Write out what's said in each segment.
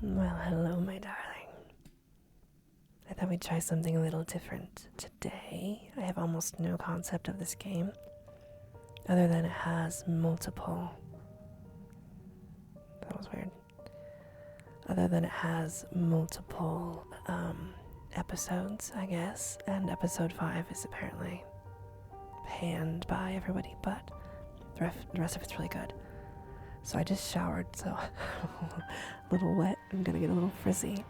Well, hello, my darling. I thought we'd try something a little different today. I have almost no concept of this game, other than it has multiple. That was weird. Other than it has multiple episodes, I guess, and episode 5 is apparently panned by everybody, but the rest of it's really good. So I just showered, so a little wet. I'm gonna get a little frizzy.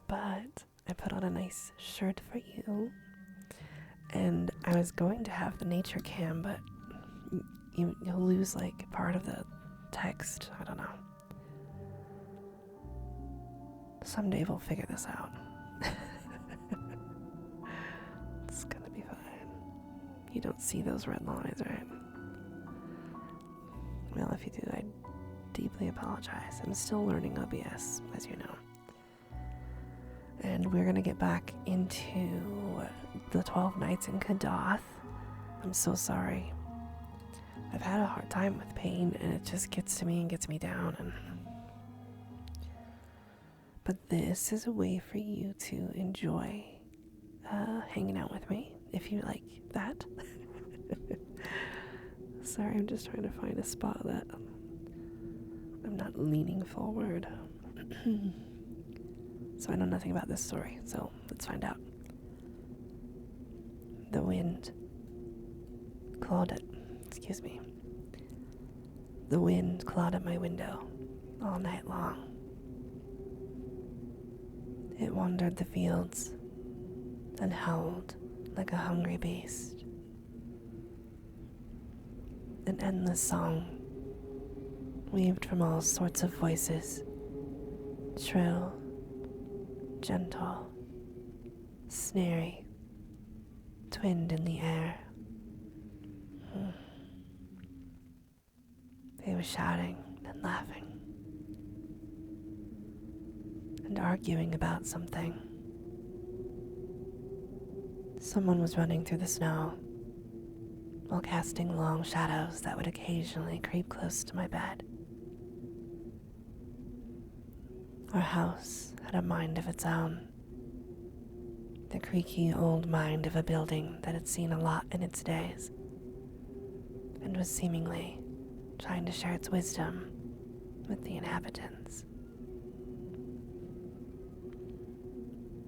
But I put on a nice shirt for you. And I was going to have the nature cam, but you'll lose like part of the text. I don't know. Someday we'll figure this out. It's gonna be fine. You don't see those red lines, right? Well, if you do, I deeply apologize. I'm still learning OBS, as you know. And we're gonna get back into the 12 nights in Kadath. I'm so sorry. I've had a hard time with pain, and it just gets to me and gets me down. But this is a way for you to enjoy hanging out with me, if you like that. Sorry, I'm just trying to find a spot that I'm not leaning forward. So I know nothing about this story, so let's find out. The wind clawed at my window all night long. It wandered the fields and howled like a hungry beast. An endless song, weaved from all sorts of voices, shrill, gentle, snary, twinned in the air. They were shouting and laughing and arguing about something. Someone was running through the snow while casting long shadows that would occasionally creep close to my bed. Our house had a mind of its own, the creaky old mind of a building that had seen a lot in its days, and was seemingly trying to share its wisdom with the inhabitants.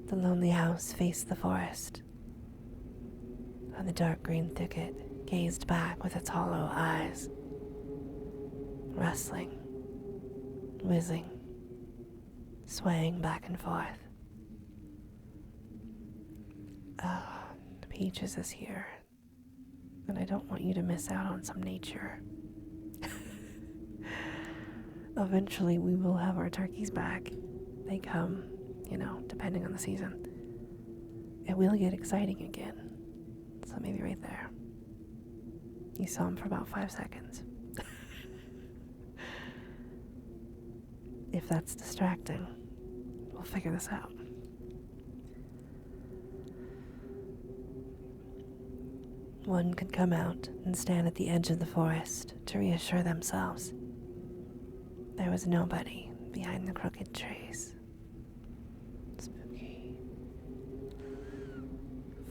The lonely house faced the forest, and the dark green thicket gazed back with its hollow eyes, rustling, whizzing, swaying back and forth. Peaches is here, and I don't want you to miss out on some nature. Eventually we will have our turkeys back. They come, depending on the season. It will get exciting again, so maybe right there. You saw him for about 5 seconds. If that's distracting, we'll figure this out. One could come out and stand at the edge of the forest to reassure themselves. There was nobody behind the crooked trees. Spooky.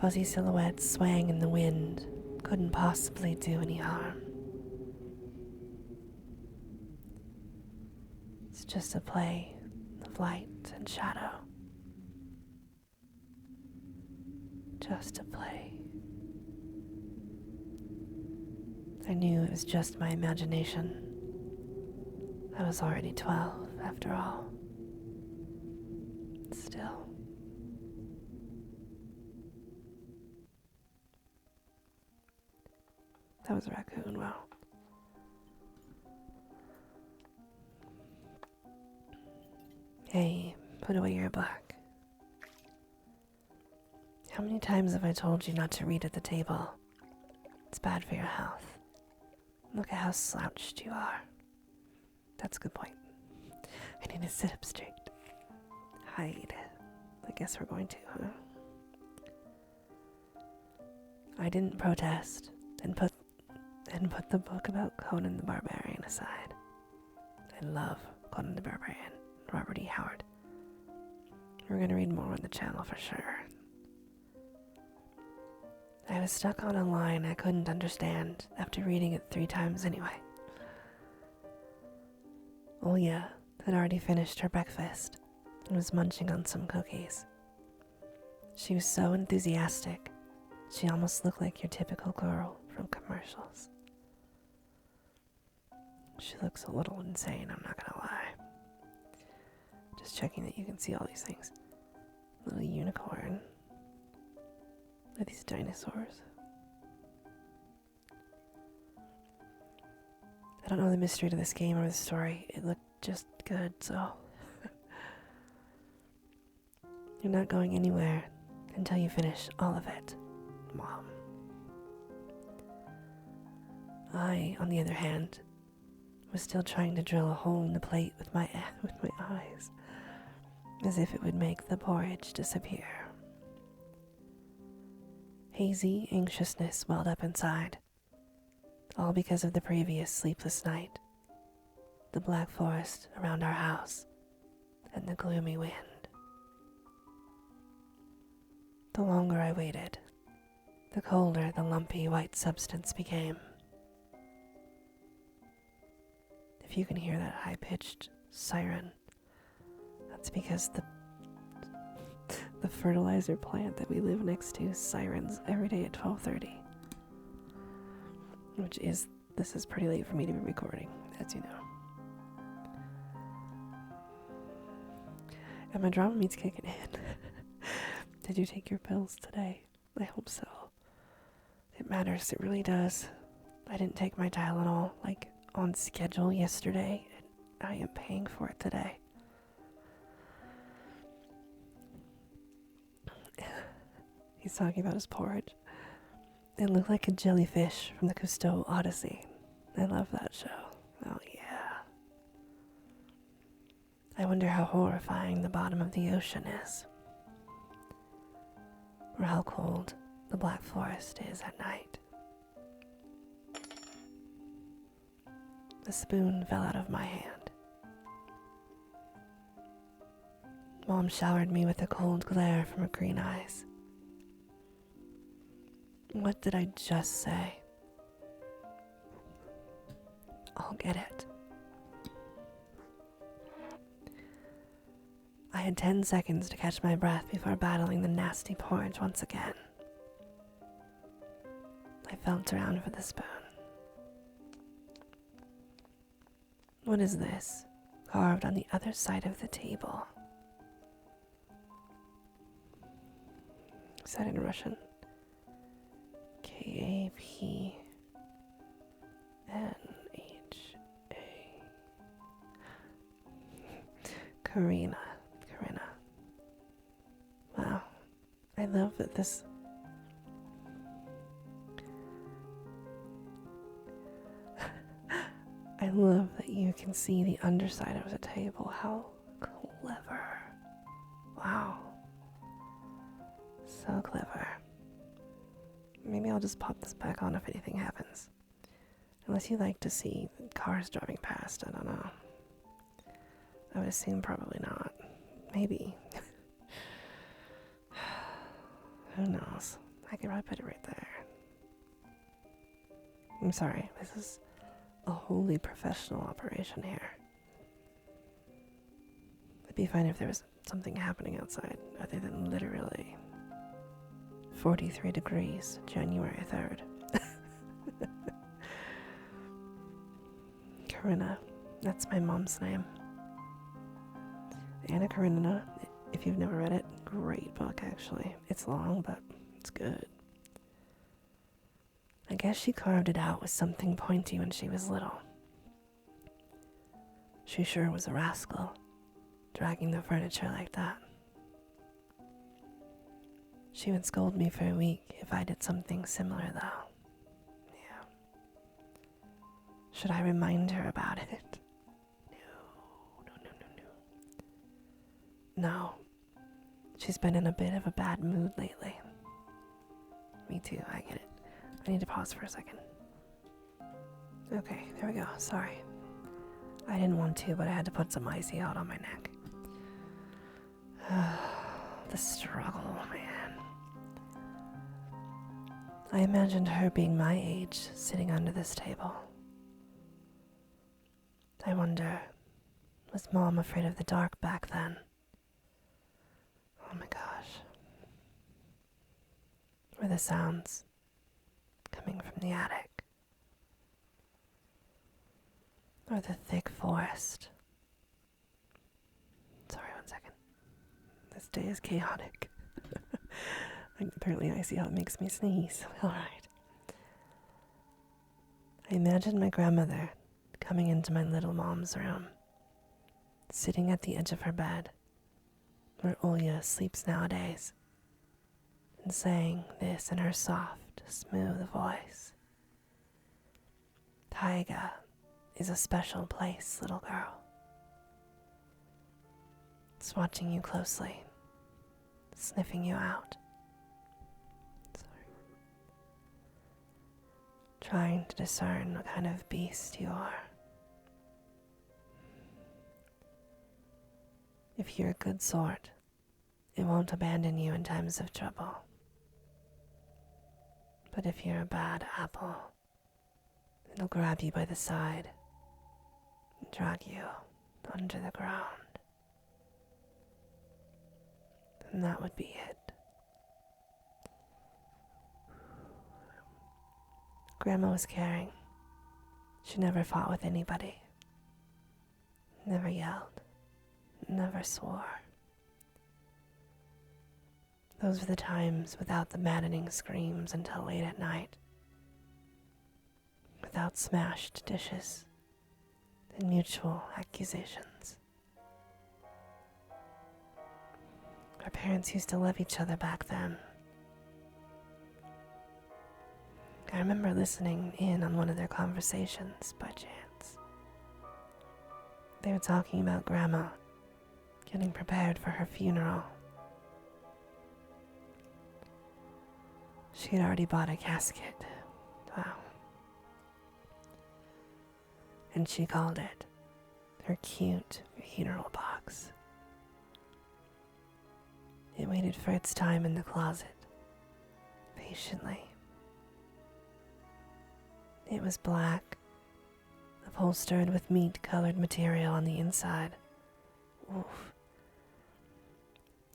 Fuzzy silhouettes swaying in the wind couldn't possibly do any harm. It's just a play of light and shadow. Just a play. I knew it was just my imagination. I was already 12, after all. Still. That was a raccoon, wow. Hey, put away your book. How many times have I told you not to read at the table? It's bad for your health. Look at how slouched you are. That's a good point. I need to sit up straight. Hide. I guess we're going to, huh? I didn't protest and put the book about Conan the Barbarian aside. I love Conan the Barbarian, Robert E. We're gonna read more on the channel for sure. I was stuck on a line I couldn't understand after reading it 3 times anyway. Olya had already finished her breakfast and was munching on some cookies. She was so enthusiastic, she almost looked like your typical girl from commercials. She looks a little insane, I'm not gonna lie. Just checking that you can see all these things. Little unicorn. Are these dinosaurs? I don't know the mystery to this game or the story. It looked just good, so... You're not going anywhere until you finish all of it, Mom. I, on the other hand, was still trying to drill a hole in the plate with my eyes, as if it would make the porridge disappear. Hazy anxiousness welled up inside, all because of the previous sleepless night, the black forest around our house, and the gloomy wind. The longer I waited, the colder the lumpy white substance became. If you can hear that high-pitched siren, that's because the fertilizer plant that we live next to sirens every day at 12:30. This is pretty late for me to be recording, as you know. And my drama meat's kicking in. Did you take your pills today? I hope so. It matters, it really does. I didn't take my Tylenol, on schedule yesterday, and I am paying for it today. He's talking about his porridge. It looked like a jellyfish from the Cousteau Odyssey. I love that show. Oh yeah. I wonder how horrifying the bottom of the ocean is. Or how cold the Black Forest is at night. The spoon fell out of my hand. Mom showered me with a cold glare from her green eyes. What did I just say? I'll get it. I had 10 seconds to catch my breath before battling the nasty porridge once again. I felt around for the spoon. What is this, carved on the other side of the table? Said in Russian. Kapnha. Karina. Wow. I love that this... I love that you can see the underside of the table. How clever. Wow. So clever. Maybe I'll just pop this back on if anything happens. Unless you like to see cars driving past, I don't know. I would assume probably not. Maybe. Who knows? I could probably put it right there. I'm sorry, this is a wholly professional operation here. It'd be fine if there was something happening outside, other than literally 43 degrees, January 3rd. Karina, that's my mom's name. Anna Karenina, if you've never read it, great book actually. It's long, but it's good. I guess she carved it out with something pointy when she was little. She sure was a rascal, dragging the furniture like that. She would scold me for a week if I did something similar, though. Yeah. Should I remind her about it? No. She's been in a bit of a bad mood lately. Me too, I get it. I need to pause for a second. Okay, there we go. Sorry. I didn't want to, but I had to put some icy out on my neck. The struggle, man. I imagined her being my age, sitting under this table. I wonder, was Mom afraid of the dark back then? Oh my gosh. Were the sounds coming from the attic? Or the thick forest? Sorry, one second. This day is chaotic. Apparently I see how it makes me sneeze. Alright. I imagined my grandmother coming into my little mom's room, sitting at the edge of her bed, where Olya sleeps nowadays, and saying this in her soft, smooth voice. Taiga is a special place, little girl. It's watching you closely, sniffing you out. Trying to discern what kind of beast you are. If you're a good sort, it won't abandon you in times of trouble. But if you're a bad apple, it'll grab you by the side and drag you under the ground. And that would be it. Grandma was caring. She never fought with anybody. Never yelled. Never swore. Those were the times without the maddening screams until late at night. Without smashed dishes and mutual accusations. Our parents used to love each other back then. I remember listening in on one of their conversations by chance. They were talking about Grandma getting prepared for her funeral. She had already bought a casket. Wow. And she called it her cute funeral box. It waited for its time in the closet, patiently. It was black, upholstered with meat-colored material on the inside. Oof.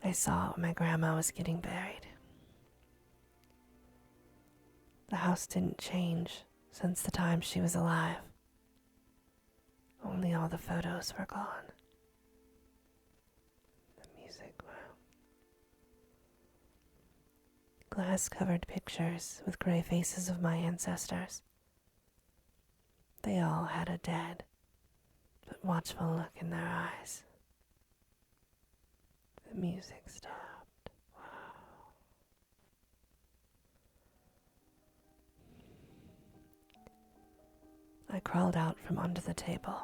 I saw it when my grandma was getting buried. The house didn't change since the time she was alive. Only all the photos were gone. The music, wow. Glass-covered pictures with gray faces of my ancestors. They all had a dead, but watchful look in their eyes. The music stopped. Wow. I crawled out from under the table.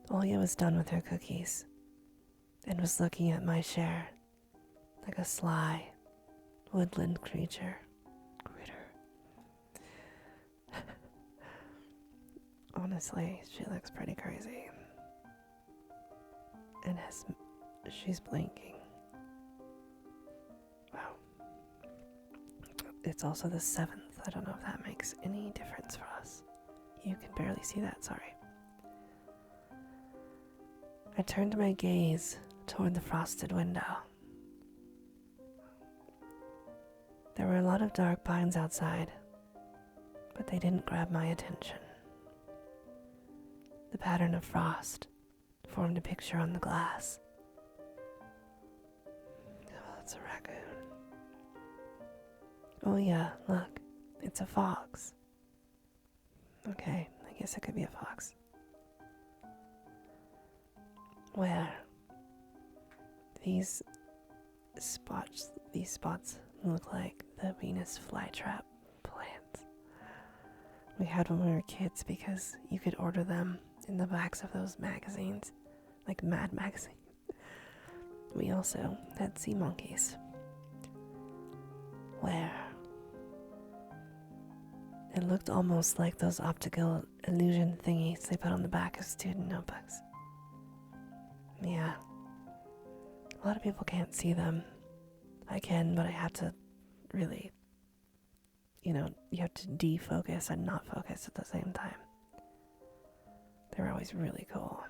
Olya was done with her cookies and was looking at my share like a sly woodland critter. Honestly, she looks pretty crazy. And she's blinking. Wow. It's also the 7th. I don't know if that makes any difference for us. You can barely see that, sorry. I turned my gaze toward the frosted window. There were a lot of dark pines outside, but they didn't grab my attention. The pattern of frost formed a picture on the glass. Oh, it's a raccoon. Oh yeah, look, it's a fox. Okay, I guess it could be a fox. Where? These spots look like the Venus flytrap plants we had when we were kids because you could order them in the backs of those magazines, like Mad Magazine. We also had sea monkeys. Where? It looked almost like those optical illusion thingies they put on the back of student notebooks. Yeah, A lot of people can't see them. I can, but I have to really, you have to defocus and not focus at the same time. They're always really cool.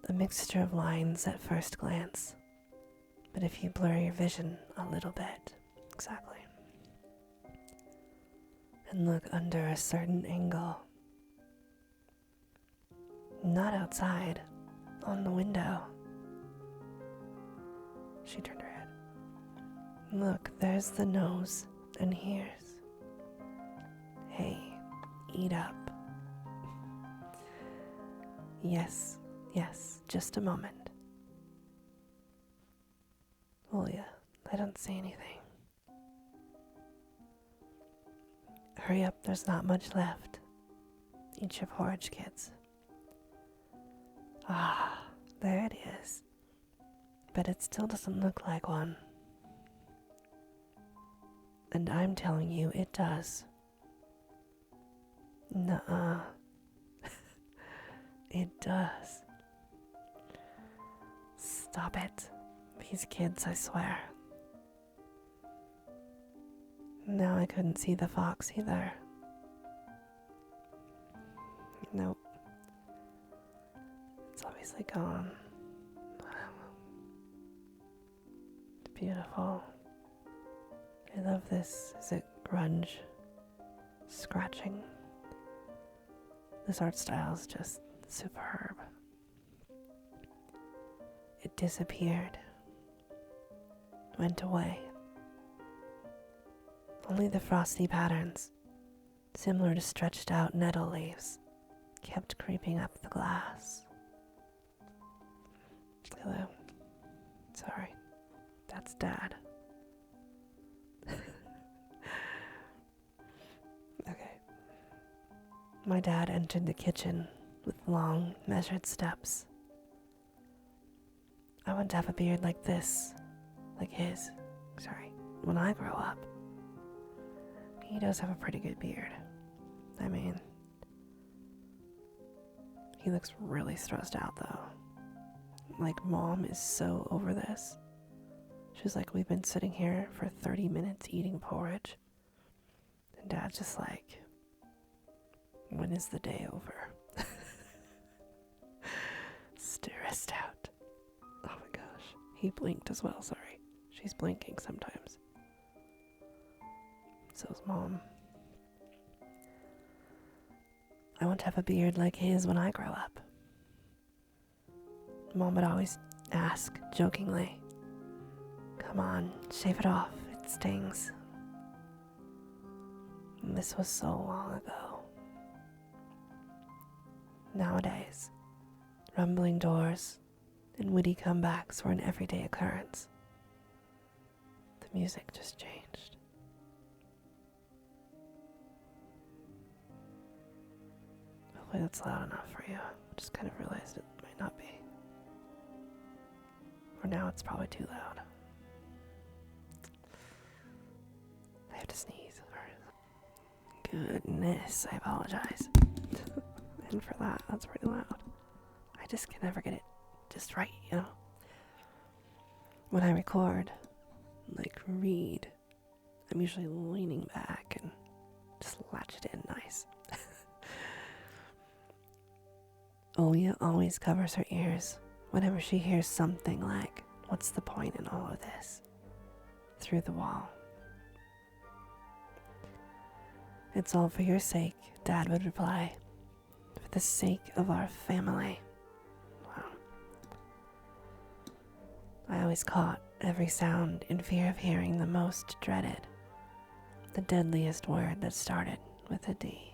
A mixture of lines at first glance, but if you blur your vision a little bit, exactly, and look under a certain angle, not outside, on the window. She turned her head. Look, there's the nose, and here's. Hey, eat up. Yes, just a moment. Julia, I don't see anything. Hurry up, there's not much left. Eat your porridge, kids. Ah, there it is. But it still doesn't look like one. And I'm telling you, it does. Nuh-uh. It does. Stop it. These kids, I swear. Now I couldn't see the fox either. Nope. It's obviously gone. It's beautiful. I love this. Is it grunge? Scratching. This art style is just superb. It disappeared. Went away. Only the frosty patterns, similar to stretched out nettle leaves, kept creeping up the glass. Hello. Sorry. That's Dad. Okay. My dad entered the kitchen with long, measured steps. I want to have a beard like this, like his, when I grow up. He does have a pretty good beard. I mean, he looks really stressed out though. Like, Mom is so over this. She's like, we've been sitting here for 30 minutes eating porridge. And Dad's just like, when is the day over? Stressed out. Oh my gosh. He blinked as well, sorry. She's blinking sometimes. So's Mom. I want to have a beard like his when I grow up. Mom would always ask, jokingly, come on, shave it off, it stings. And this was so long ago. Nowadays, rumbling doors and witty comebacks were an everyday occurrence. The music just changed. Hopefully that's loud enough for you. I just kind of realized it might not be. For now, it's probably too loud. I have to sneeze. Goodness, I apologize. And for that, that's pretty loud. I just can never get it just right, you know? When I record, read, I'm usually leaning back and just latch it in nice. Olia always covers her ears whenever she hears something like, what's the point in all of this? Through the wall. It's all for your sake, Dad would reply. For the sake of our family. Wow. I always caught every sound in fear of hearing the most dreaded, the deadliest word that started with a D.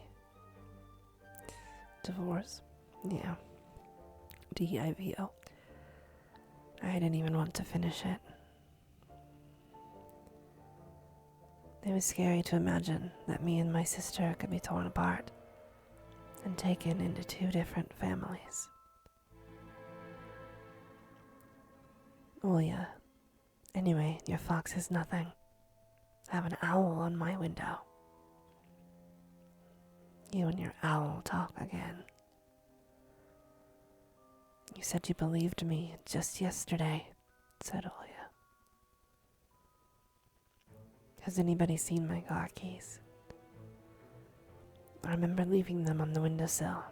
Divorce? Yeah. D-I-V-O. I didn't even want to finish it. It was scary to imagine that me and my sister could be torn apart and taken into two different families. Oh yeah. Anyway, your fox is nothing. I have an owl on my window. You and your owl talk again. You said you believed me just yesterday, said Olia. Has anybody seen my car keys? I remember leaving them on the windowsill.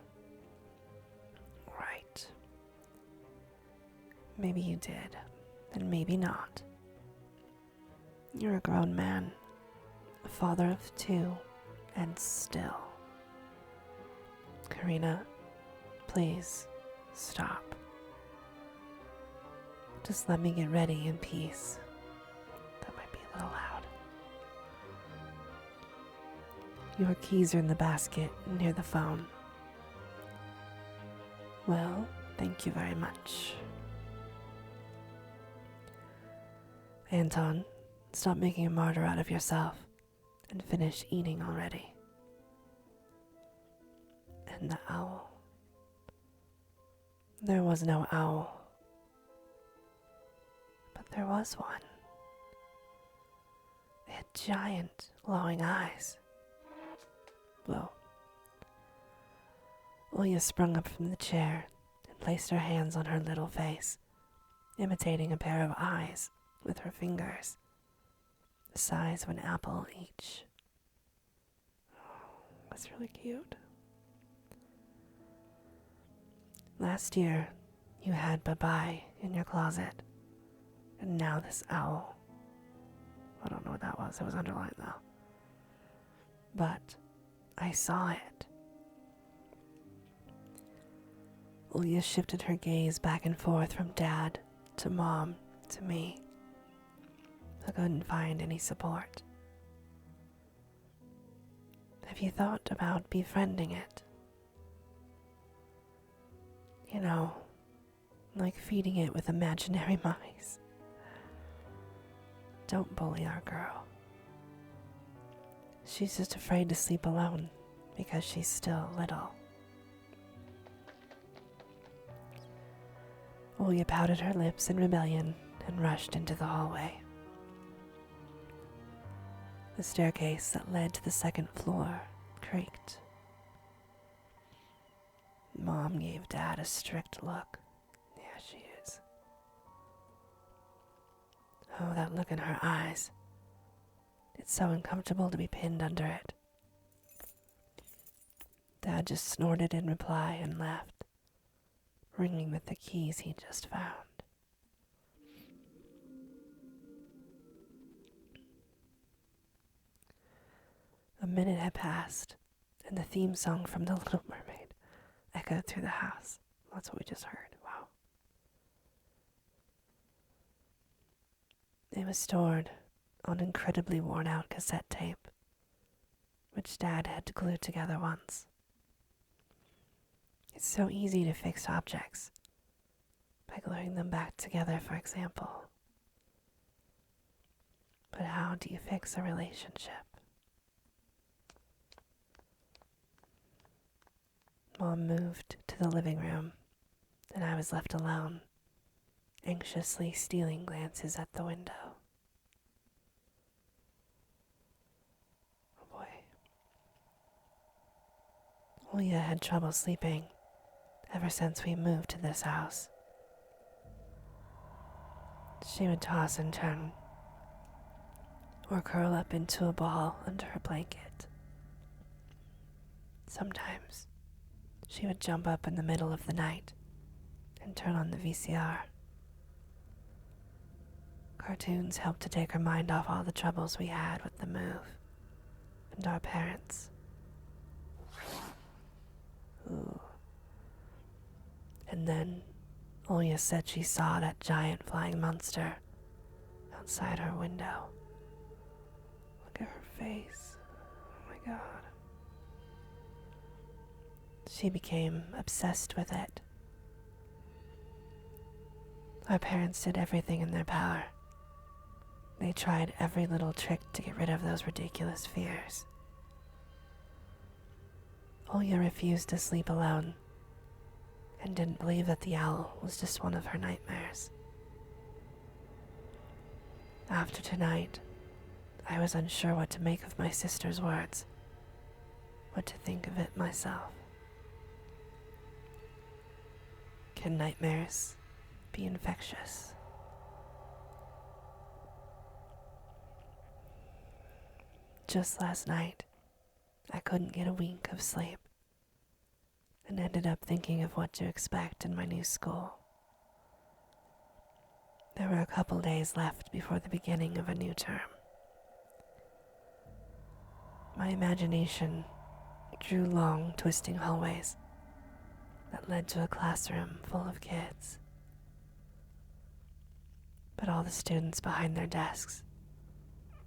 Right. Maybe you did, and maybe not. You're a grown man, a father of 2, and still. Karina, please, stop. Just let me get ready in peace. That might be a little loud. Your keys are in the basket near the phone. Well, thank you very much. Anton, stop making a martyr out of yourself and finish eating already. And the owl. There was no owl. But there was one. It had giant, glowing eyes. Whoa. Olia sprung up from the chair and placed her hands on her little face, imitating a pair of eyes with her fingers, the size of an apple each. Oh, that's really cute. Last year, you had bye-bye in your closet, and now this owl. I don't know what that was. It was underlined, though. But I saw it. Olia shifted her gaze back and forth from Dad to Mom to me. I couldn't find any support. Have you thought about befriending it? You know, like feeding it with imaginary mice. Don't bully our girl. She's just afraid to sleep alone because she's still little. Olia pouted her lips in rebellion and rushed into the hallway. The staircase that led to the second floor creaked. Mom gave Dad a strict look. Yeah, she is. Oh, that look in her eyes. It's so uncomfortable to be pinned under it. Dad just snorted in reply and left, ringing with the keys he just found. A minute had passed, and the theme song from The Little Mermaid echoed through the house. That's what we just heard. Wow. It was stored on incredibly worn-out cassette tape, which Dad had glued together once. It's so easy to fix objects by gluing them back together, for example. But how do you fix a relationship? Mom moved to the living room, and I was left alone, anxiously stealing glances at the window. Oh boy. Olia had trouble sleeping ever since we moved to this house. She would toss and turn, or curl up into a ball under her blanket. Sometimes she would jump up in the middle of the night and turn on the VCR. Cartoons helped to take her mind off all the troubles we had with the move and our parents. Ooh. And then Olia said she saw that giant flying monster outside her window. Look at her face. Oh my God. She became obsessed with it. Our parents did everything in their power. They tried every little trick to get rid of those ridiculous fears. Olia refused to sleep alone and didn't believe that the owl was just one of her nightmares. After tonight, I was unsure what to make of my sister's words, what to think of it myself. Can nightmares be infectious? Just last night, I couldn't get a wink of sleep and ended up thinking of what to expect in my new school. There were a couple days left before the beginning of a new term. My imagination drew long, twisting hallways that led to a classroom full of kids. But all the students behind their desks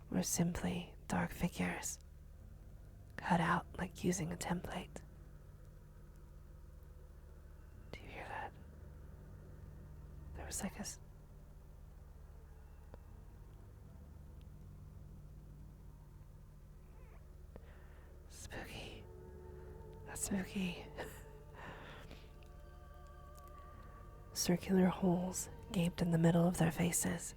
were simply dark figures, cut out like using a template. Do you hear that? There was like a... Spooky. That's spooky. Circular holes gaped in the middle of their faces,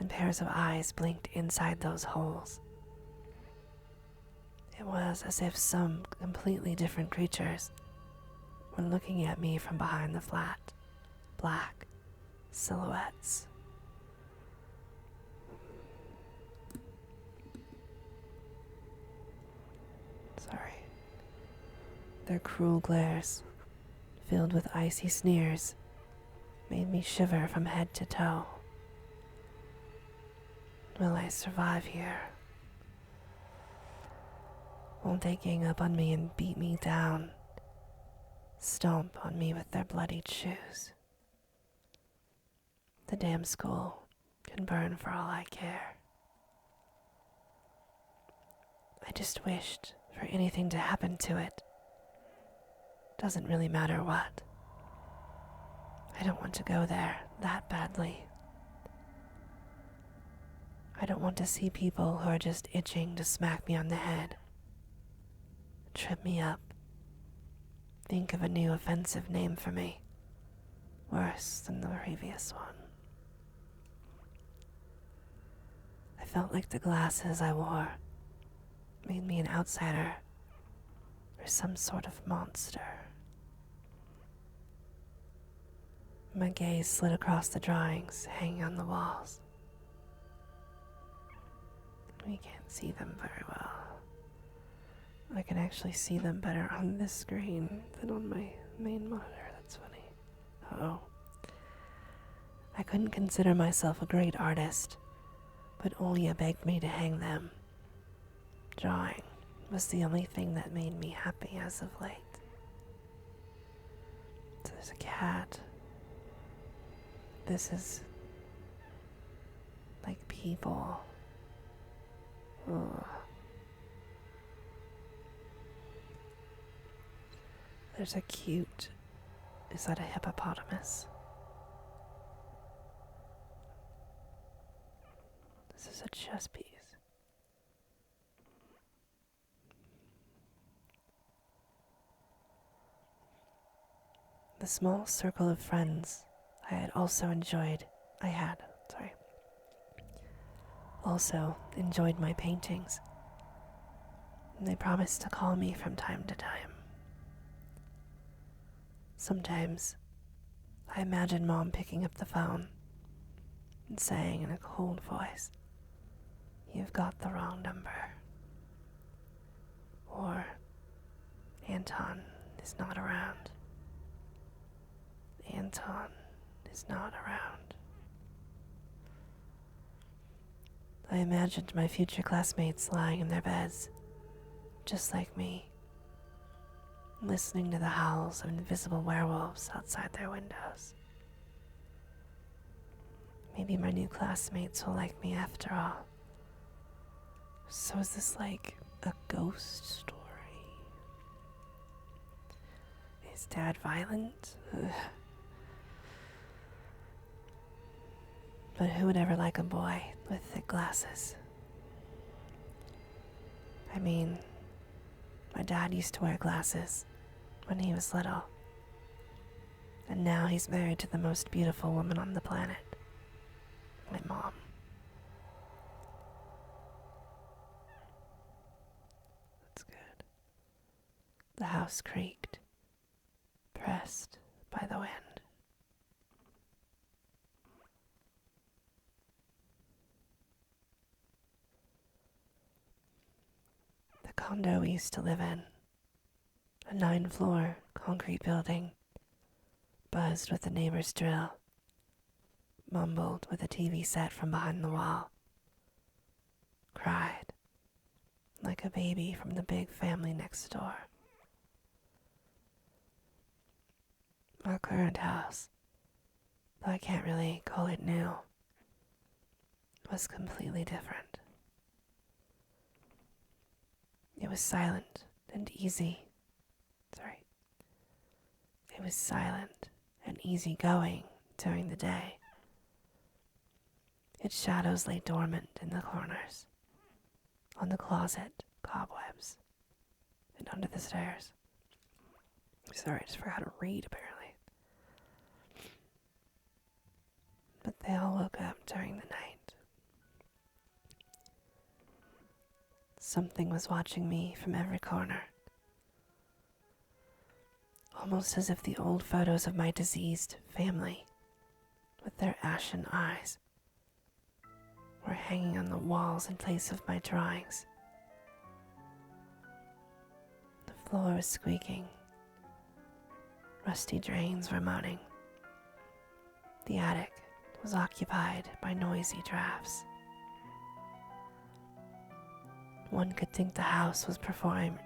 and pairs of eyes blinked inside those holes. It was as if some completely different creatures were looking at me from behind the flat, black silhouettes. Sorry. Their cruel glares, filled with icy sneers, made me shiver from head to toe. Will I survive here? Won't they gang up on me and beat me down, stomp on me with their bloodied shoes? The damn school can burn for all I care. I just wished for anything to happen to it. Doesn't really matter what. I don't want to go there that badly. I don't want to see people who are just itching to smack me on the head, trip me up, think of a new offensive name for me, worse than the previous one. I felt like the glasses I wore made me an outsider or some sort of monster. My gaze slid across the drawings hanging on the walls. We can't see them very well. I can actually see them better on this screen than on my main monitor. That's funny. Uh-oh. I couldn't consider myself a great artist, but Olia begged me to hang them. Drawing was the only thing that made me happy as of late. So there's a cat. This is like people. Ugh. There's a cute... Is that a hippopotamus? This is a chess piece. The small circle of friends I had also enjoyed my paintings. And they promised to call me from time to time. Sometimes I imagine Mom picking up the phone and saying in a cold voice, "You've got the wrong number." Or, "Anton is not around. Anton is not around." I imagined my future classmates lying in their beds, just like me, listening to the howls of invisible werewolves outside their windows. Maybe my new classmates will like me after all. So is this like a ghost story? Is Dad violent? Ugh. But who would ever like a boy with thick glasses? I mean, my dad used to wear glasses when he was little. And now he's married to the most beautiful woman on the planet. My mom. That's good. The house creaked, pressed by the wind. The condo we used to live in, a 9-floor concrete building, buzzed with the neighbor's drill, mumbled with a TV set from behind the wall, cried like a baby from the big family next door. Our current house, though I can't really call it new, was completely different. It was silent and easy. It was silent and easygoing during the day. Its shadows lay dormant in the corners, on the closet cobwebs, and under the stairs. Sorry, I just forgot how to read, apparently. But they all woke up during the night. Something was watching me from every corner, almost as if the old photos of my diseased family, with their ashen eyes, were hanging on the walls in place of my drawings. The floor was squeaking. Rusty drains were moaning. The attic was occupied by noisy drafts. One could think the house was performing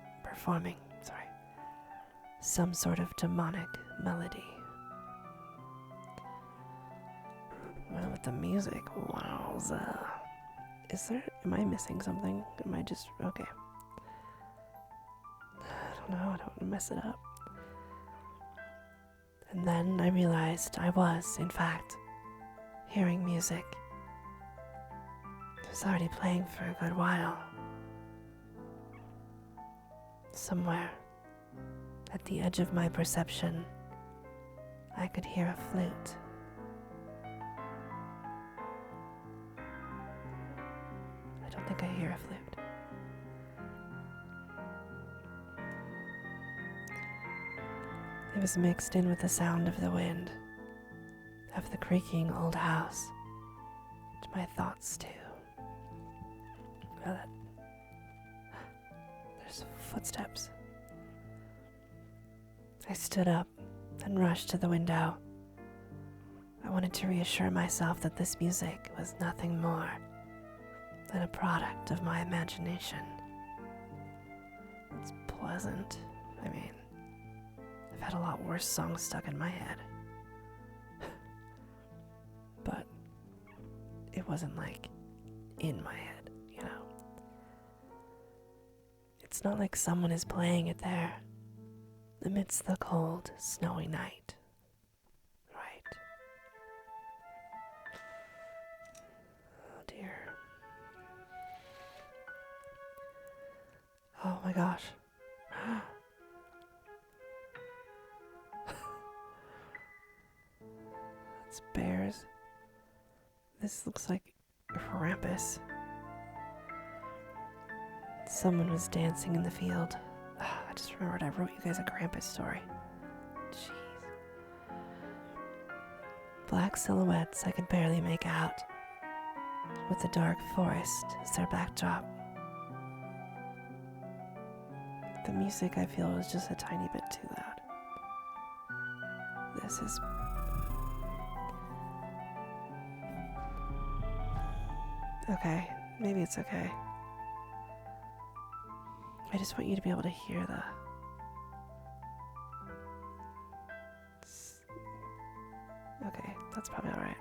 some sort of demonic melody. Well, with the music, wowza. Am I missing something? Am I just, okay. I don't know, I don't want to mess it up. And then I realized I was, in fact, hearing music. It was already playing for a good while. Somewhere, at the edge of my perception, I could hear a flute. I don't think I hear a flute. It was mixed in with the sound of the wind, of the creaking old house, to my thoughts too. There's footsteps. I stood up and rushed to the window. I wanted to reassure myself that this music was nothing more than a product of my imagination. It's pleasant. I mean, I've had a lot worse songs stuck in my head. But it wasn't like in my head, you know? It's not like someone is playing it there amidst the cold, snowy night, right? Oh dear. Oh my gosh. It's bears. This looks like Krampus. Someone was dancing in the field. I just remembered I wrote you guys a Krampus story. Jeez. Black silhouettes I could barely make out, with the dark forest as their backdrop. The music, I feel, is just a tiny bit too loud. This is... Okay, maybe it's okay. I just want you to be able to hear the... Okay, that's probably alright.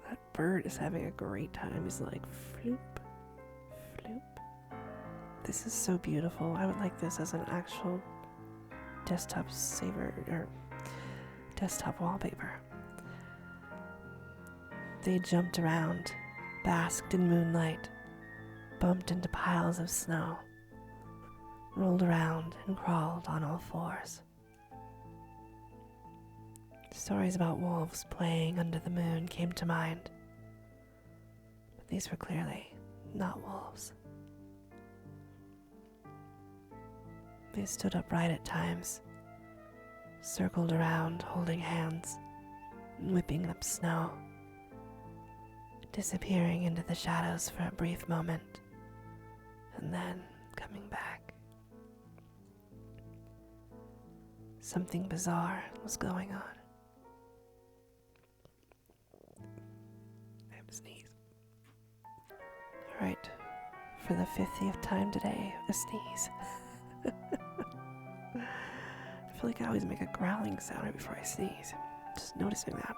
That bird is having a great time. He's like, floop, floop. This is so beautiful. I would like this as an actual desktop saver, or desktop wallpaper. They jumped around, basked in moonlight, bumped into piles of snow, rolled around and crawled on all fours. Stories about wolves playing under the moon came to mind, but these were clearly not wolves. They stood upright at times, circled around, holding hands, and whipping up snow, disappearing into the shadows for a brief moment, and then coming back. Something bizarre was going on. I have to sneeze. Alright, for the 50th time today, a sneeze. I feel like I always make a growling sound right before I sneeze. Just noticing that.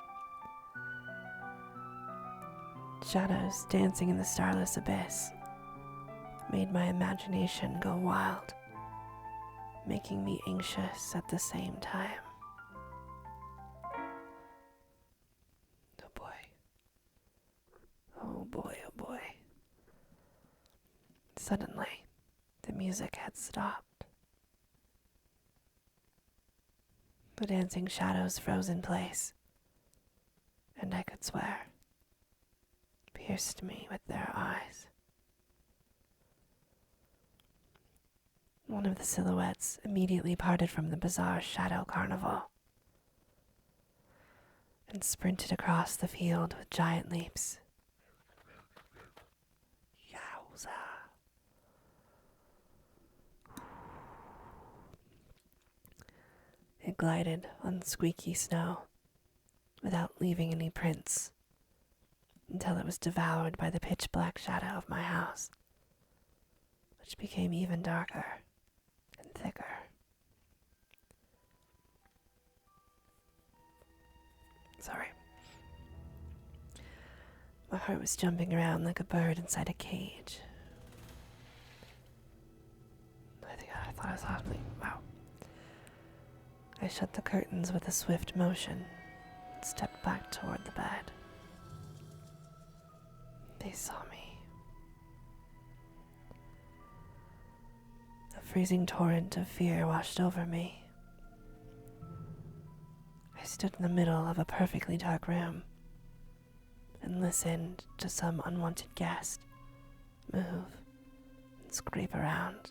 Shadows dancing in the starless abyss made my imagination go wild, making me anxious at the same time. Oh boy. Oh boy, oh boy. Suddenly, the music had stopped. The dancing shadows froze in place, and I could swear, pierced me with their eyes. One of the silhouettes immediately parted from the bizarre shadow carnival and sprinted across the field with giant leaps. Yowza. It glided on squeaky snow without leaving any prints until it was devoured by the pitch-black shadow of my house, which became even darker and thicker. Sorry. My heart was jumping around like a bird inside a cage. I thought I saw something. Wow. I shut the curtains with a swift motion and stepped back toward the bed. They saw me. A freezing torrent of fear washed over me. I stood in the middle of a perfectly dark room and listened to some unwanted guest move and scrape around,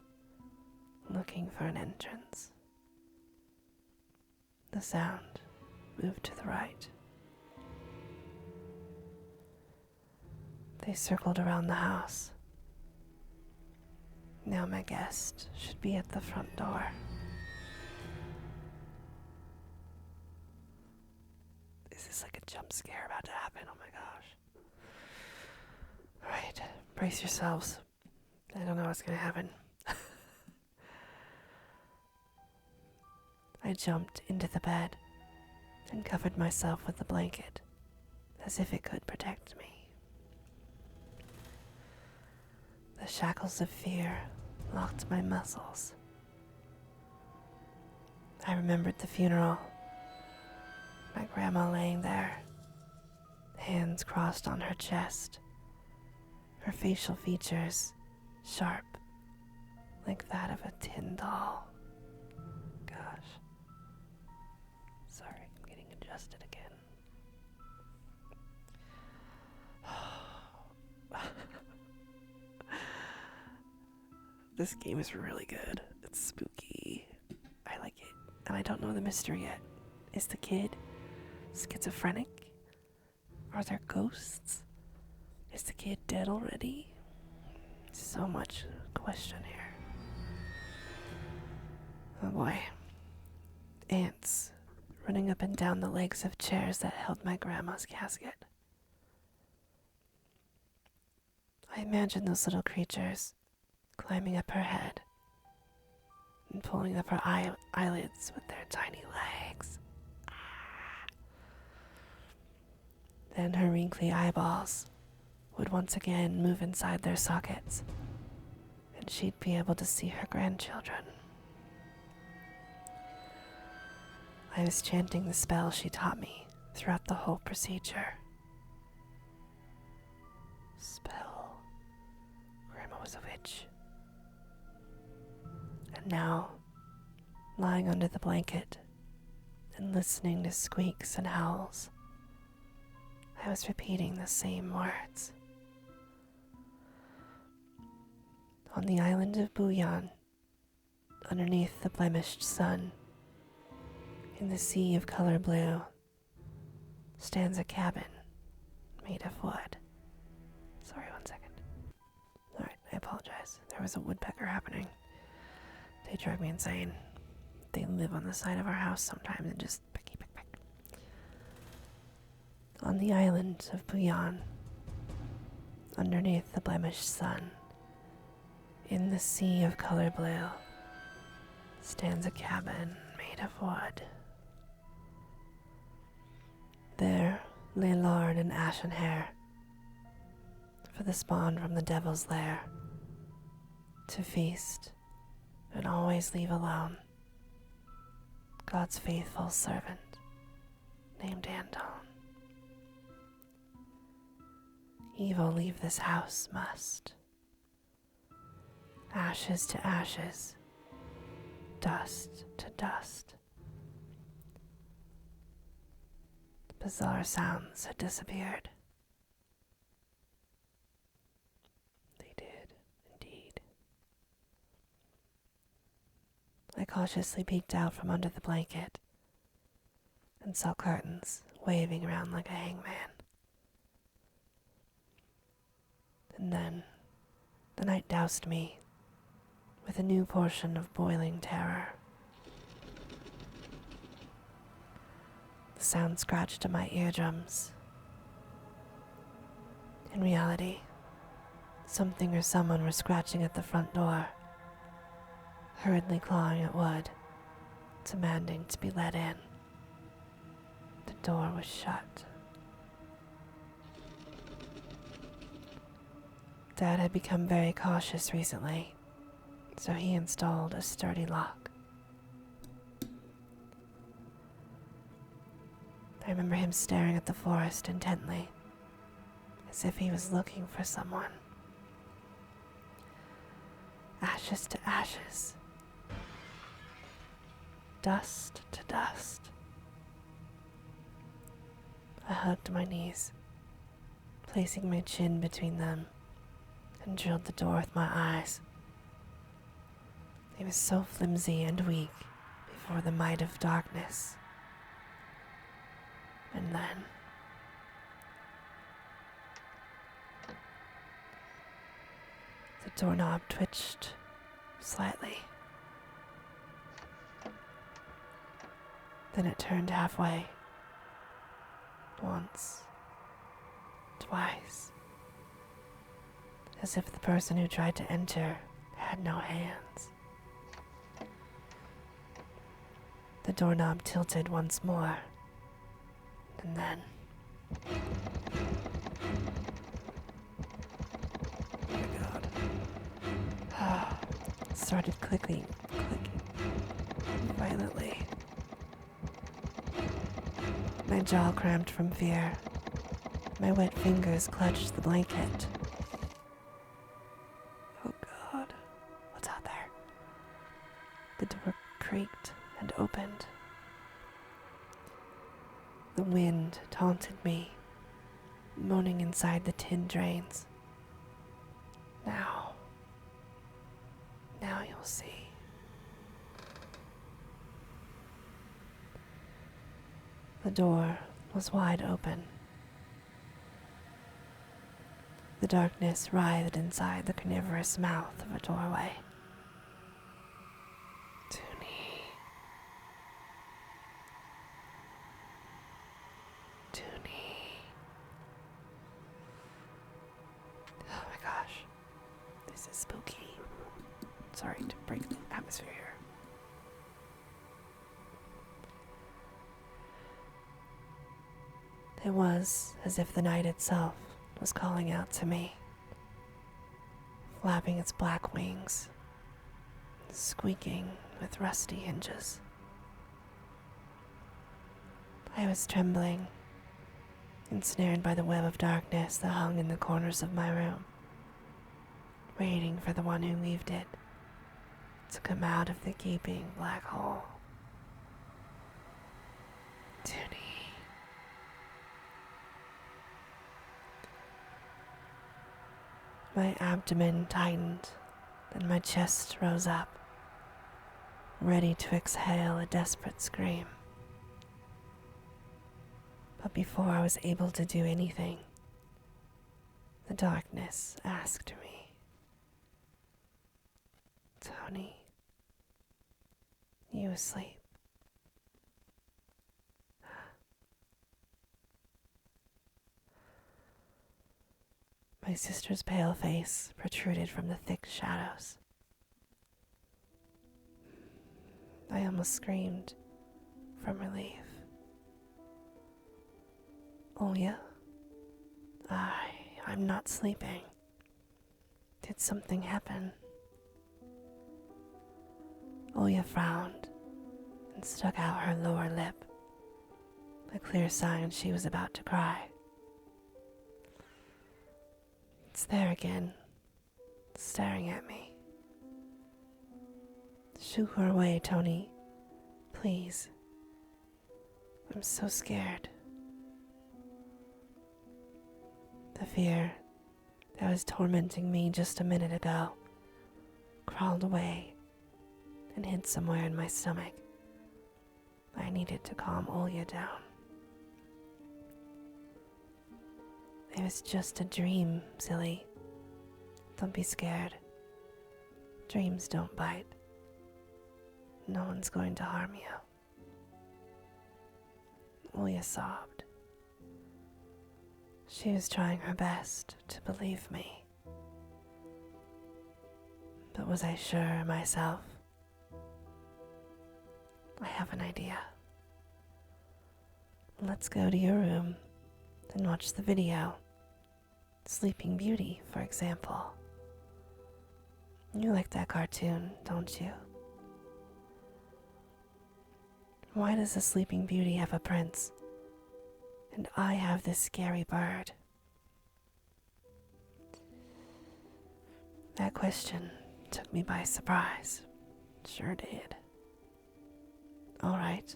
looking for an entrance. The sound moved to the right. They circled around the house. Now my guest should be at the front door. Is this like a jump scare about to happen? Oh my gosh. Alright, brace yourselves. I don't know what's gonna happen. I jumped into the bed and covered myself with the blanket as if it could protect me. The shackles of fear locked my muscles. I remembered the funeral, my grandma laying there, hands crossed on her chest, her facial features sharp like that of a tin doll. Gosh. Sorry, I'm getting adjusted again. This game is really good. It's spooky. I like it. And I don't know the mystery yet. Is the kid schizophrenic? Are there ghosts? Is the kid dead already? So much question here. Oh boy. Ants running up and down the legs of chairs that held my grandma's casket. I imagine those little creatures climbing up her head and pulling up her eyelids with their tiny legs. Then her wrinkly eyeballs would once again move inside their sockets, and she'd be able to see her grandchildren. I was chanting the spell she taught me throughout the whole procedure. Spell. Grandma was a witch. And now, lying under the blanket and listening to squeaks and howls, I was repeating the same words. On the island of Bouillon, underneath the blemished sun, in the sea of color blue, stands a cabin made of wood. Sorry, 1 second. Alright, I apologize. There was a woodpecker happening. They drive me insane. They live on the side of our house sometimes and just picky, pick, pick. On the island of Bouillon, underneath the blemished sun, in the sea of color blue, stands a cabin made of wood. There lay lard and ashen hair, for the spawn from the devil's lair, to feast and always leave alone God's faithful servant named Anton. Evil leave this house must, ashes to ashes, dust to dust. The bizarre sounds had disappeared. They did, indeed. I cautiously peeked out from under the blanket and saw curtains waving around like a hangman. And then the night doused me with a new portion of boiling terror. The sound scratched at my eardrums. In reality, something or someone were scratching at the front door, hurriedly clawing at wood, demanding to be let in. The door was shut. Dad had become very cautious recently, so he installed a sturdy lock. I remember him staring at the forest intently, as if he was looking for someone. Ashes to ashes, dust to dust. I hugged my knees, placing my chin between them, and drilled the door with my eyes. It was so flimsy and weak before the might of darkness. And then the doorknob twitched slightly. Then it turned halfway. Once, twice, as if the person who tried to enter had no hands. The doorknob tilted once more, and then oh my god. It started clicking violently. My jaw cramped from fear. My wet fingers clutched the blanket. Oh God, what's out there? The door creaked and opened. The wind taunted me, moaning inside the tin drains. Now you'll see. The door was wide open. The darkness writhed inside the carnivorous mouth of a doorway. Toonie. Oh my gosh. This is spooky. Sorry to break the atmosphere here. It was as if the night itself was calling out to me, flapping its black wings, squeaking with rusty hinges. I was trembling, ensnared by the web of darkness that hung in the corners of my room, waiting for the one who weaved it to come out of the gaping black hole. Toonie. My abdomen tightened Then my chest rose up, ready to exhale a desperate scream. But before I was able to do anything, the darkness asked me, "Tony, you asleep?" My sister's pale face protruded from the thick shadows. I almost screamed from relief. "Olya, I'm not sleeping. Did something happen?" Olya frowned and stuck out her lower lip, a clear sign she was about to cry. It's there again, staring at me. "Shoo her away, Tony. Please. I'm so scared." The fear that was tormenting me just a minute ago crawled away and hid somewhere in my stomach. I needed to calm Olya down. "It was just a dream, silly. Don't be scared. Dreams don't bite. No one's going to harm you." Olya sobbed. She was trying her best to believe me. But was I sure myself? "I have an idea. Let's go to your room and watch the video. Sleeping Beauty, for example. You like that cartoon, don't you? Why does the Sleeping Beauty have a prince, and I have this scary bird?" That question took me by surprise. Sure did. All right,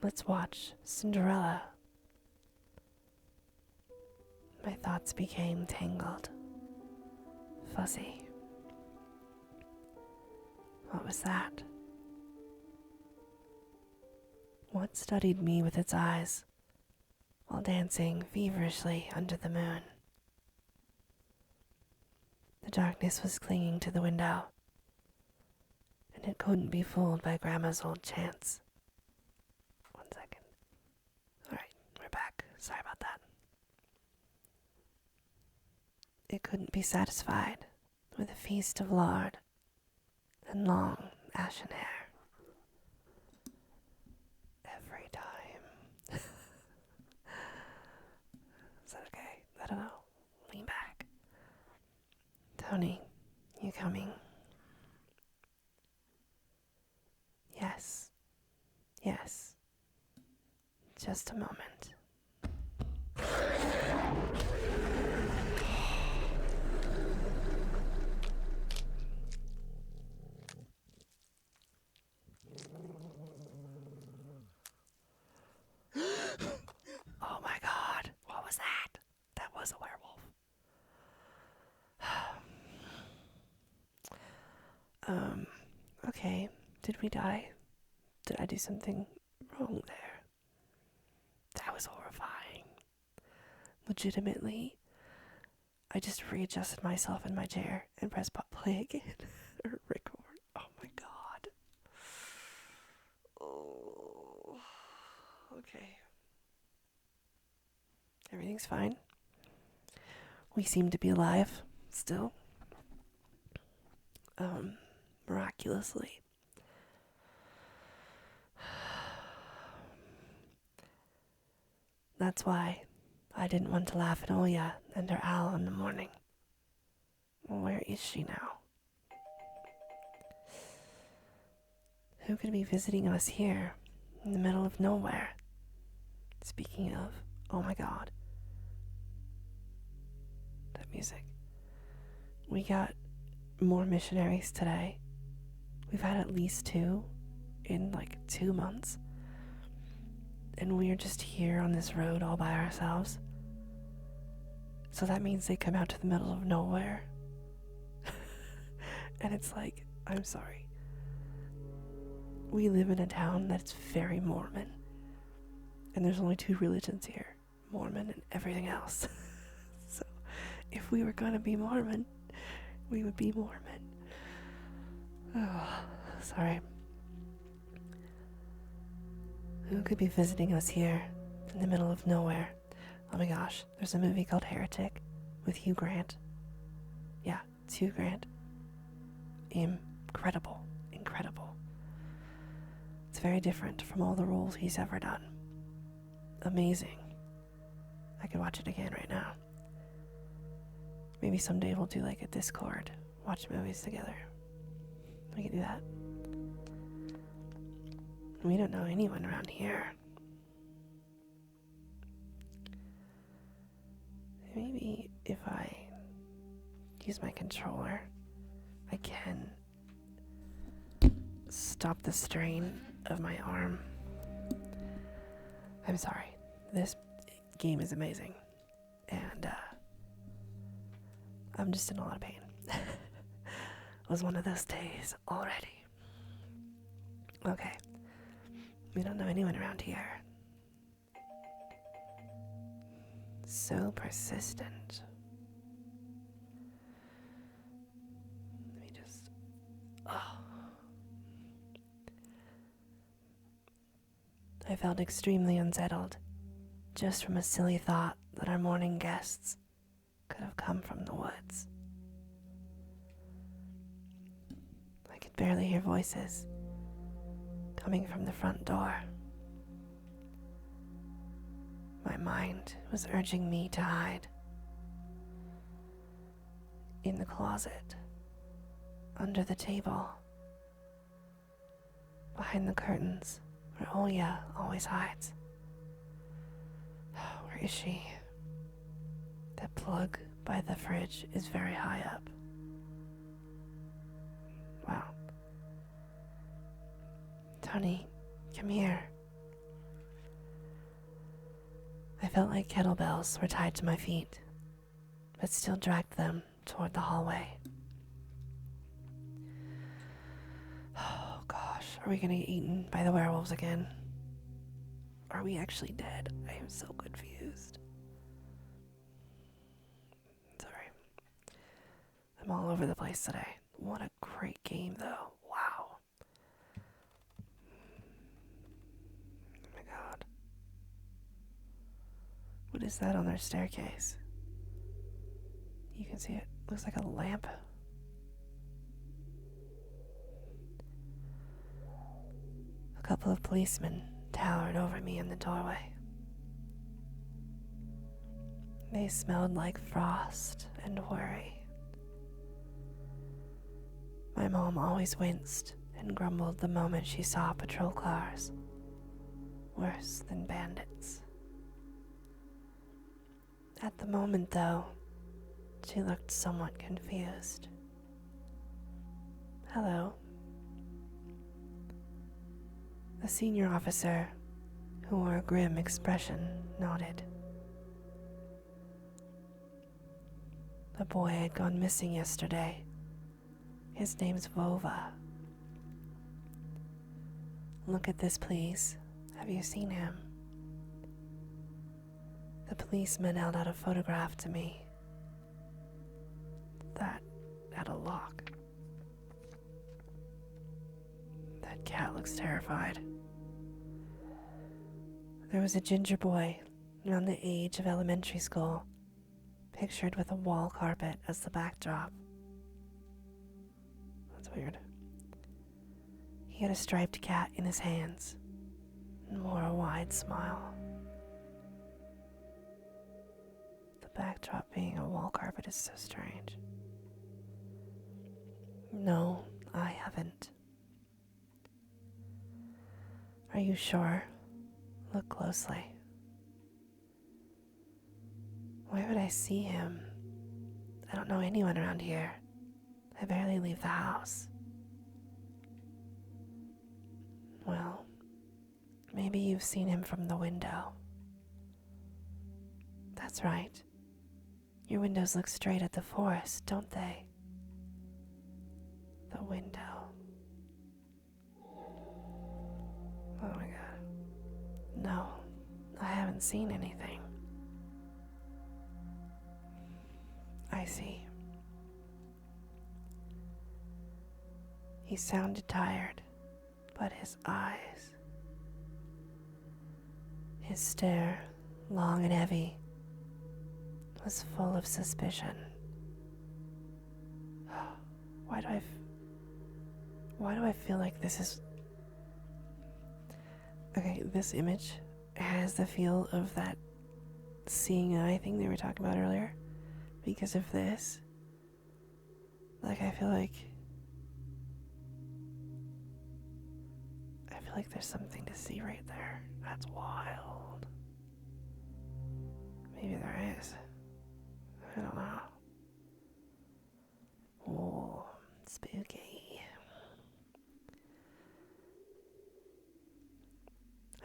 let's watch Cinderella. My thoughts became tangled, fuzzy. What was that? What studied me with its eyes while dancing feverishly under the moon? The darkness was clinging to the window, and it couldn't be fooled by Grandma's old chants. 1 second. Alright, we're back. Sorry about that. It couldn't be satisfied with a feast of lard and long ashen hair. Every time. Is that okay? I don't know. Lean back. "Tony, you coming?" Yes. Yes. Just a moment. Oh my God, what was that? That was a werewolf. Okay, did we die? Did I do something wrong there? That was horrifying. Legitimately, I just readjusted myself in my chair and pressed play again or record. Oh my God. Oh, okay. Everything's fine. We seem to be alive still. Miraculously. That's why I didn't want to laugh at Olya and her owl in the morning. Well, where is she now? Who could be visiting us here in the middle of nowhere? Speaking of, oh my God. That music. We got more missionaries today. We've had at least 2 in like 2 months. And we're just here on this road all by ourselves. So that means they come out to the middle of nowhere. And it's like, I'm sorry. We live in a town that's very Mormon. And there's only two religions here, Mormon and everything else. So if we were gonna be Mormon, we would be Mormon. Oh, sorry. Who could be visiting us here in the middle of nowhere? Oh my gosh, there's a movie called Heretic with Hugh Grant. Yeah, it's Hugh Grant. Incredible. It's very different from all the roles he's ever done. Amazing. I could watch it again right now. Maybe someday we'll do like a Discord, watch movies together. We can do that. We don't know anyone around here. Maybe if I use my controller, I can stop the strain of my arm. I'm sorry. This game is amazing. And I'm just in a lot of pain. It was one of those days already. Okay. We don't know anyone around here. So persistent. Let me just... Oh. I felt extremely unsettled, just from a silly thought that our morning guests could have come from the woods. I could barely hear voices coming from the front door. My mind was urging me to hide in the closet, under the table, behind the curtains where Oya always hides. Where is she? That plug by the fridge is very high up. Wow. Tony, come here. I felt like kettlebells were tied to my feet, but still dragged them toward the hallway. Oh gosh, are we gonna get eaten by the werewolves again? Are we actually dead? I am so confused. Sorry. I'm all over the place today. What a great game though. Wow. Oh my god. What is that on their staircase? You can see it. Looks like a lamp. A couple of policemen towered over me in the doorway. They smelled like frost and worry. My mom always winced and grumbled the moment she saw patrol cars. Worse than bandits. At the moment, though, she looked somewhat confused. Hello. A senior officer, who wore a grim expression, nodded. The boy had gone missing yesterday. His name's Vova. Look at this, please. Have you seen him? The policeman held out a photograph to me. That had a lock. That cat looks terrified. There was a ginger boy around the age of elementary school, pictured with a wall carpet as the backdrop. That's weird. He had a striped cat in his hands and wore a wide smile. The backdrop being a wall carpet is so strange. No, I haven't. Are you sure? Look closely. Where would I see him? I don't know anyone around here. I barely leave the house. Well, maybe you've seen him from the window. That's right. Your windows look straight at the forest, don't they? window. Oh my god. No, I haven't seen anything. I see. He sounded tired, but his eyes, his stare, long and heavy, was full of suspicion. Why do I feel like this is... Okay, this image has the feel of that seeing eye thing they were talking about earlier. Because of this. Like, I feel like there's something to see right there. That's wild. Maybe there is. I don't know. Oh, spooky.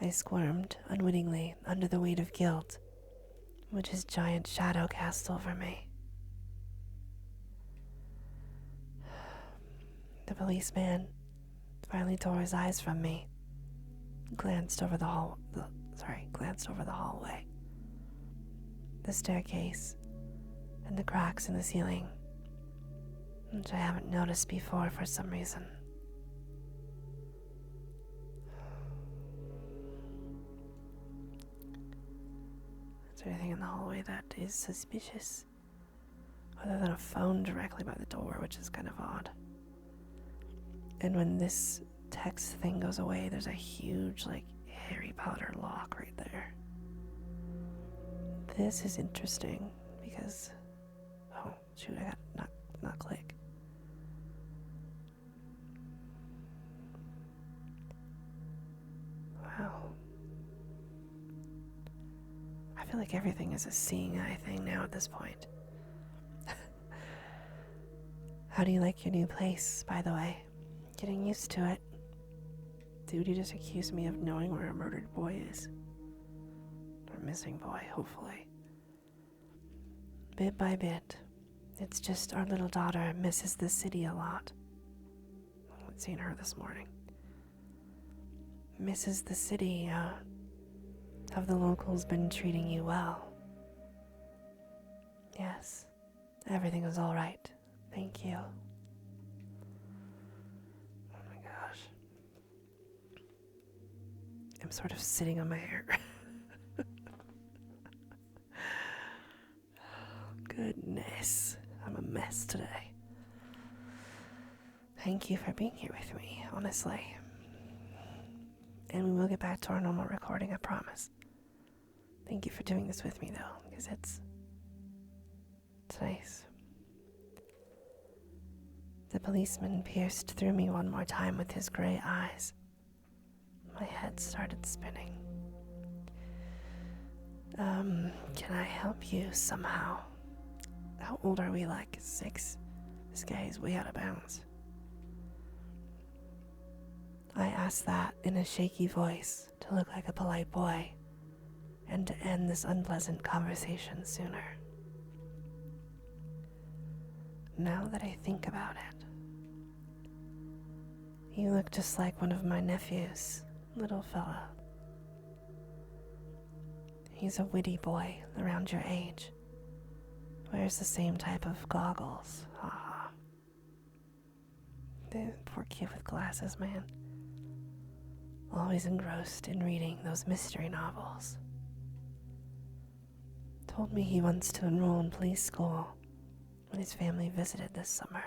I squirmed unwittingly under the weight of guilt, which his giant shadow cast over me. The policeman finally tore his eyes from me, glanced over the hallway, the staircase, and the cracks in the ceiling, which I haven't noticed before for some reason. Is there anything in the hallway that is suspicious? Other than a phone directly by the door, which is kind of odd. And when this text thing goes away, there's a huge, like, Harry Potter lock right there. This is interesting because... Oh, shoot, I got not click. Wow. I feel like everything is a seeing eye thing now at this point. How do you like your new place, by the way? Getting used to it. Dude, you just accused me of knowing where a murdered boy is. Or missing boy, hopefully. Bit by bit, it's just our little daughter misses the city a lot. I haven't seen her this morning. Misses the city. Have the locals been treating you well? Yes, everything is all right. Thank you. Oh my gosh. I'm sort of sitting on my hair. Goodness, I'm a mess today. Thank you for being here with me, honestly. And we will get back to our normal recording, I promise. Thank you for doing this with me, though, because it's nice. The policeman pierced through me one more time with his gray eyes. My head started spinning. Can I help you somehow? How old are we, like 6? This guy is way out of bounds. I asked that in a shaky voice to look like a polite boy and to end this unpleasant conversation sooner. Now that I think about it, you look just like one of my nephews, little fella. He's a witty boy around your age. Wears the same type of goggles. Haha. The poor kid with glasses, man. Always engrossed in reading those mystery novels. Told me he wants to enroll in police school when his family visited this summer.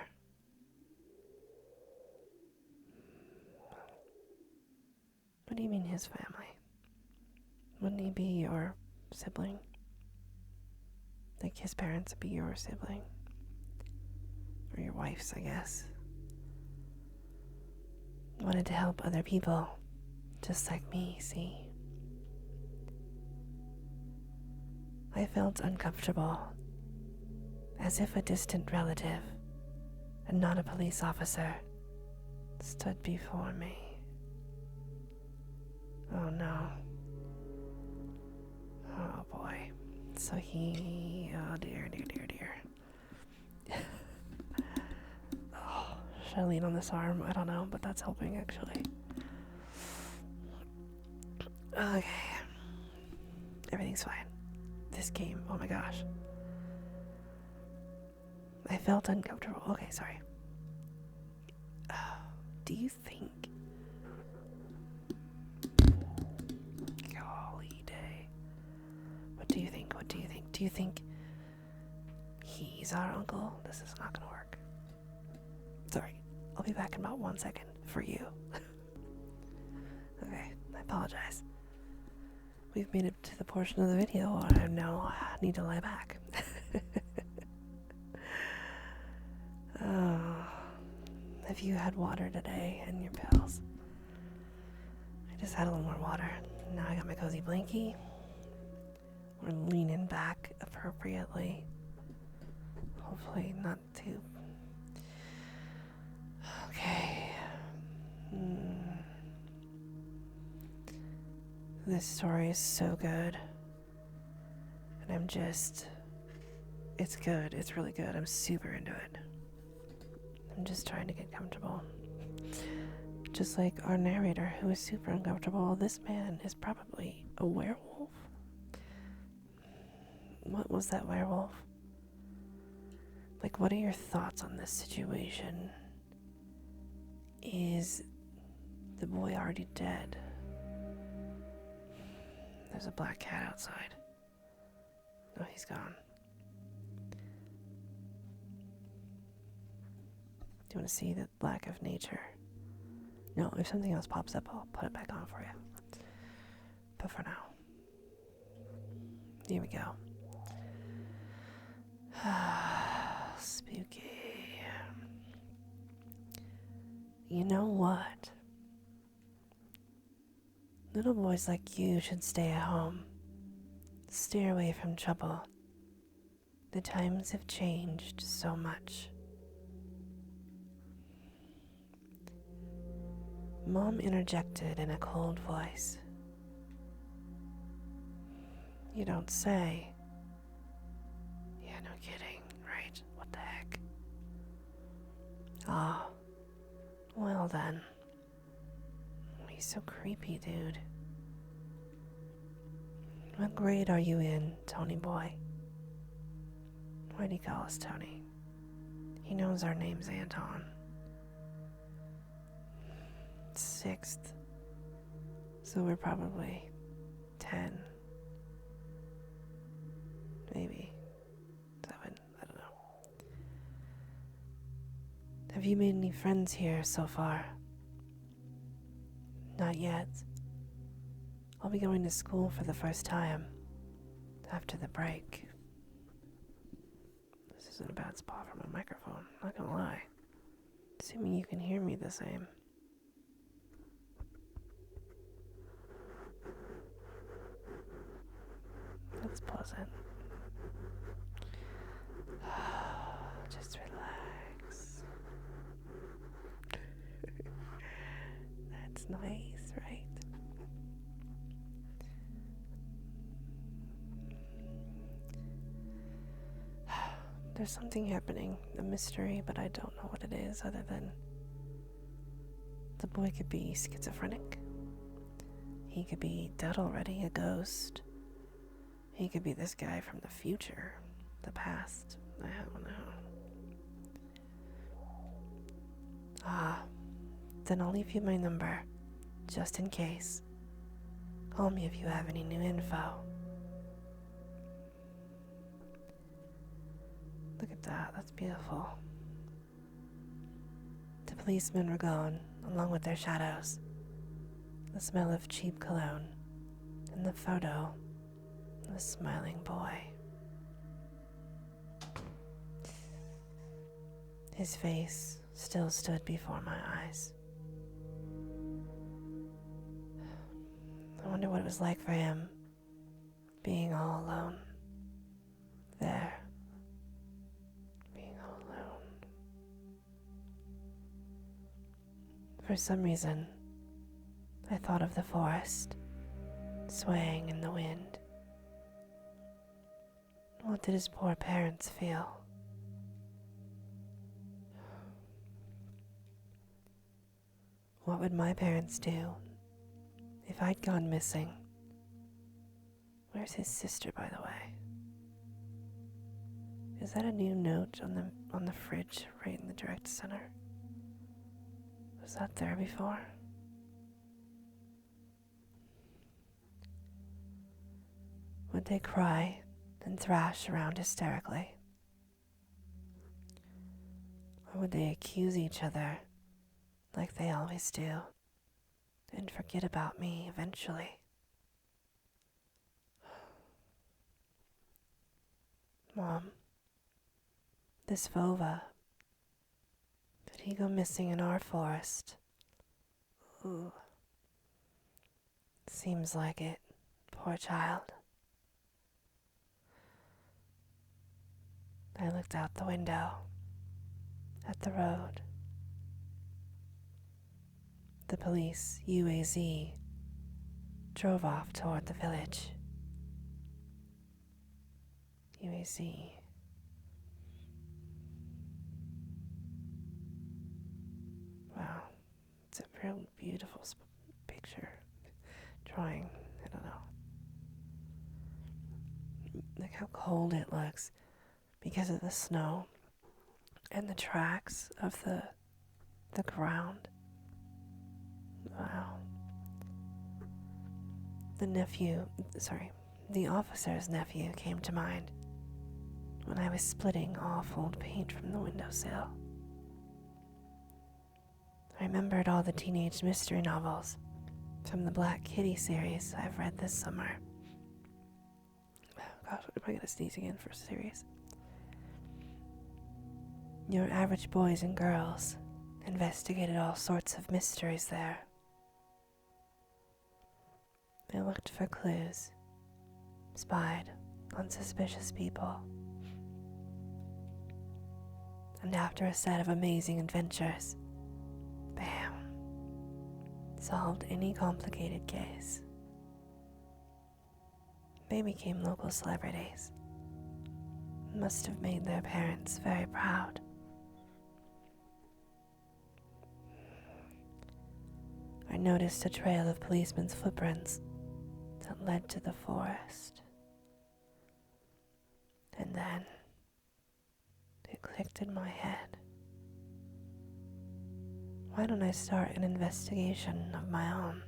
What do you mean his family? Wouldn't he be your sibling? Like his parents would be your sibling? Or your wife's, I guess. Wanted to help other people, just like me, see? I felt uncomfortable, as if a distant relative, and not a police officer, stood before me. Oh no. Oh boy. So oh dear. Oh, Should I lean on this arm? I don't know, but that's helping actually. Okay. Everything's fine. This game, oh my gosh. I felt uncomfortable. Okay, sorry. Do you think... Golly day. What do you think? What do you think? Do you think he's our uncle? This is not gonna work. Sorry. I'll be back in about 1 second for you. Okay, I apologize. We've made it to the portion of the video where I now need to lie back. Oh, have you had water today and your pills? I just had a little more water. Now I got my cozy blankie. We're leaning back appropriately. Hopefully not too... Okay. This story is so good. And I'm just... It's good. It's really good. I'm super into it. I'm just trying to get comfortable. Just like our narrator, who is super uncomfortable, this man is probably a werewolf. What was that werewolf? Like, what are your thoughts on this situation? Is the boy already dead? There's a black cat outside. Oh, he's gone. Do you want to see the lack of nature? No, if something else pops up, I'll put it back on for you. But for now, here we go. Spooky. You know what? Little boys like you should stay at home. Steer away from trouble. The times have changed so much. Mom interjected in a cold voice. You don't say. Yeah, no kidding, right? What the heck? Ah, well then. He's so creepy, dude. What grade are you in, Tony boy? Why'd he call us Tony? He knows our name's Anton. 6th. So we're probably 10. Maybe 7. I don't know. Have you made any friends here so far? Not yet. I'll be going to school for the first time after the break. This isn't a bad spot for my microphone, not gonna lie. Assuming you can hear me the same. That's pleasant. Just relax. That's nice, right? There's something happening, a mystery, but I don't know what it is other than the boy could be schizophrenic. He could be dead already, a ghost. He could be this guy from the future, the past. I don't know. Then I'll leave you my number, just in case. Call me if you have any new info. Look at that, that's beautiful. The policemen were gone, along with their shadows. The smell of cheap cologne, and the photo of a smiling boy. His face still stood before my eyes. I wonder what it was like for him, being all alone. There. Being all alone. For some reason, I thought of the forest, swaying in the wind. What did his poor parents feel? What would my parents do if I'd gone missing? Where's his sister, by the way? Is that a new note on the fridge right in the direct center? Was that there before? Would they cry and thrash around hysterically? Or would they accuse each other like they always do and forget about me eventually? Mom, this Vova, did he go missing in our forest? Ooh. Seems like it. Poor child. I looked out the window at the road. The police, UAZ, drove off toward the village. UAZ. Wow, it's a real beautiful picture. Drawing, I don't know. Look how cold it looks because of the snow and the tracks of the ground. Wow. The officer's nephew came to mind when I was splitting off old paint from the windowsill. I remembered all the teenage mystery novels from the Black Kitty series I've read this summer. Oh gosh, am I gonna sneeze again for a series? Your average boys and girls investigated all sorts of mysteries there. They looked for clues, spied on suspicious people, and after a set of amazing adventures, bam, solved any complicated case. They became local celebrities. Must have made their parents very proud. I noticed a trail of policemen's footprints that led to the forest. And then it clicked in my head. Why don't I start an investigation of my own?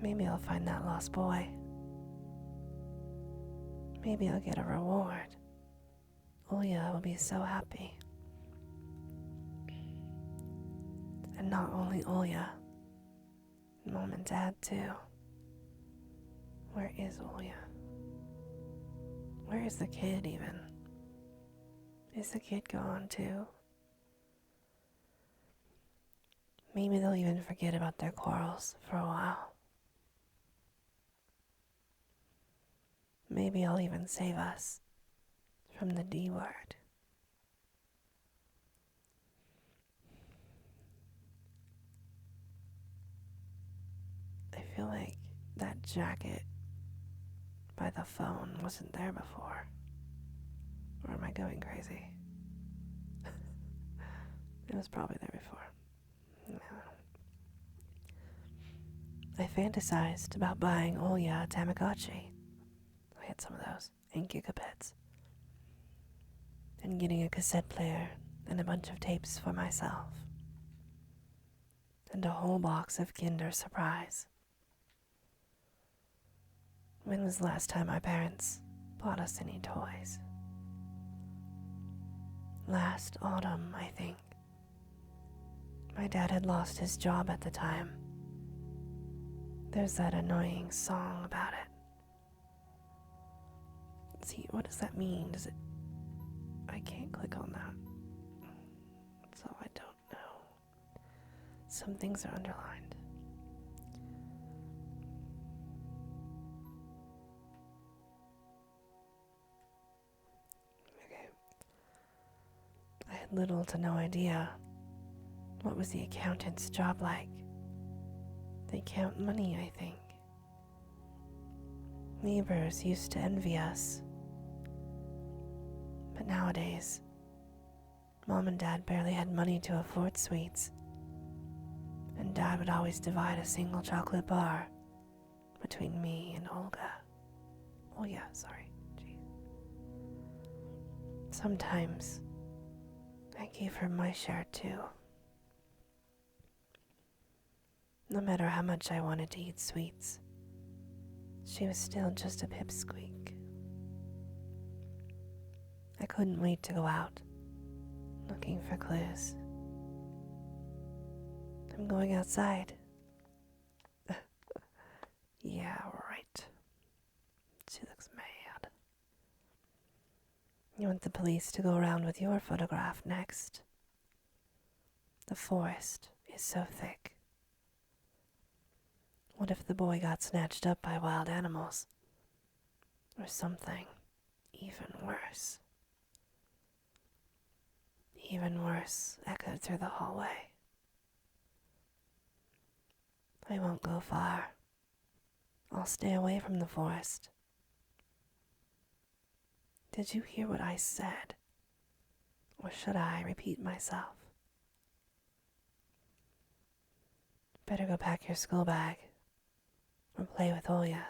Maybe I'll find that lost boy. Maybe I'll get a reward. Ulya will be so happy. And not only Ulya, Mom and Dad too. Where is Ulya? Where is the kid even? Is the kid gone too? Maybe they'll even forget about their quarrels for a while. Maybe I'll even save us from the D word. I feel like that jacket by the phone wasn't there before. Or am I going crazy? It was probably there before. No. I fantasized about buying Ulya a Tamagotchi. I had some of those, and gigabits. And getting a cassette player and a bunch of tapes for myself. And a whole box of Kinder Surprise. When was the last time my parents bought us any toys? Last autumn, I think. My dad had lost his job at the time. There's that annoying song about it. See, what does that mean? I can't click on that. So I don't know. Some things are underlined. Okay. I had little to no idea. What was the accountant's job like? They count money, I think. Neighbors used to envy us. But nowadays, Mom and Dad barely had money to afford sweets. and Dad would always divide a single chocolate bar between me and Olga. Oh yeah, sorry. Jeez. Sometimes I gave her my share too. No matter how much I wanted to eat sweets, she was still just a pipsqueak. I couldn't wait to go out, looking for clues. I'm going outside. Yeah, right. She looks mad. You want the police to go around with your photograph next? The forest is so thick. What if the boy got snatched up by wild animals? Or something even worse? Even worse echoed through the hallway. I won't go far. I'll stay away from the forest. Did you hear what I said? Or should I repeat myself? Better go pack your school bag or play with Olya.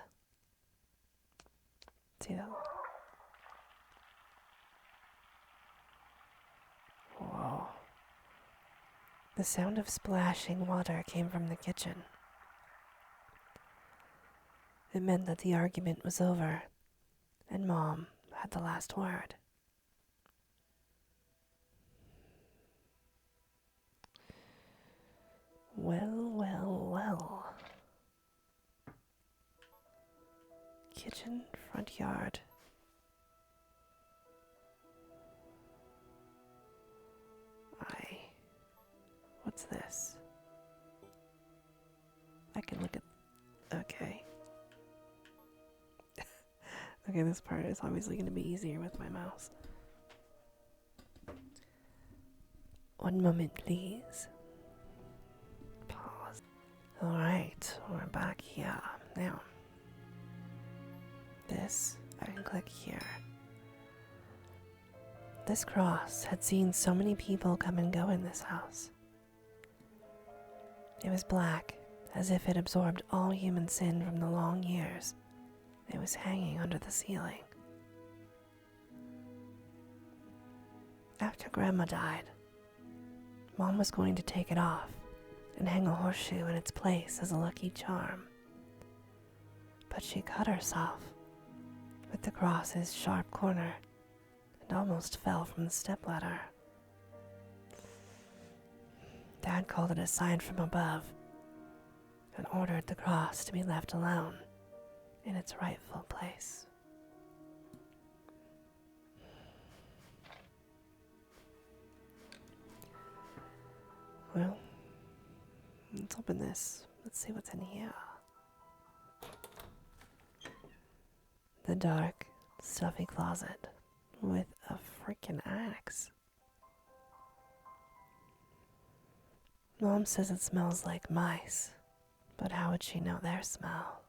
See that? Whoa. The sound of splashing water came from the kitchen. It meant that the argument was over, and Mom had the last word. Well, well, well. Kitchen, front yard. What's this? I can look at... Okay. Okay, this part is obviously going to be easier with my mouse. One moment, please. Pause. Alright, we're back here. Now, this, I can click here. This cross had seen so many people come and go in this house. It was black, as if it absorbed all human sin from the long years it was hanging under the ceiling. After Grandma died, Mom was going to take it off and hang a horseshoe in its place as a lucky charm. But she cut herself with the cross's sharp corner and almost fell from the stepladder. Dad called it a sign from above and ordered the cross to be left alone in its rightful place. Well, let's open this. Let's see what's in here. The dark, stuffy closet with a freaking axe. Mom says it smells like mice, but how would she know their smell?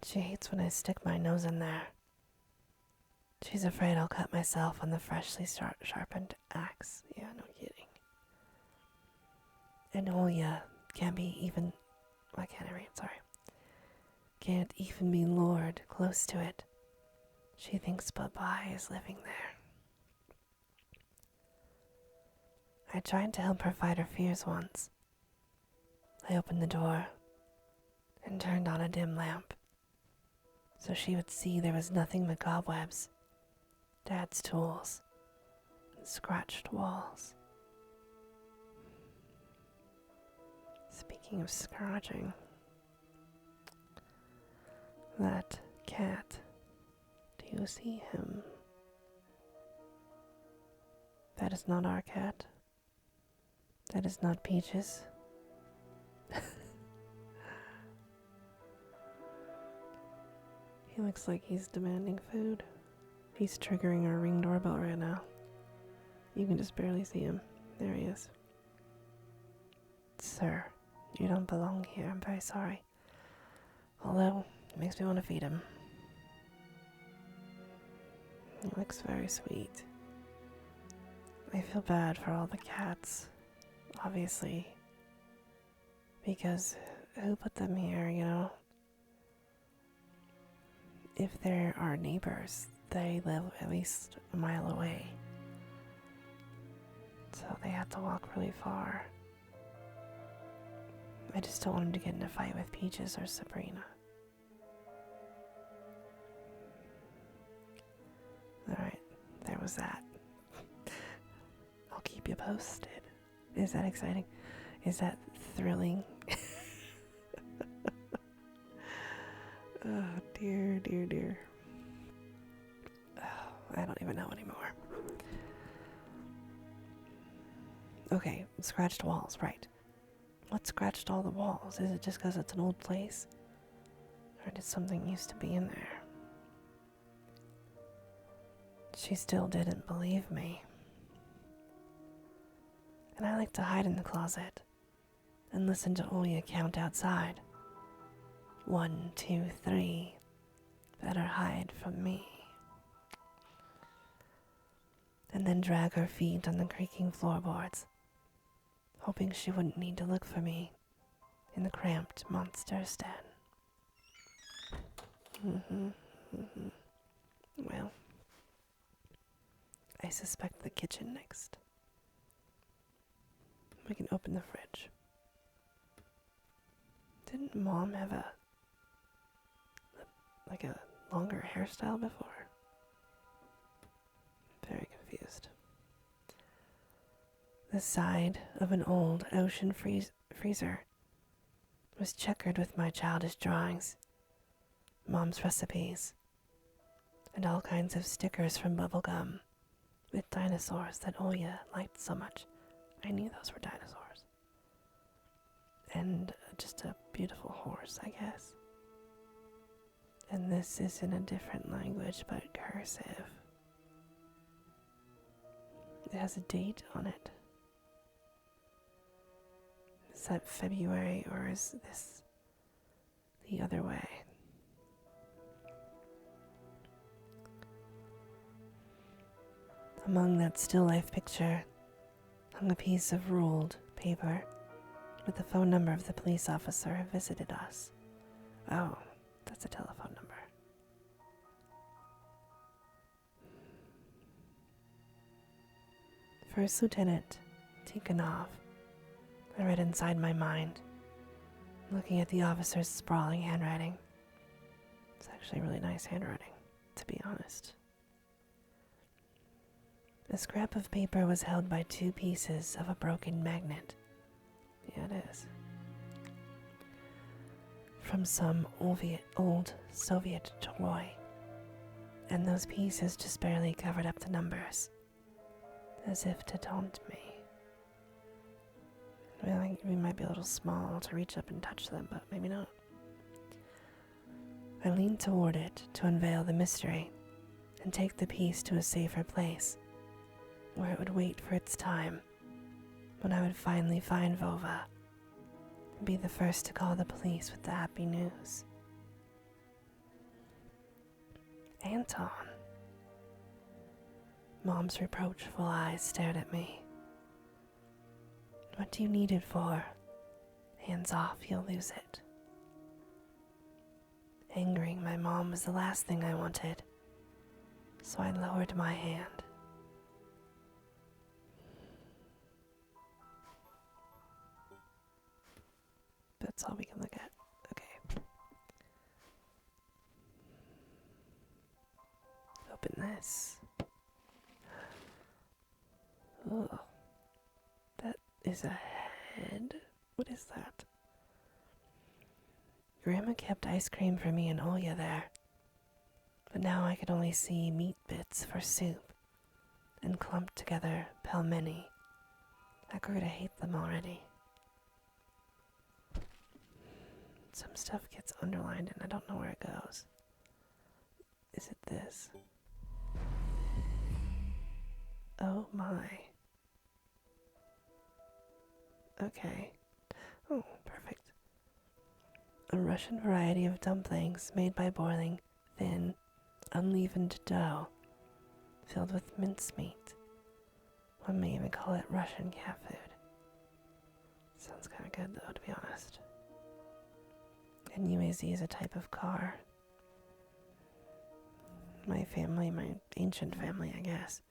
She hates when I stick my nose in there. She's afraid I'll cut myself on the freshly sharpened axe. Yeah, no kidding. And Olya can't be even... Why can't I read? Sorry. Can't even be lured close to it. She thinks Bye-Bye is living there. I tried to help her fight her fears once. I opened the door and turned on a dim lamp so she would see there was nothing but cobwebs, Dad's tools, and scratched walls. Speaking of scratching, that cat, do you see him? That is not our cat. That is not Peaches. He looks like he's demanding food. He's triggering our Ring doorbell right now. You can just barely see him. There he is. Sir, you don't belong here. I'm very sorry. Although, it makes me want to feed him. He looks very sweet. I feel bad for all the cats. Obviously, Because who put them here, you know? If they're our neighbors, they live at least a mile away. So they have to walk really far. I just don't want him to get in a fight with Peaches or Sabrina. Alright, there was that. I'll keep you posted. Is that exciting? Is that thrilling? Oh, dear, dear, dear. Oh, I don't even know anymore. Okay, scratched walls, right. What scratched all the walls? Is it just because it's an old place? Or did something used to be in there? She still didn't believe me. And I like to hide in the closet and listen to Oya count outside. 1, 2, 3. Better hide from me. And then drag her feet on the creaking floorboards, hoping she wouldn't need to look for me in the cramped monster's den. Well, I suspect the kitchen next. We can open the fridge. Didn't Mom have a longer hairstyle before? Very confused. The side of an old ocean freezer was checkered with my childish drawings, Mom's recipes, and all kinds of stickers from bubblegum with dinosaurs that Oya liked so much. I knew those were dinosaurs. And just a beautiful horse, I guess. And this is in a different language, but cursive. It has a date on it. Is that February, or is this the other way? Among that still life picture hung a piece of ruled paper with the phone number of the police officer who visited us. Oh, that's a telephone number. First Lieutenant Tikhonov. I read inside my mind, looking at the officer's sprawling handwriting. It's actually really nice handwriting, to be honest. A scrap of paper was held by 2 pieces of a broken magnet. Yeah, it is. From some old Soviet toy. And those pieces just barely covered up the numbers, as if to taunt me. Well, we might be a little small to reach up and touch them, but maybe not. I leaned toward it to unveil the mystery and take the piece to a safer place, where it would wait for its time, when I would finally find Vova and be the first to call the police with the happy news. Anton. Mom's reproachful eyes stared at me. What do you need it for? Hands off, you'll lose it. Angering my mom was the last thing I wanted, so I lowered my hand. That's all we can look at. Okay. Open this. Ugh. That is a head? What is that? Grandma kept ice cream for me and Olya there, but now I could only see meat bits for soup and clumped together pelmeni. I grew to hate them already. Some stuff gets underlined and I don't know where it goes. Is it this? Oh my. Okay. Oh, perfect. A Russian variety of dumplings made by boiling thin, unleavened dough filled with mincemeat. One may even call it Russian cat food. Sounds kind of good, though, to be honest. And UAZ is a type of car. My family, my ancient family, I guess,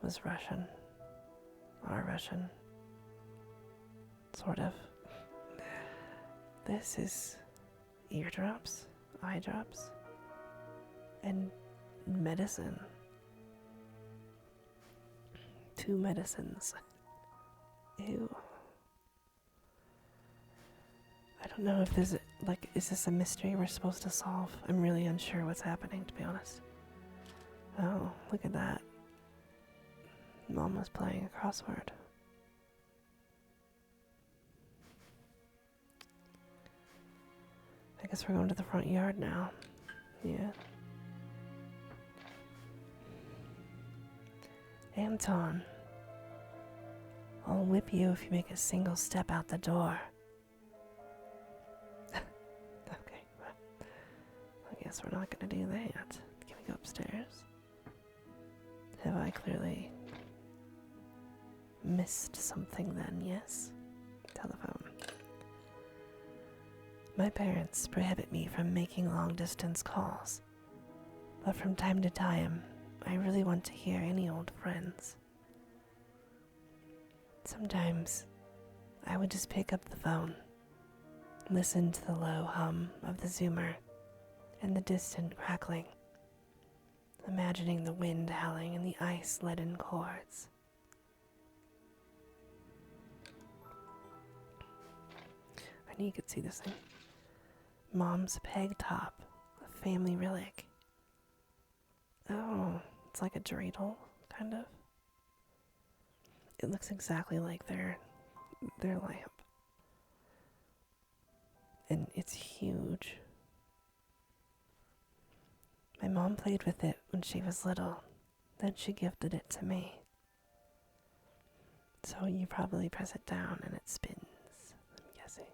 was Russian. Are Russian. Sort of. This is eardrops, eye drops, and medicine. 2 medicines. Ew. I don't know if there's, is this a mystery we're supposed to solve? I'm really unsure what's happening, to be honest. Oh, look at that. Mom was playing a crossword. I guess we're going to the front yard now. Yeah. Anton. I'll whip you if you make a single step out the door. Okay, well, I guess we're not gonna do that. Can we go upstairs? Have I clearly missed something then? Yes. Telephone. My parents prohibit me from making long-distance calls, but from time to time, I really want to hear any old friends. Sometimes, I would just pick up the phone, listen to the low hum of the Zoomer and the distant crackling, imagining the wind howling in the ice-leaden cords. I knew you could see this thing. Mom's peg top, a family relic. Oh, it's like a dreidel, kind of. It looks exactly like their lamp. And it's huge. My mom played with it when she was little, then she gifted it to me. So you probably press it down and it spins, I'm guessing.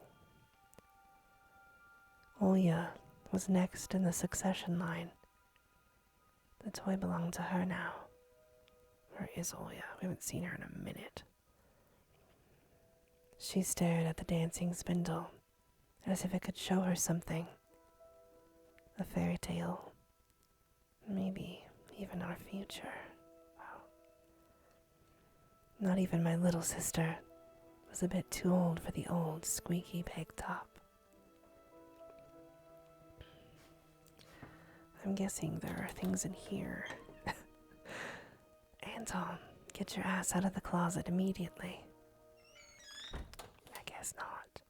Olya was next in the succession line. The toy belonged to her now. Where is Olya? We haven't seen her in a minute. She stared at the dancing spindle, as if it could show her something. A fairy tale. Maybe even our future. Wow. Not even my little sister was a bit too old for the old squeaky peg top. I'm guessing there are things in here. Anton, get your ass out of the closet immediately. I guess not.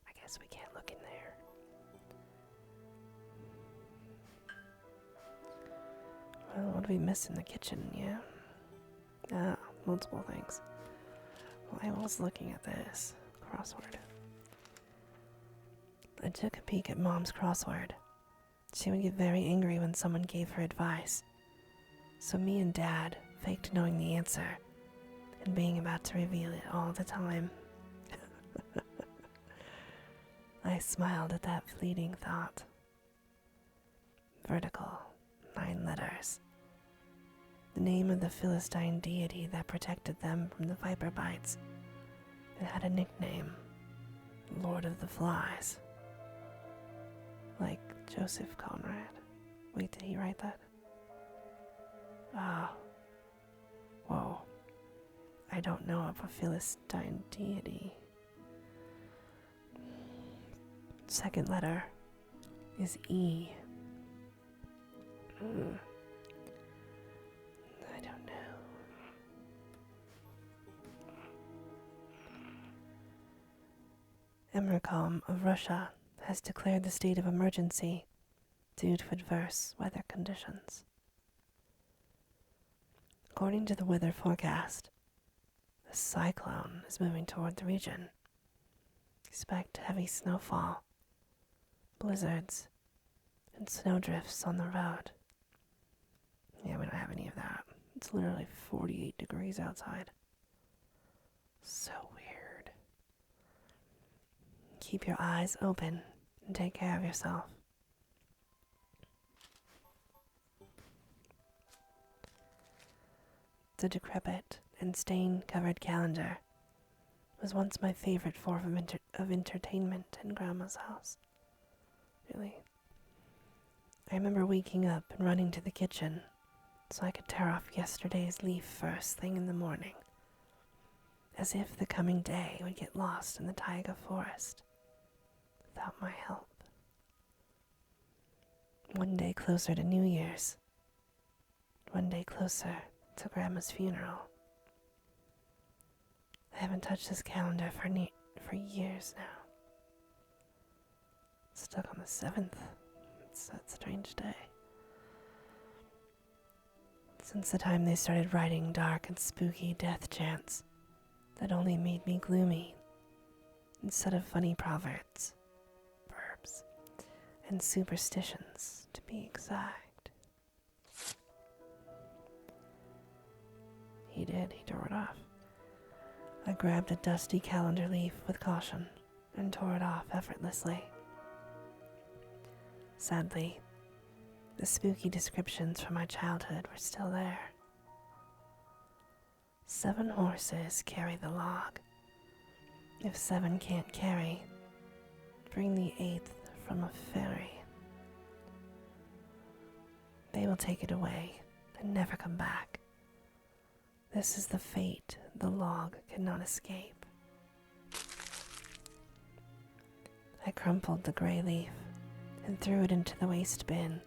I guess we can't look in there. Well, what do we miss in the kitchen, yeah? Ah, multiple things. Well, I was looking at this crossword. I took a peek at Mom's crossword. She would get very angry when someone gave her advice. So me and Dad faked knowing the answer and being about to reveal it all the time. I smiled at that fleeting thought. Vertical, 9 letters. The name of the Philistine deity that protected them from the viper bites. It had a nickname, Lord of the Flies. Like Joseph Conrad. Wait, did he write that? Ah. Whoa. I don't know of a Philistine deity. Second letter is E. I don't know. Emercom of Russia has declared the state of emergency due to adverse weather conditions. According to the weather forecast, a cyclone is moving toward the region. Expect heavy snowfall, blizzards, and snowdrifts on the road. Yeah, we don't have any of that. It's literally 48 degrees outside. So weird. Keep your eyes open and take care of yourself. The decrepit and stain-covered calendar was once my favorite form of entertainment in Grandma's house. Really. I remember waking up and running to the kitchen so I could tear off yesterday's leaf first thing in the morning, as if the coming day would get lost in the taiga forest without my help. One day closer to New Year's. One day closer to Grandma's funeral. I haven't touched this calendar for years now. Stuck on the 7th. It's that strange day. Since the time they started writing dark and spooky death chants that only made me gloomy instead of funny proverbs, and superstitions, to be exact. He tore it off. I grabbed a dusty calendar leaf with caution and tore it off effortlessly. Sadly, the spooky descriptions from my childhood were still there. 7 horses carry the log. If 7 can't carry, bring the 8th from a ferry. They will take it away and never come back. This is the fate the log cannot escape. I crumpled the gray leaf and threw it into the waste bin,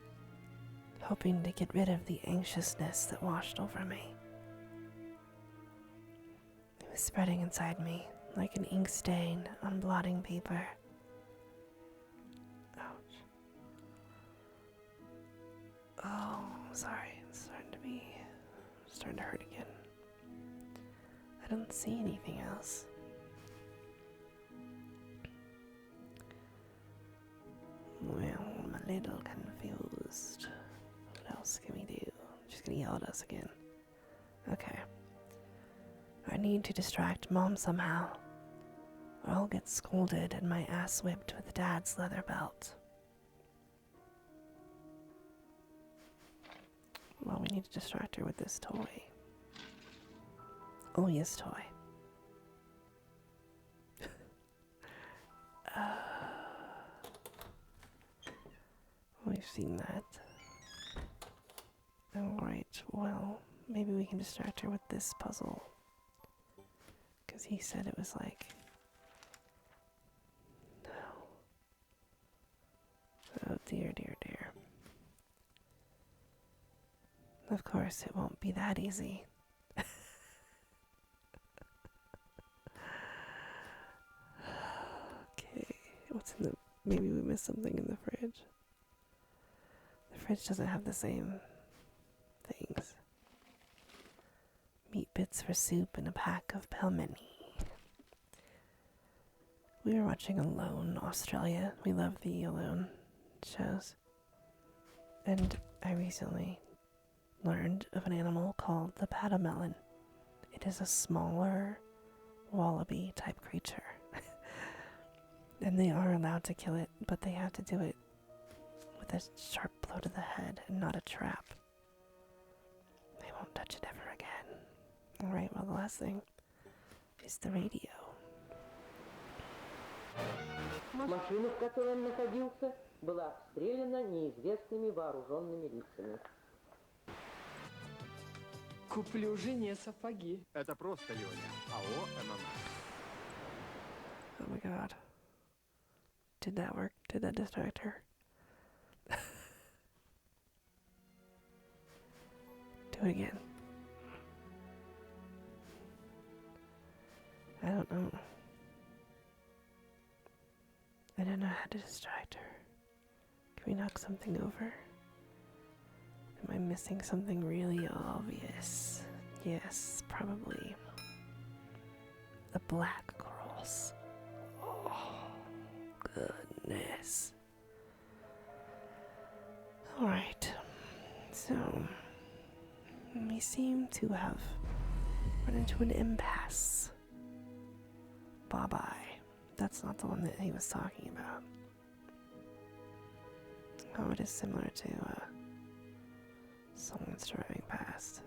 hoping to get rid of the anxiousness that washed over me. It was spreading inside me like an ink stain on blotting paper. Ouch. Oh, sorry. It's starting to hurt again. I don't see anything else. Well, I'm a little confused. What else can we do? She's gonna yell at us again. Okay. I need to distract Mom somehow, or I'll get scolded and my ass whipped with Dad's leather belt. Well, we need to distract her with this toy. Oh, yes, toy. We've seen that. Alright, well, maybe we can distract her with this puzzle. Because he said it was like... No. Oh dear, dear, dear. Of course, it won't be that easy. Okay, what's in the... Maybe we missed something in the fridge. The fridge doesn't have the same things. Meat bits for soup and a pack of pelmeni. We were watching Alone, Australia. We love the Alone shows. And I recently learned of an animal called the patamelon. It is a smaller wallaby type creature. And they are allowed to kill it, but they have to do it with a sharp blow to the head and not a trap. They won't touch it ever again. Alright, well, the last thing is the radio. Машина, в которой он находился, была обстреляна неизвестными вооруженными лицами. Куплю жене сапоги. Это просто, Леня. АО ММС. Oh my god. Did that work? Did that distract her? Do it again. I don't know. I don't know how to distract her. Can we knock something over? Am I missing something really obvious? Yes, probably. The black cross. Oh, goodness. Alright. So, we seem to have run into an impasse. Bye-bye. That's not the one that he was talking about. Oh, it is similar to someone's driving past.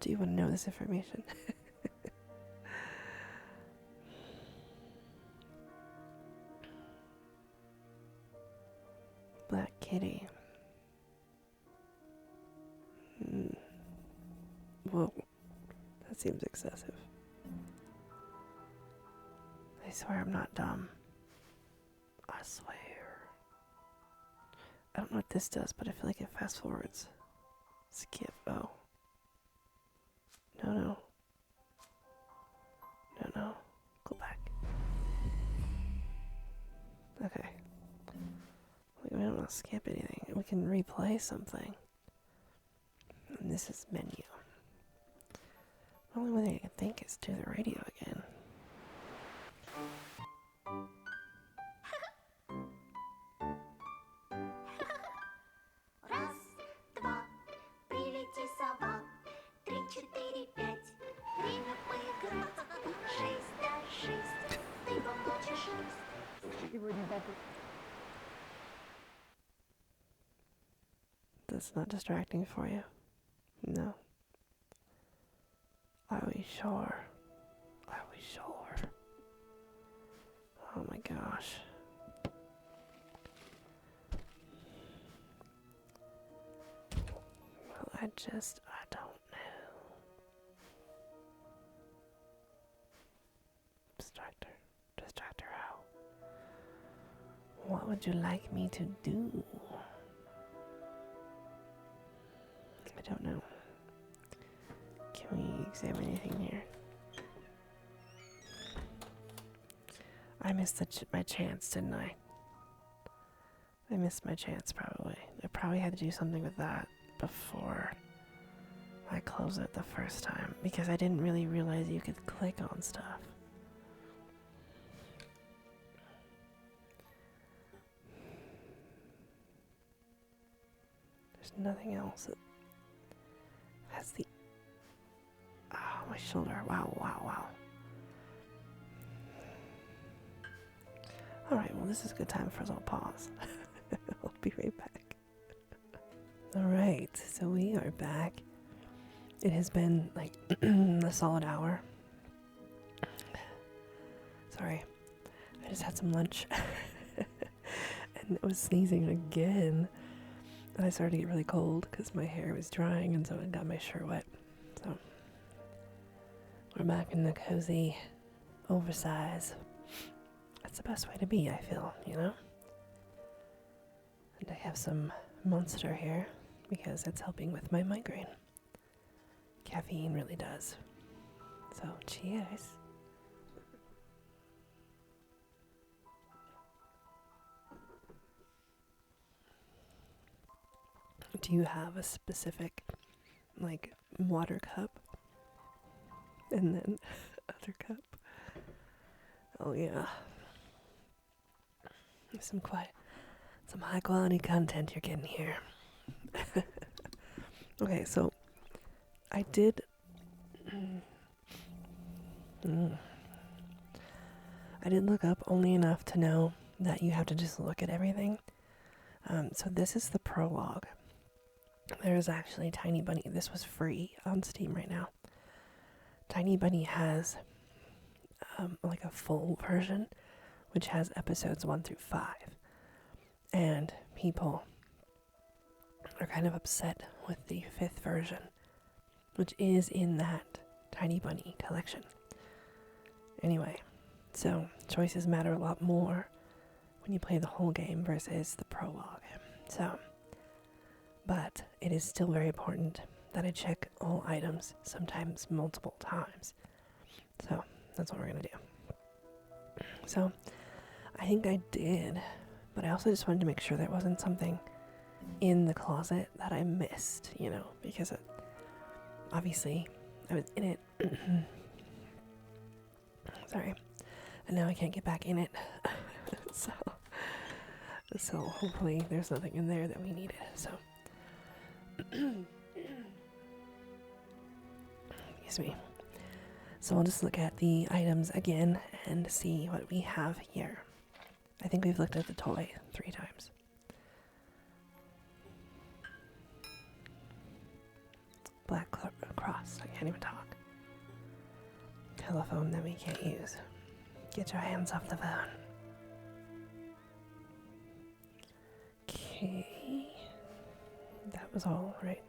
Do you want to know this information? Black Kitty. Whoa. That seems excessive. I swear I'm not dumb. I swear. I don't know what this does, but I feel like it fast forwards. Skip. Oh. No. Go back. Okay. We don't want to skip anything. We can replay something. And this is menu. The only way I can think is to the radio again. Раз, два, прилети, сова. 3, 4, 5. Время поиграть. 6, да, 6. Ты бомбочешь лист. That's not distracting for you? No. Are we sure? Are we sure? Oh my gosh. Well, I don't know. Distract her how? What would you like me to do? I don't know. Can we examine anything here? I missed my chance, didn't I? I missed my chance, probably. I probably had to do something with that before I closed it the first time, because I didn't really realize you could click on stuff. There's nothing else that has the... Oh, my shoulder. Wow. Alright, well this is a good time for us all pause. I'll be right back. Alright, so we are back. It has been like a solid hour. Sorry, I just had some lunch. And I was sneezing again. And I started to get really cold because my hair was drying, and so it got my shirt wet. So we're back in the cozy oversize. That's the best way to be, I feel, you know? And I have some Monster here because it's helping with my migraine. Caffeine really does. So, cheers. Do you have a specific, like, water cup? And then other cup? Oh, yeah. Some high quality content you're getting here. Okay, so I did look up only enough to know that you have to just look at everything. So this is the prologue. There's actually Tiny Bunny. This was free on Steam right now. Tiny Bunny has like a full version, which has episodes 1 through 5. And people are kind of upset with the 5th version, which is in that Tiny Bunny collection. Anyway, so choices matter a lot more when you play the whole game versus the prologue. So, but it is still very important that I check all items, sometimes multiple times. So that's what we're going to do. So I think I did, but I also just wanted to make sure there wasn't something in the closet that I missed, you know, because obviously I was in it. Sorry. And now I can't get back in it. So hopefully there's nothing in there that we needed. So excuse me. So we'll just look at the items again and see what we have here. I think we've looked at the toy 3 times. Black crossed. I can't even talk. Telephone that we can't use. Get your hands off the phone. Okay. That was all, right?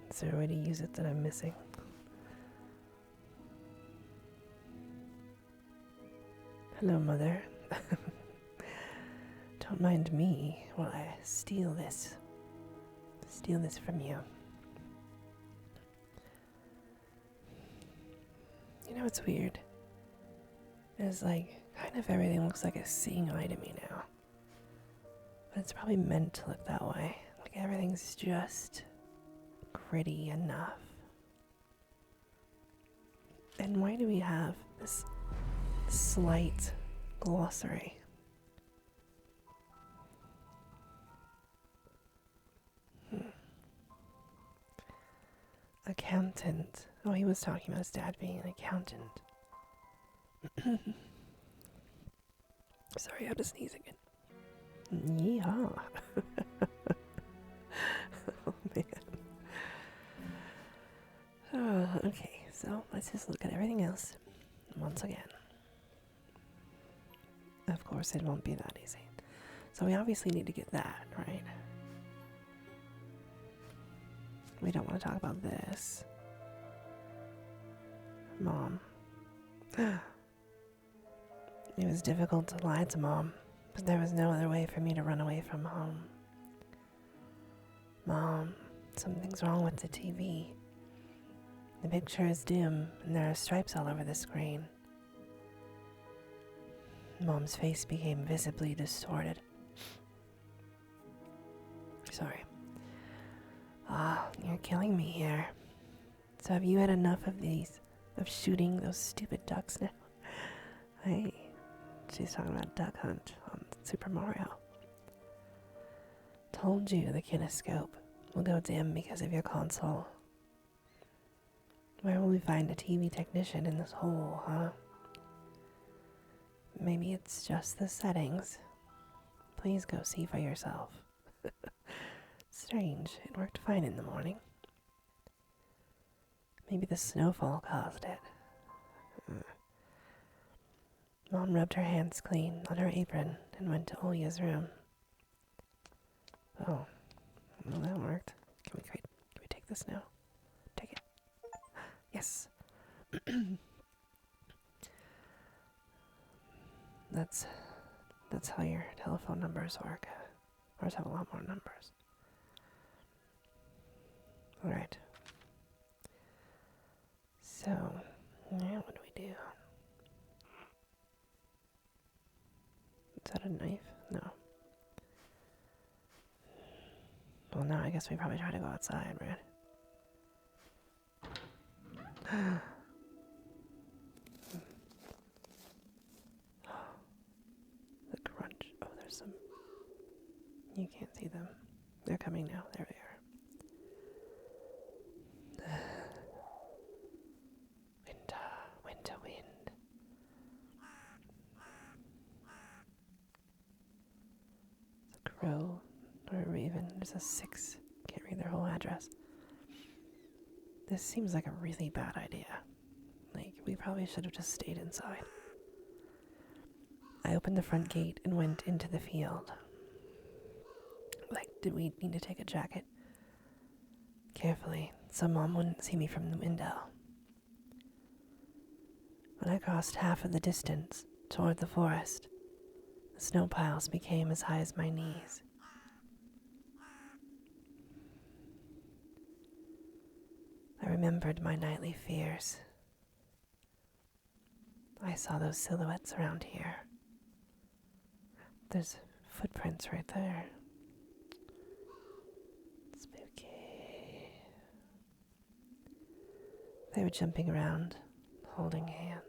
Is there a way to use it that I'm missing? Hello, Mother. Don't mind me while I steal this. Steal this from you. You know what's weird? Is like, kind of everything looks like a seeing eye to me now. But it's probably meant to look that way. Like everything's just gritty enough. And why do we have this slight glossary? Accountant. Oh, he was talking about his dad being an accountant. Sorry, I have to sneeze again. Yeehaw. Oh, man. Oh, okay, so let's just look at everything else once again. Of course, it won't be that easy. So we obviously need to get that, right? We don't want to talk about this. Mom. It was difficult to lie to Mom, but there was no other way for me to run away from home. Mom, something's wrong with the TV. The picture is dim, and there are stripes all over the screen. Mom's face became visibly distorted. Sorry. You're killing me here. So have you had enough of shooting those stupid ducks now? Hey, she's talking about Duck Hunt on Super Mario. Told you the kinescope will go dim because of your console. Where will we find a TV technician in this hole, huh? Maybe it's just the settings. Please go see for yourself. Strange, it worked fine in the morning. Maybe the snowfall caused it. Mom rubbed her hands clean on her apron and went to Olya's room. Oh, well that worked. Can we take this now? Take it. Yes. That's how your telephone numbers work. Ours have a lot more numbers. Alright. So, now what do we do? Is that a knife? No. Well, no, I guess we probably try to go outside, right? The crunch. Oh, there's some. You can't see them. They're coming now. There they are. Winter wind. It's a crow or a raven. There's a 6. Can't read their whole address. This seems like a really bad idea. Like, we probably should have just stayed inside. I opened the front gate and went into the field. Like, did we need to take a jacket? Carefully, so Mom wouldn't see me from the window. When I crossed half of the distance toward the forest, the snow piles became as high as my knees. I remembered my nightly fears. I saw those silhouettes around here. There's footprints right there. Spooky. They were jumping around, holding hands.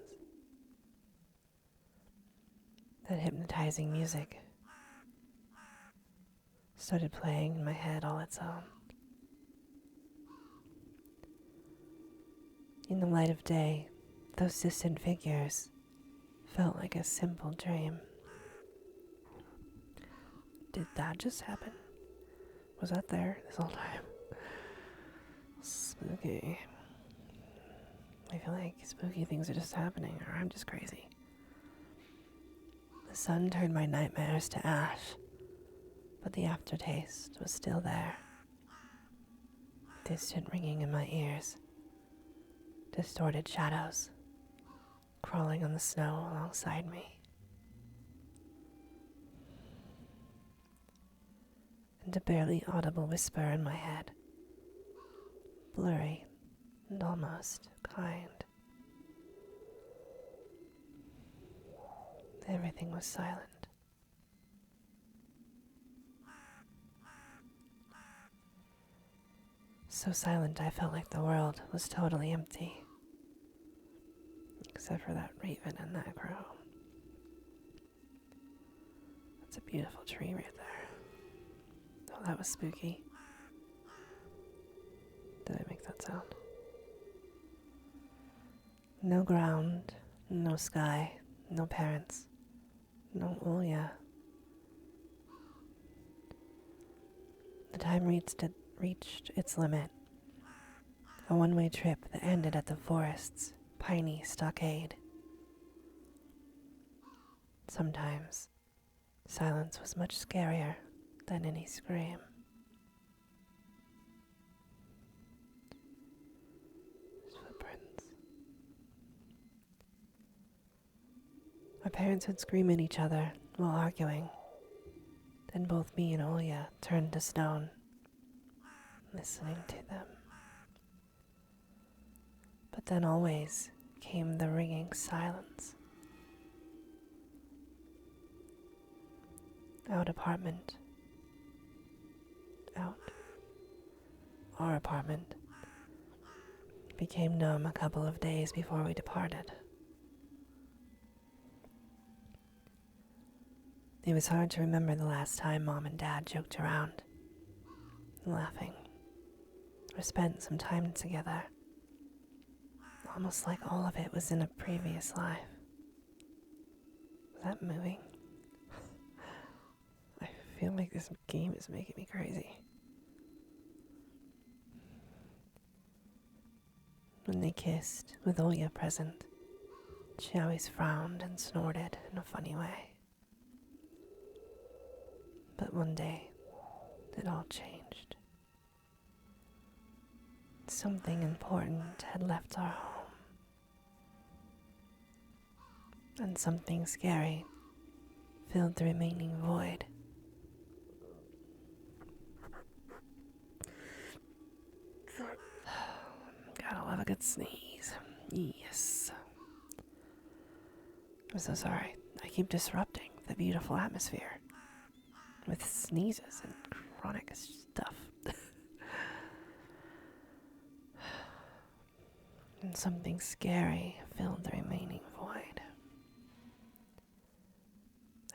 That hypnotizing music started playing in my head all its own. In the light of day, those distant figures felt like a simple dream. Did that just happen? Was that there this whole time? Spooky. I feel like spooky things are just happening, or I'm just crazy. The sun turned my nightmares to ash, but the aftertaste was still there. Distant ringing in my ears. Distorted shadows crawling on the snow alongside me. And a barely audible whisper in my head. Blurry and almost kind. Everything was silent. So silent I felt like the world was totally empty. Except for that raven and that crow. That's a beautiful tree right there. Oh, that was spooky. Did I make that sound? No ground, no sky, no parents, no Ulya. The time reached its limit. A one-way trip that ended at the forest's piney stockade. Sometimes, silence was much scarier than any scream. There's footprints. Our parents would scream at each other while arguing. Then both me and Olya turned to stone, listening to them. But then always came the ringing silence. Our apartment, became numb a couple of days before we departed. It was hard to remember the last time Mom and Dad joked around, laughing, or spent some time together. Almost like all of it was in a previous life. Was that moving? I feel like this game is making me crazy. When they kissed, with Olya present, she always frowned and snorted in a funny way. But one day, it all changed. Something important had left our home. And something scary filled the remaining void. Gotta love a good sneeze. Yes. I'm so sorry. I keep disrupting the beautiful atmosphere with sneezes and chronic stuff. And something scary filled the remaining void.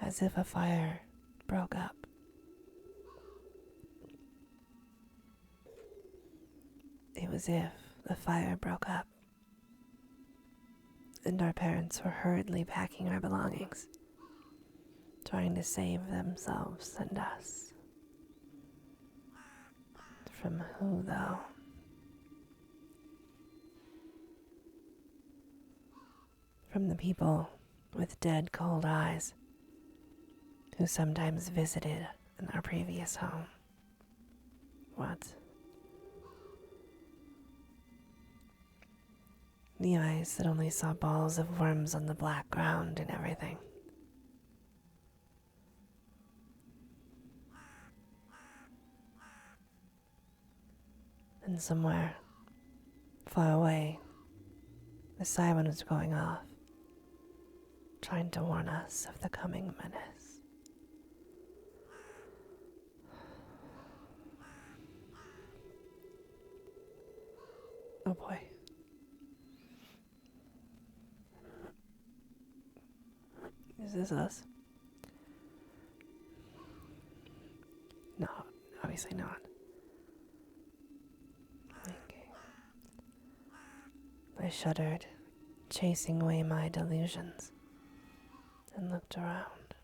As if a fire broke up. It was if the fire broke up, and our parents were hurriedly packing our belongings, trying to save themselves and us. From who, though? From the people with dead, cold eyes who sometimes visited in our previous home. What? The eyes that only saw balls of worms on the black ground and everything. And somewhere, far away, the siren was going off, trying to warn us of the coming menace. Oh boy. Is this us? No, obviously not. Okay. I shuddered, chasing away my delusions, and looked around.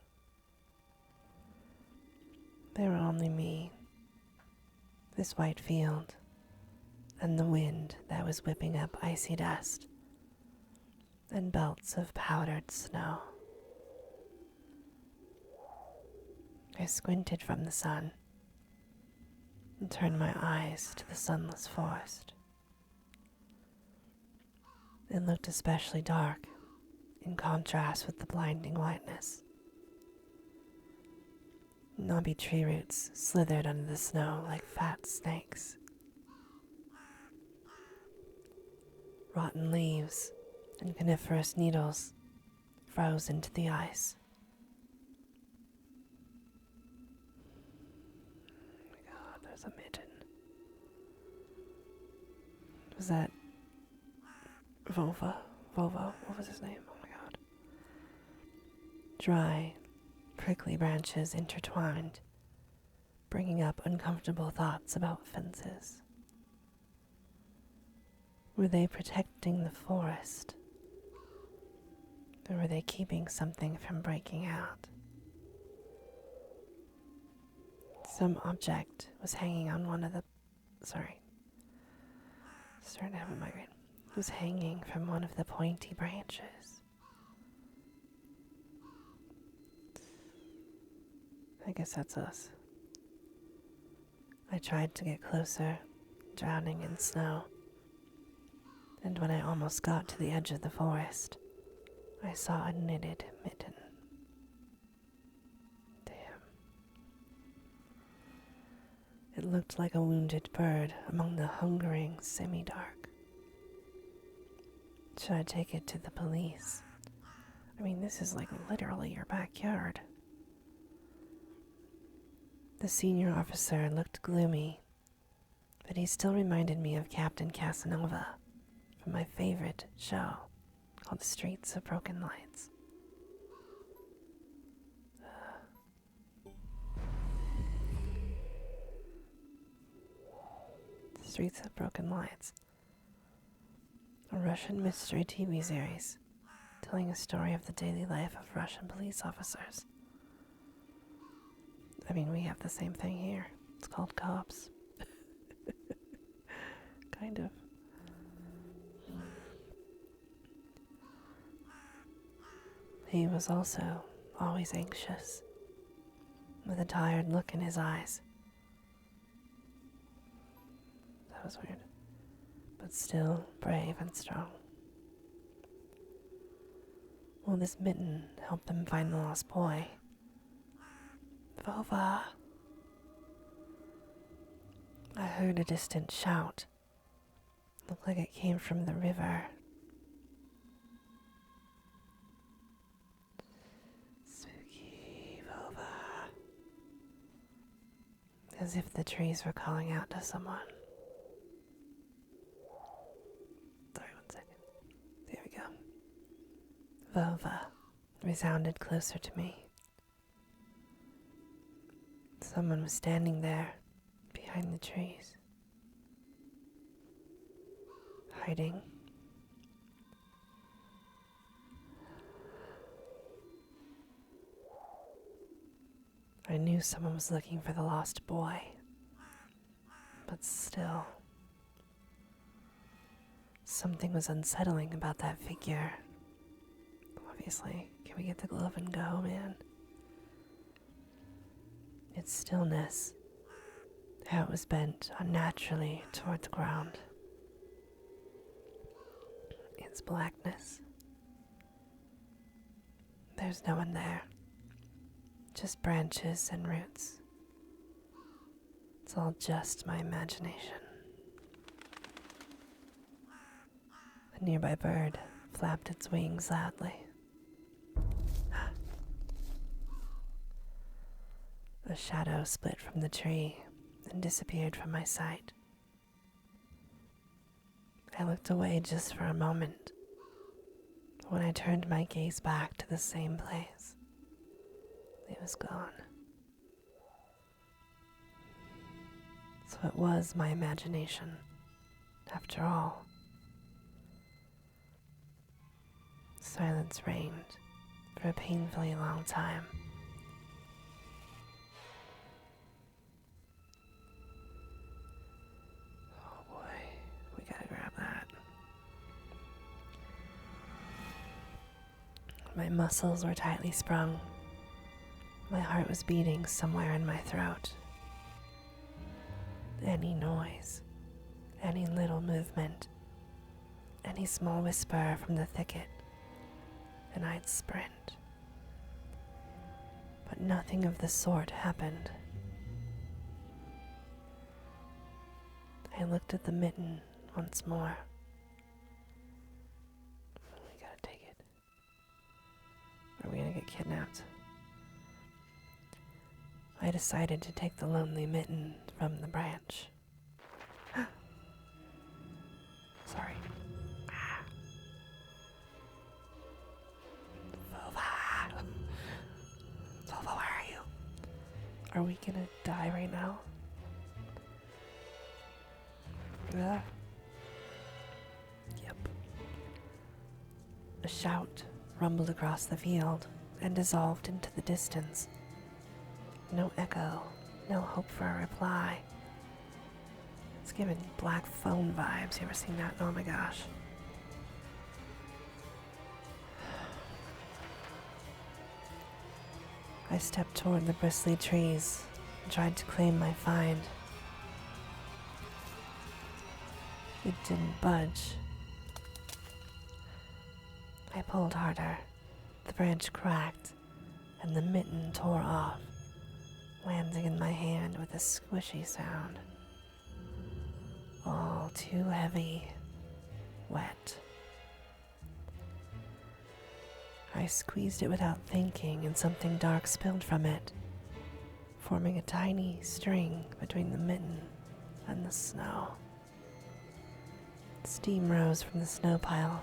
There were only me This white field, and the wind that was whipping up icy dust and belts of powdered snow. I squinted from the sun and turned my eyes to the sunless forest. It looked especially dark in contrast with the blinding whiteness. Knobby tree roots slithered under the snow like fat snakes. Rotten leaves and coniferous needles froze into the ice. Oh my god, there's a mitten. Was that Vovo? What was his name? Oh my god. Dry, prickly branches intertwined, bringing up uncomfortable thoughts about fences. Were they protecting the forest? Or were they keeping something from breaking out? Some object was hanging on one of the... Starting to have a migraine. It was hanging from one of the pointy branches. I guess that's us. I tried to get closer, drowning in snow. And when I almost got to the edge of the forest, I saw a knitted mitten. Damn. It looked like a wounded bird among the hungering semi-dark. Should I take it to the police? I mean, this is like literally your backyard. The senior officer looked gloomy, but he still reminded me of Captain Casanova from my favorite show called The Streets of Broken Lights. The Streets of Broken Lights. A Russian mystery TV series telling a story of the daily life of Russian police officers. I mean, we have the same thing here. It's called Cops. Kind of. He was also always anxious, with a tired look in his eyes. That was weird, but still brave and strong. Will this mitten help them find the lost boy? Vova! I heard a distant shout. Looked like it came from the river. Spooky Vova. As if the trees were calling out to someone. Sorry, 1 second. There we go. Vova resounded closer to me. Someone was standing there, behind the trees. Hiding. I knew someone was looking for the lost boy, but still, something was unsettling about that figure. Obviously, can we get the glove and go, man? Its stillness, how it was bent unnaturally toward the ground. Its blackness. There's no one there. Just branches and roots. It's all just my imagination. A nearby bird flapped its wings loudly. A shadow split from the tree and disappeared from my sight. I looked away just for a moment. When I turned my gaze back to the same place, it was gone. So it was my imagination, after all. Silence reigned for a painfully long time. My muscles were tightly sprung. My heart was beating somewhere in my throat. Any noise, any little movement, any small whisper from the thicket, and I'd sprint. But nothing of the sort happened. I looked at the mitten once more. We gotta take it. Or are we gonna get kidnapped? I decided to take the lonely mitten from the branch. Sorry. Vova. Vova, where are you? Are we gonna die right now? Yeah. Yep. A shout rumbled across the field and dissolved into the distance. No echo, no hope for a reply. It's giving black phone vibes. You ever seen that? Oh my gosh. I stepped toward the bristly trees and tried to claim my find. It didn't budge. I pulled harder. The branch cracked, and the mitten tore off, landing in my hand with a squishy sound. All too heavy, wet. I squeezed it without thinking, and something dark spilled from it, forming a tiny string between the mitten and the snow. Steam rose from the snow pile.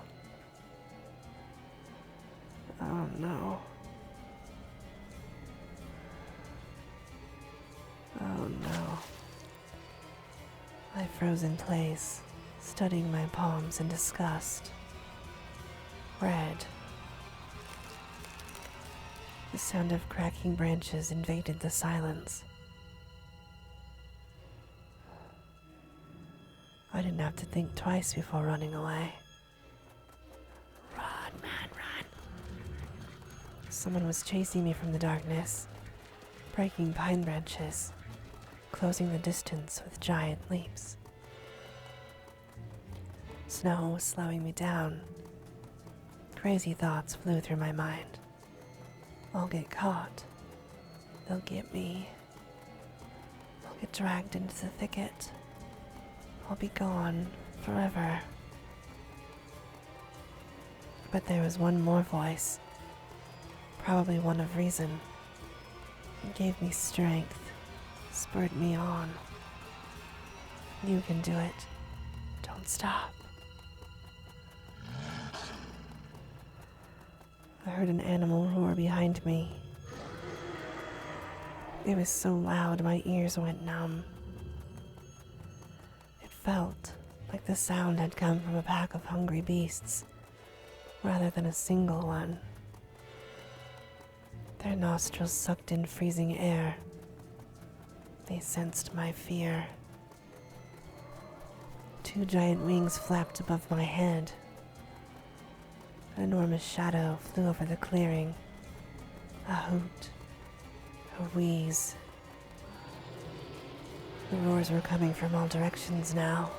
Oh no. Oh no. I froze in place, studying my palms in disgust. Red. The sound of cracking branches invaded the silence. I didn't have to think twice before running away. Run, man, run. Someone was chasing me from the darkness, breaking pine branches, closing the distance with giant leaps. Snow was slowing me down. Crazy thoughts flew through my mind. I'll get caught. They'll get me. I'll get dragged into the thicket. I'll be gone forever. But there was one more voice, probably one of reason. It gave me strength, spurred me on. You can do it. Don't stop. I heard an animal roar behind me. It was so loud my ears went numb. It felt like the sound had come from a pack of hungry beasts, rather than a single one. Their nostrils sucked in freezing air. They sensed my fear. Two giant wings flapped above my head. An enormous shadow flew over the clearing. A hoot, a wheeze. The roars were coming from all directions now.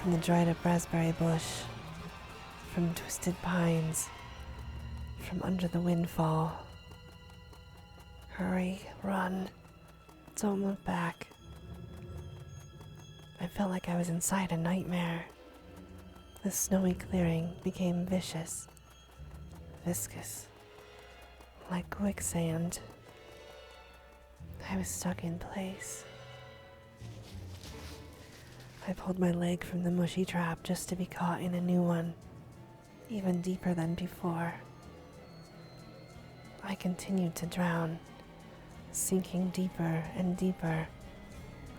From the dried up raspberry bush, from twisted pines, from under the windfall. Hurry, run, don't look back. I felt like I was inside a nightmare. The snowy clearing became vicious, viscous, like quicksand. I was stuck in place. I pulled my leg from the mushy trap just to be caught in a new one, even deeper than before. I continued to drown, sinking deeper and deeper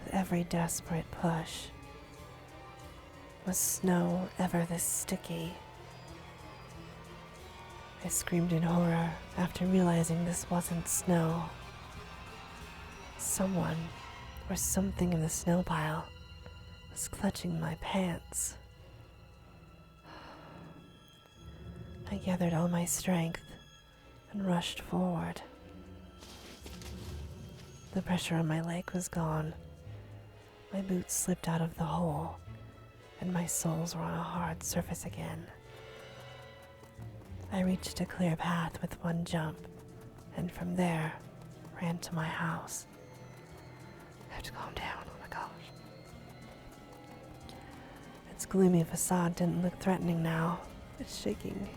with every desperate push. Was snow ever this sticky? I screamed in horror after realizing this wasn't snow. Someone or something in the snow pile was clutching my pants. I gathered all my strength and rushed forward. The pressure on my leg was gone. My boots slipped out of the hole, and my soles were on a hard surface again. I reached a clear path with one jump, and from there, ran to my house. I have to calm down, oh my gosh. Its gloomy facade didn't look threatening now. It's shaking.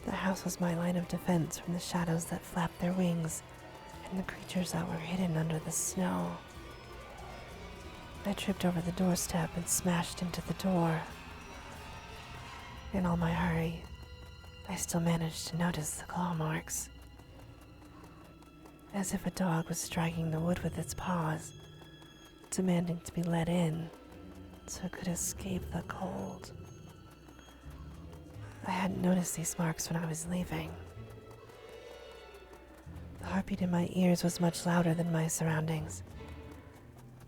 The house was my line of defense from the shadows that flapped their wings and the creatures that were hidden under the snow. I tripped over the doorstep and smashed into the door. In all my hurry, I still managed to notice the claw marks. As if a dog was striking the wood with its paws, demanding to be let in so it could escape the cold. I hadn't noticed these marks when I was leaving. The heartbeat in my ears was much louder than my surroundings.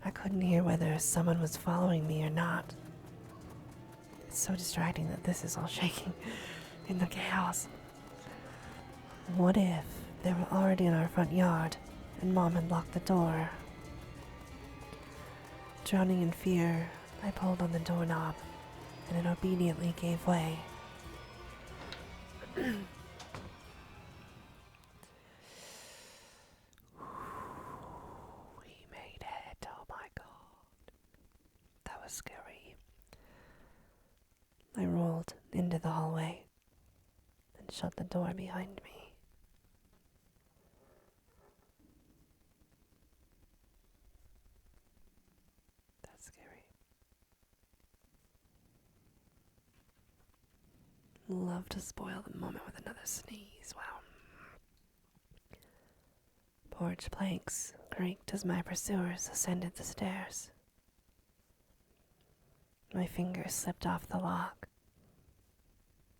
I couldn't hear whether someone was following me or not. It's so distracting that this is all shaking in the chaos. What if they were already in our front yard and Mom had locked the door? Drowning in fear, I pulled on the doorknob and it obediently gave way. We made it, oh my god. That was scary. I rolled into the hallway and shut the door behind me. That's scary. Love to spoil the moment with another sneeze, wow. Porch planks creaked as my pursuers ascended the stairs. My fingers slipped off the lock,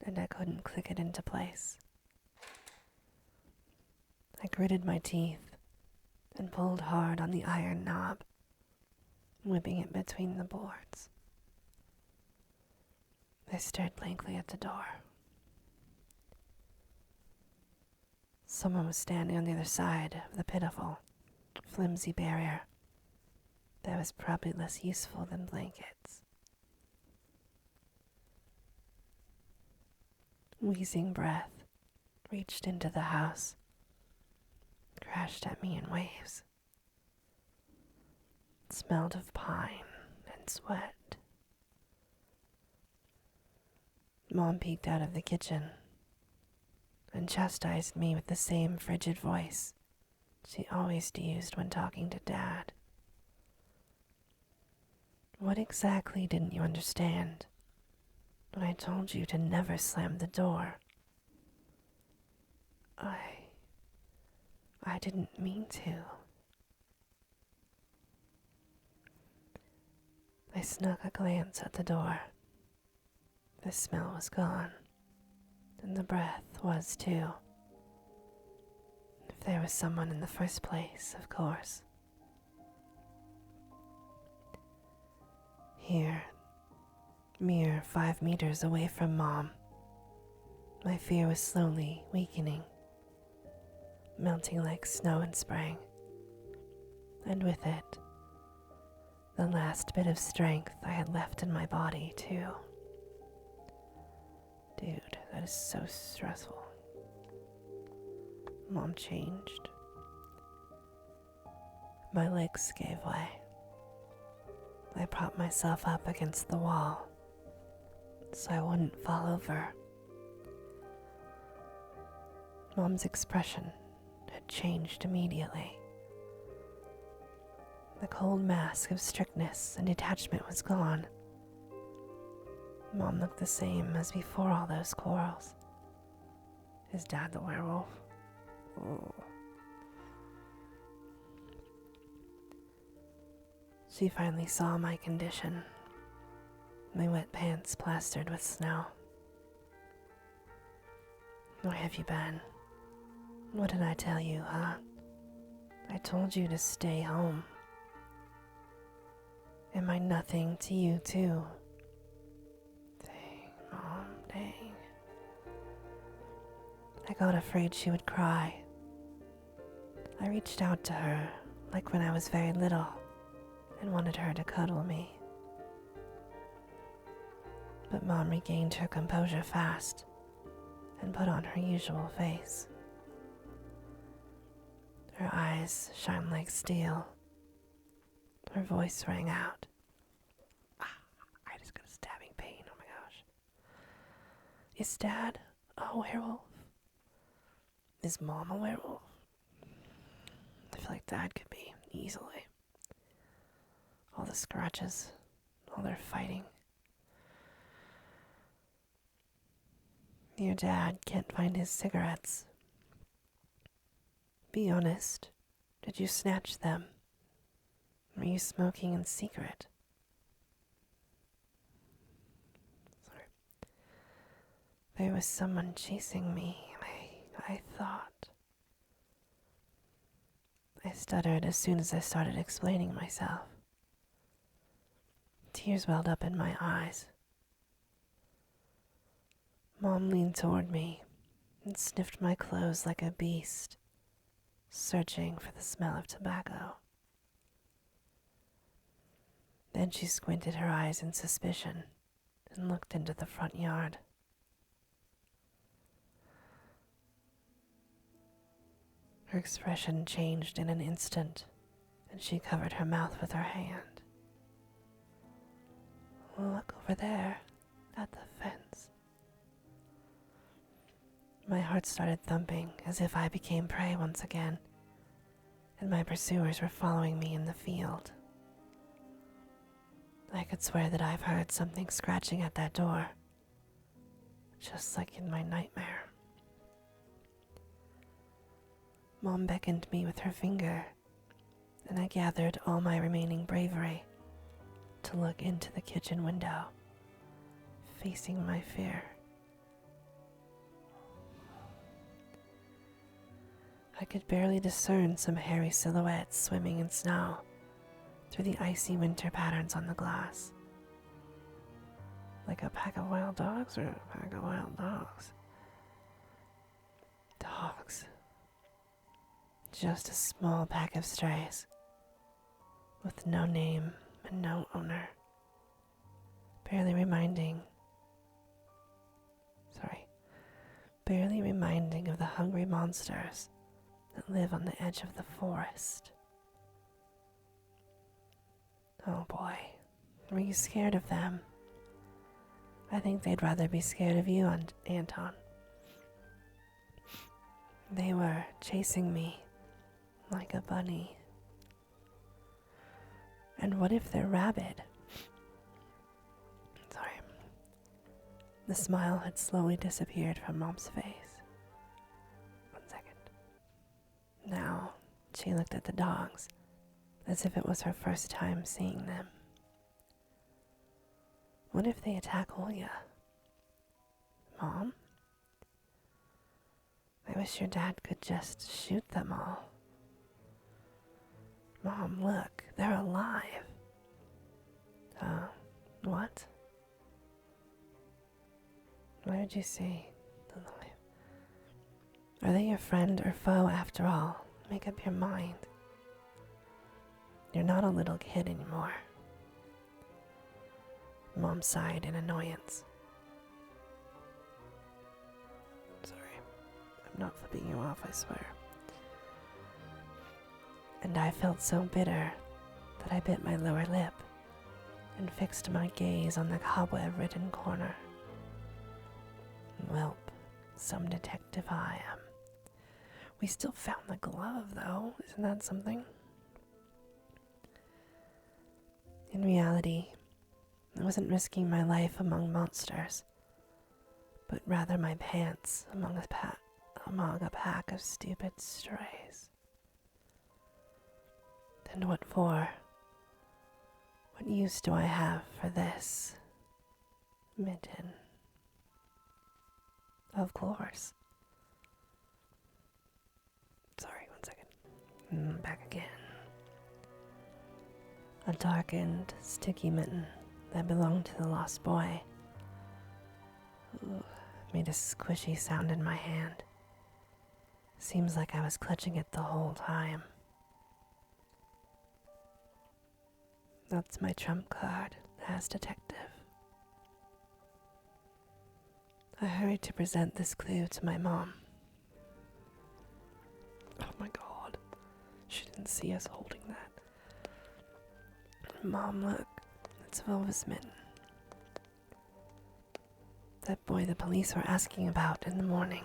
and I couldn't click it into place. I gritted my teeth and pulled hard on the iron knob, whipping it between the boards. I stared blankly at the door. Someone was standing on the other side of the pitiful, flimsy barrier that was probably less useful than blankets. Wheezing breath reached into the house, crashed at me in waves. It smelled of pine and sweat. Mom peeked out of the kitchen and chastised me with the same frigid voice she always used when talking to Dad. What exactly didn't you understand when I told you to never slam the door? I didn't mean to. I snuck a glance at the door. The smell was gone, and the breath was too. If there was someone in the first place, of course. Here, mere 5 meters away from Mom, my fear was slowly weakening, melting like snow in spring, and with it, the last bit of strength I had left in my body, too. Dude, that is so stressful. Mom changed. My legs gave way. I propped myself up against the wall so I wouldn't fall over. Mom's expression had changed immediately. The cold mask of strictness and detachment was gone. Mom looked the same as before all those quarrels. Is Dad the werewolf? Oh. She finally saw my condition, my wet pants plastered with snow. Where have you been? What did I tell you, huh? I told you to stay home. Am I nothing to you, too? Dang, Mom, dang. got afraid she would cry. I reached out to her like when I was very little and wanted her to cuddle me. But Mom regained her composure fast and put on her usual face. Her eyes shine like steel. Her voice rang out. I just got a stabbing pain, oh my gosh. Is Dad a werewolf? Is Mom a werewolf? I feel like Dad could be, easily. All the scratches, all their fighting. Your dad can't find his cigarettes. Be honest. Did you snatch them? Were you smoking in secret? Sorry. There was someone chasing me, I thought. I stuttered as soon as I started explaining myself. Tears welled up in my eyes. Mom leaned toward me and sniffed my clothes like a beast, searching for the smell of tobacco. Then she squinted her eyes in suspicion and looked into the front yard. Her expression changed in an instant, and she covered her mouth with her hand. Look over there, at the fence. My heart started thumping as if I became prey once again, and my pursuers were following me in the field. I could swear that I've heard something scratching at that door, just like in my nightmare. Mom beckoned me with her finger, and I gathered all my remaining bravery to look into the kitchen window, facing my fear. I could barely discern some hairy silhouettes swimming in snow through the icy winter patterns on the glass. Like a pack of wild dogs or a pack of wild dogs? Dogs. Just a small pack of strays, with no name and no owner, barely reminding of the hungry monsters that live on the edge of the forest. Oh boy, were you scared of them? I think they'd rather be scared of you, Anton. They were chasing me like a bunny. And what if they're rabid? Sorry. The smile had slowly disappeared from Mom's face. 1 second. Now, she looked at the dogs as if it was her first time seeing them. What if they attack Olya? Mom? I wish your dad could just shoot them all. Mom, look, they're alive. What? What did you see? Alive. Are they your friend or foe after all? Make up your mind. You're not a little kid anymore. Mom sighed in annoyance. Sorry, I'm not flipping you off, I swear. And I felt so bitter that I bit my lower lip and fixed my gaze on the cobweb-ridden corner. Welp, some detective I am. We still found the glove, though. Isn't that something? In reality, I wasn't risking my life among monsters, but rather my pants among a pack of stupid strays. And what for? What use do I have for this mitten? Of course. Sorry, 1 second. Back again. A darkened, sticky mitten that belonged to the lost boy. Ooh, made a squishy sound in my hand Seems like I was clutching it the whole time. That's my trump card as detective. I hurried to present this clue to my mom. Oh my god. She didn't see us holding that. Mom, look. It's Volva's mitten. That boy the police were asking about in the morning.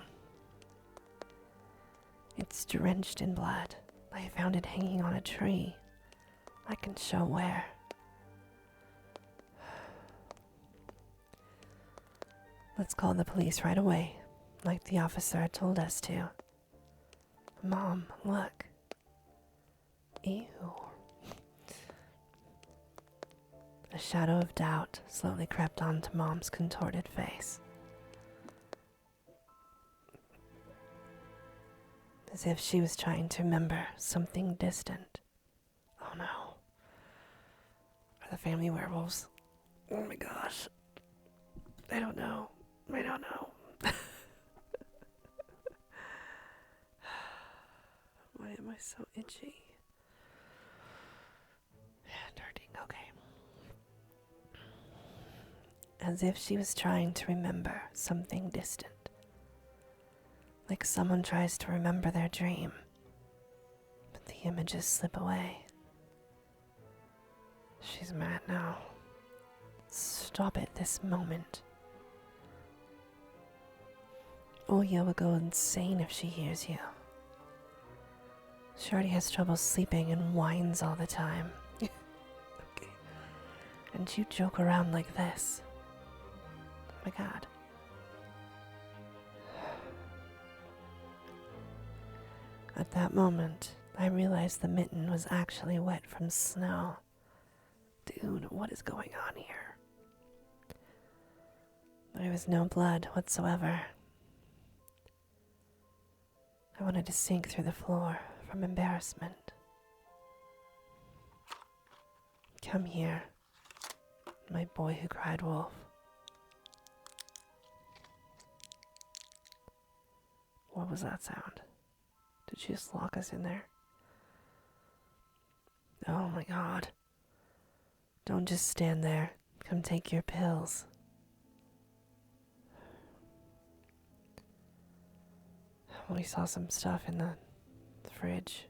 It's drenched in blood. I found it hanging on a tree. I can show where. Let's call the police right away, like the officer had told us to. Mom, look. Ew. A shadow of doubt slowly crept onto Mom's contorted face. As if she was trying to remember something distant. Oh no. Are the family werewolves? Oh my gosh. I don't know. I don't know. Why am I so itchy? And hurting, okay. As if she was trying to remember something distant. Like someone tries to remember their dream, but the images slip away. She's mad now. Stop it this moment. Oya will go insane if she hears you. She already has trouble sleeping and whines all the time. Okay. And you joke around like this. Oh my god. At that moment, I realized the mitten was actually wet from snow. Dude, what is going on here? There was no blood whatsoever. I wanted to sink through the floor from embarrassment. Come here, my boy who cried wolf. What was that sound? Did she just lock us in there? Oh my god. Don't just stand there. Come take your pills. We saw some stuff in the fridge.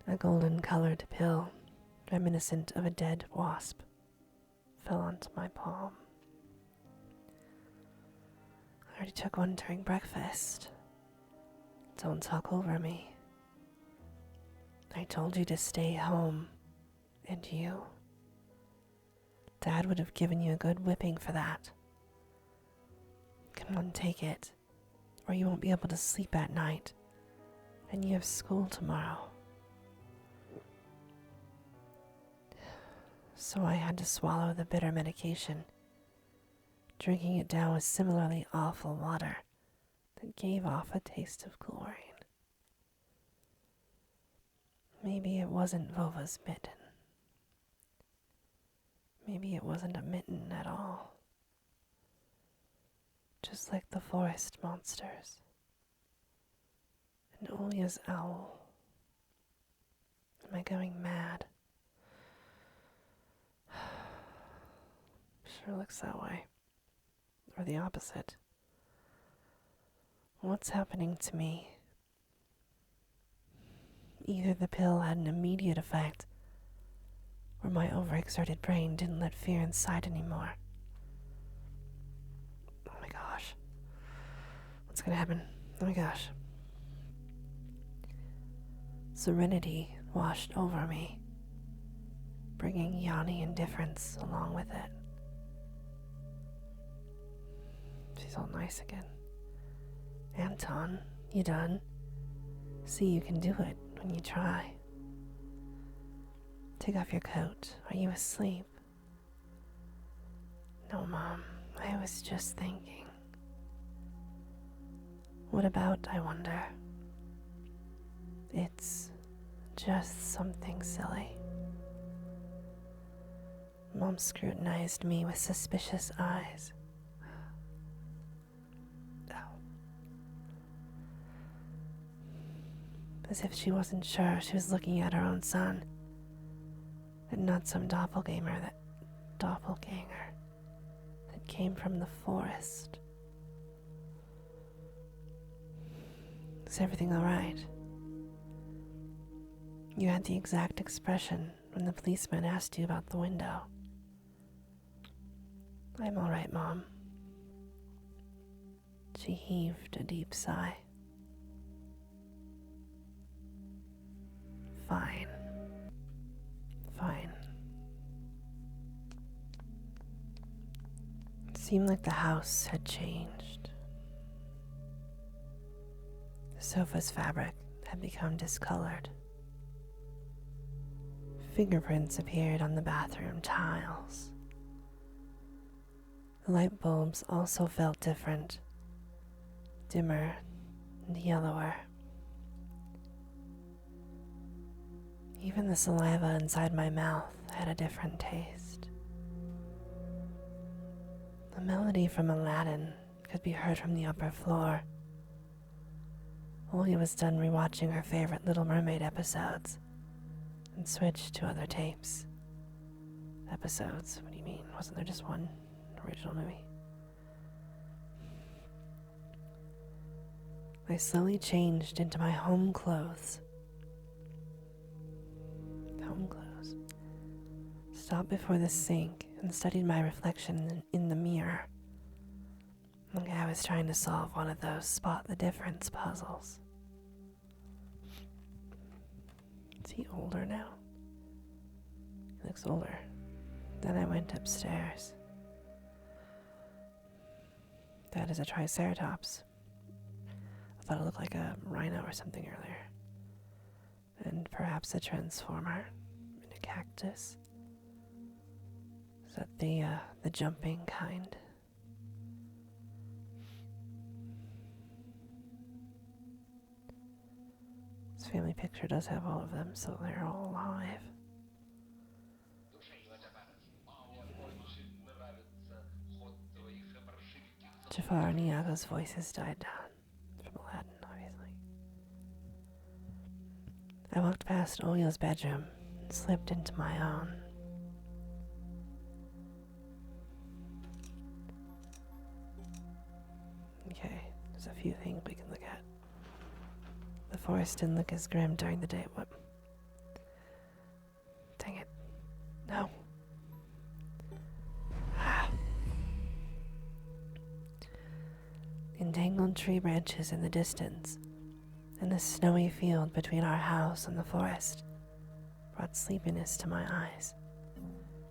A golden-colored pill, reminiscent of a dead wasp, fell onto my palm. I already took one during breakfast. Don't talk over me. I told you to stay home. And you? Dad would have given you a good whipping for that. Come on, take it, or you won't be able to sleep at night, and you have school tomorrow. So I had to swallow the bitter medication, drinking it down with similarly awful water that gave off a taste of chlorine. Maybe it wasn't Vova's mitten. Maybe it wasn't a mitten at all. Just like the forest monsters. And Olia's owl. Am I going mad? Sure looks that way. Or the opposite. What's happening to me? Either the pill had an immediate effect, or my overexerted brain didn't let fear inside anymore. Oh my gosh. What's gonna happen? Oh my gosh. Serenity washed over me, bringing yawny indifference along with it. She's all nice again. Anton, you done? See, you can do it when you try. Take off your coat. Are you asleep? No, Mom. I was just thinking. What about, I wonder? It's just something silly. Mom scrutinized me with suspicious eyes. Oh. as if she wasn't sure she was looking at her own son, and not some doppelganger that came from the forest. Is everything all right? You had the exact expression when the policeman asked you about the window. I'm all right, Mom. She heaved a deep sigh. Fine. Fine. It seemed like the house had changed. The sofa's fabric had become discolored. Fingerprints appeared on the bathroom tiles. The light bulbs also felt different, dimmer and yellower. Even the saliva inside my mouth had a different taste. The melody from Aladdin could be heard from the upper floor. Olga was done rewatching her favorite Little Mermaid episodes and switched to other tapes. Episodes? What do you mean? Wasn't there just one original movie? I slowly changed into my home clothes. Stopped before the sink and studied my reflection in the mirror, like I was trying to solve one of those spot the difference puzzles. Is he older now? He looks older. Then I went upstairs. That is a triceratops. I thought it looked like a rhino or something earlier. And perhaps a transformer in a cactus. Is that the jumping kind? This family picture does have all of them, so they're all alive. Jafar and Iago's voices died down, from Aladdin, obviously. I walked past Oya's bedroom and slipped into my own. Okay, there's a few things we can look at. The forest didn't look as grim during the day. What? Dang it. No. Entangled tree branches in the distance, and the snowy field between our house and the forest brought sleepiness to my eyes.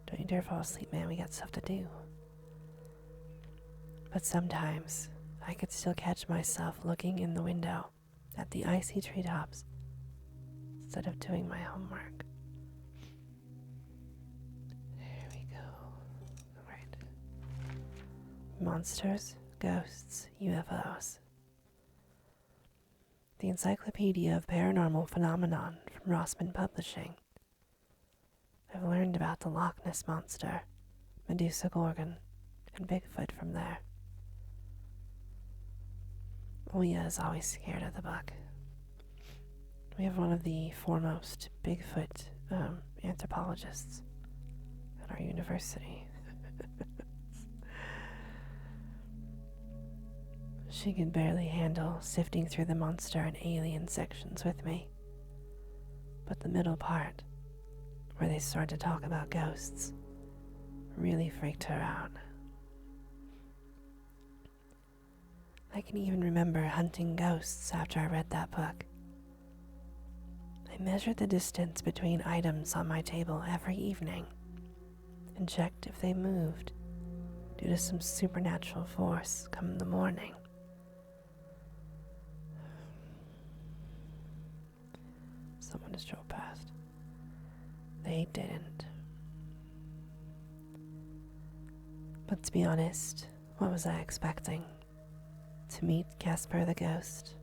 Don't you dare fall asleep, man. We got stuff to do. But sometimes I could still catch myself looking in the window at the icy treetops instead of doing my homework. There we go. All right. Monsters, ghosts, UFOs. The Encyclopedia of Paranormal Phenomenon from Rossman Publishing. I've learned about the Loch Ness Monster, Medusa Gorgon, and Bigfoot from there. Oya is always scared of the book. We have one of the foremost Bigfoot anthropologists at our university. She could barely handle sifting through the monster and alien sections with me. But the middle part, where they start to talk about ghosts, really freaked her out. I can even remember hunting ghosts after I read that book. I measured the distance between items on my table every evening and checked if they moved due to some supernatural force come the morning. Someone just drove past. They didn't. But to be honest, what was I expecting? To meet Casper the ghost?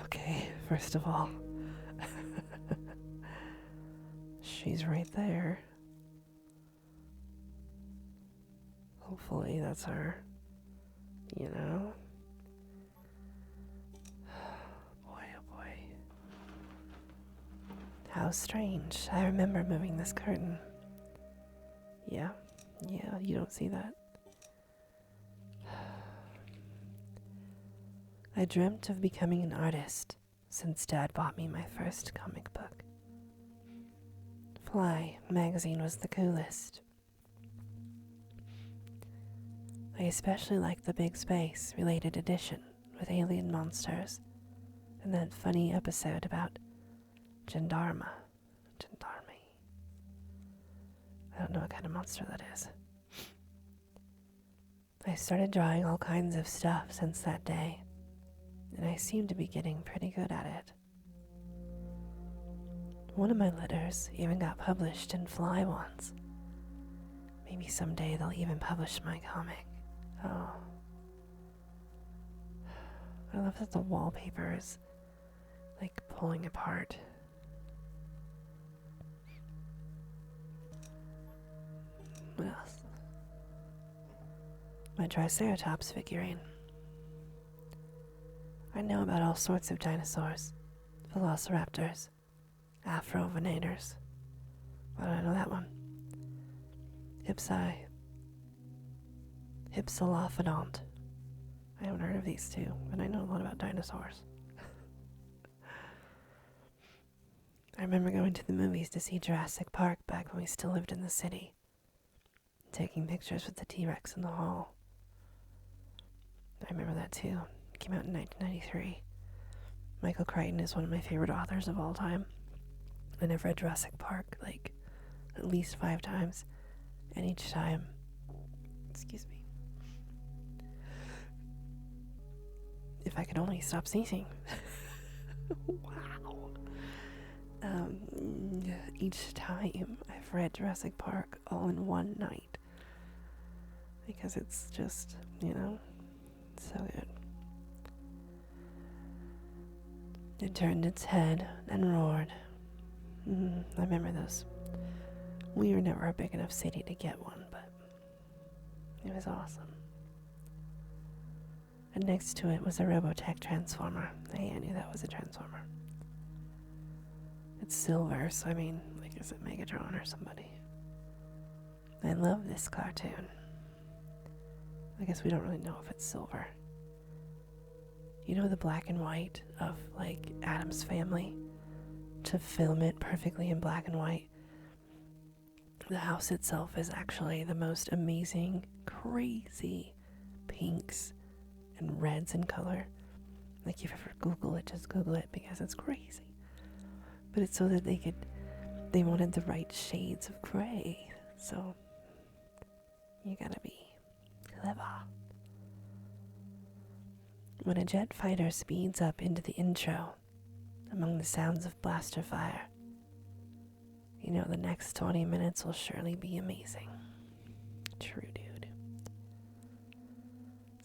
Okay, first of all, she's right there. Hopefully that's her, you know? strange. I remember moving this curtain. Yeah, you don't see that. I dreamt of becoming an artist since Dad bought me my first comic book. Fly magazine was the coolest. I especially liked the Big Space related edition with alien monsters and that funny episode about Gendarme. I don't know what kind of monster that is. I started drawing all kinds of stuff since that day, and I seem to be getting pretty good at it. One of my letters even got published in Fly once. Maybe someday they'll even publish my comic. Oh. I love that the wallpaper is like pulling apart. What else? My Triceratops figurine. I know about all sorts of dinosaurs. Velociraptors. Afrovenators. Why don't I know that one? Hypsilophodont. I haven't heard of these two, but I know a lot about dinosaurs. I remember going to the movies to see Jurassic Park back when we still lived in the city. Taking pictures with the T-Rex in the hall. I remember that too. It came out in 1993. Michael Crichton is one of my favorite authors of all time. And I've read Jurassic Park like at least 5 times. And each time, excuse me, if I could only stop sneezing. Wow. Each time I've read Jurassic Park all in one night. Because it's just, so good. It turned its head and roared. I remember those. We were never a big enough city to get one, but it was awesome. And next to it was a Robotech transformer. Hey, I knew that was a transformer. It's silver, so I mean, like, is it Megatron or somebody? I love this cartoon. I guess we don't really know if it's silver. You know the black and white of, like, Addams Family? To film it perfectly in black and white. The house itself is actually the most amazing, crazy pinks and reds in color. Like, if you ever Google it, just Google it because it's crazy. But it's so that they wanted the right shades of gray. So, you gotta be clever. When a jet fighter speeds up into the intro, among the sounds of blaster fire, you know the next 20 minutes will surely be amazing. True, dude.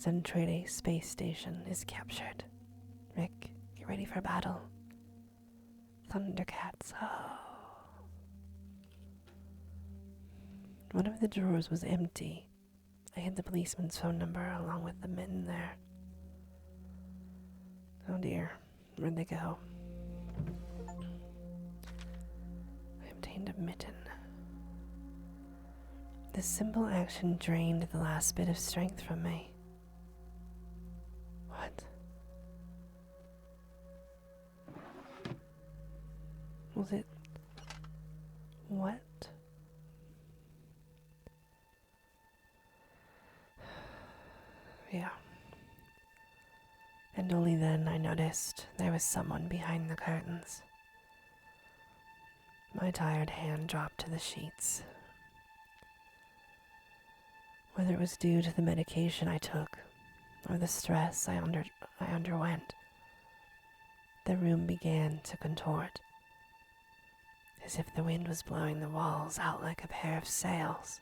Zentradi space station is captured. Rick, get ready for battle. Thundercats, oh. One of the drawers was empty. I had the policeman's phone number along with the men there. Oh dear, where'd they go? I obtained a mitten. This simple action drained the last bit of strength from me. What? Was it? What? Yeah. And only then I noticed there was someone behind the curtains. My tired hand dropped to the sheets. Whether it was due to the medication I took or the stress I underwent, the room began to contort, as if the wind was blowing the walls out like a pair of sails.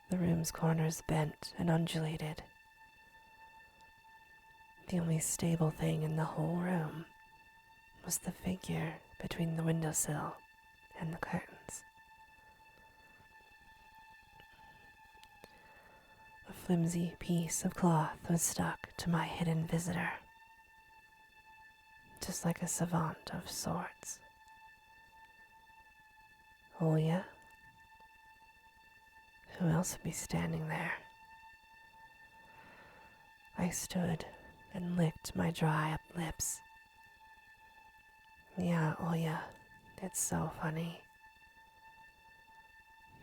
The room's corners bent and undulated. The only stable thing in the whole room was the figure between the windowsill and the curtains. A flimsy piece of cloth was stuck to my hidden visitor. just like a savant of sorts. Olya? Who else would be standing there? I stood and licked my dry up lips. Yeah, Olya, it's so funny.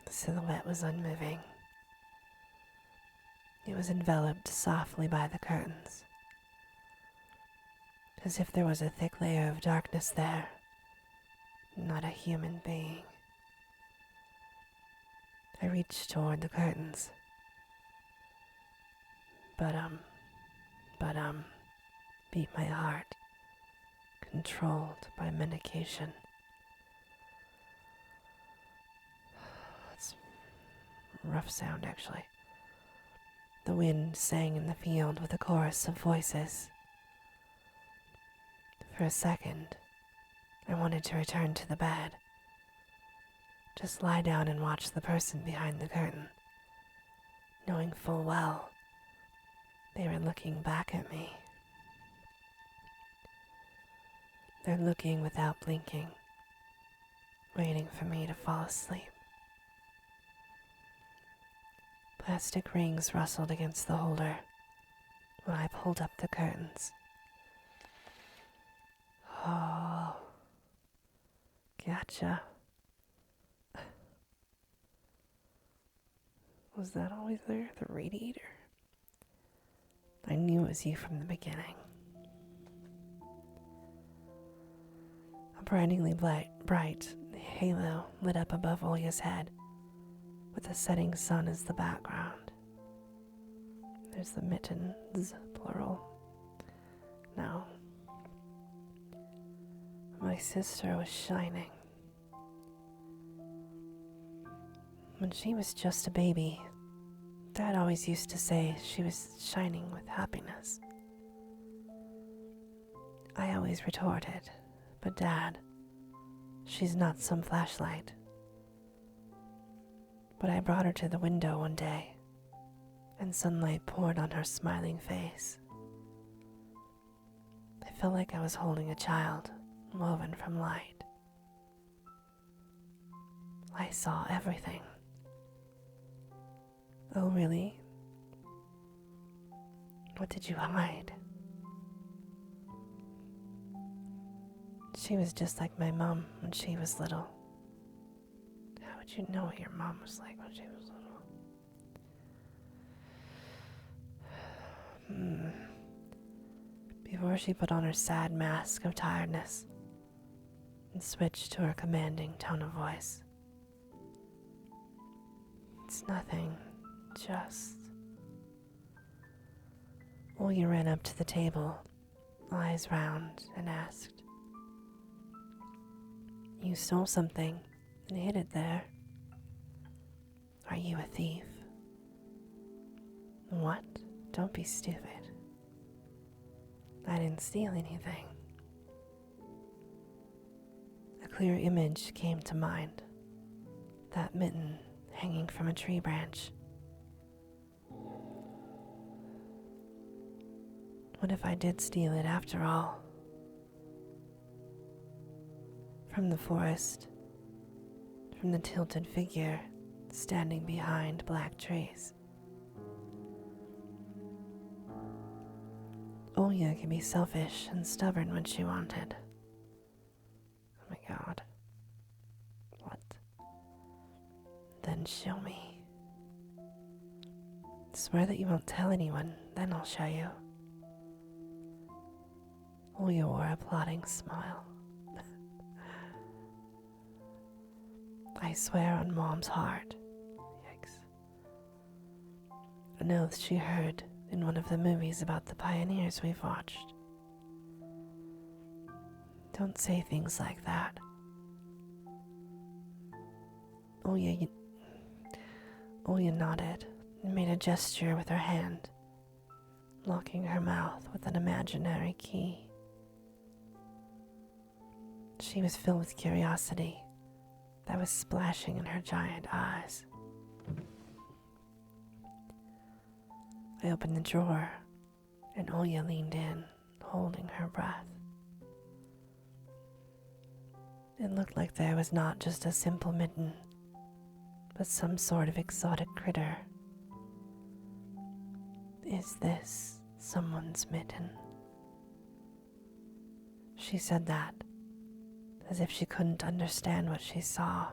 The silhouette was unmoving. It was enveloped softly by the curtains, as if there was a thick layer of darkness there, not a human being. I reached toward the curtains, but beat my heart, controlled by medication. That's a rough sound, actually. The wind sang in the field with a chorus of voices. For a second, I wanted to return to the bed. Just lie down and watch the person behind the curtain, knowing full well they were looking back at me. They're looking without blinking, waiting for me to fall asleep. Plastic rings rustled against the holder when I pulled up the curtains. Oh, gotcha. Was that always there, the radiator? I knew it was you from the beginning. A blindingly bright halo lit up above Olya's head, with the setting sun as the background. There's the mittens, plural. Now, my sister was shining. When she was just a baby, Dad always used to say she was shining with happiness. I always retorted, but Dad, she's not some flashlight. But I brought her to the window one day, and sunlight poured on her smiling face. I felt like I was holding a child, woven from light. I saw everything. Oh, really? What did you hide? She was just like my mom when she was little. How would you know what your mom was like when she was little? Before she put on her sad mask of tiredness and switched to her commanding tone of voice. It's nothing, just... Olya ran up to the table, eyes round, and asked, "You stole something and hid it there. Are you a thief?" "What? Don't be stupid. I didn't steal anything." A clear image came to mind. That mitten hanging from a tree branch. What if I did steal it after all? From the forest, from the tilted figure standing behind black trees. Olya can be selfish and stubborn when she wanted. Oh my God. What? Then show me. Swear that you won't tell anyone, then I'll show you. Olya wore a plotting smile. I swear on Mom's heart. Yikes. An oath she heard in one of the movies about the pioneers we've watched. Don't say things like that. Olya nodded and made a gesture with her hand, locking her mouth with an imaginary key. She was filled with curiosity that was splashing in her giant eyes. I opened the drawer, and Olya leaned in, holding her breath. It looked like there was not just a simple mitten, but some sort of exotic critter. Is this someone's mitten? She said that, as if she couldn't understand what she saw.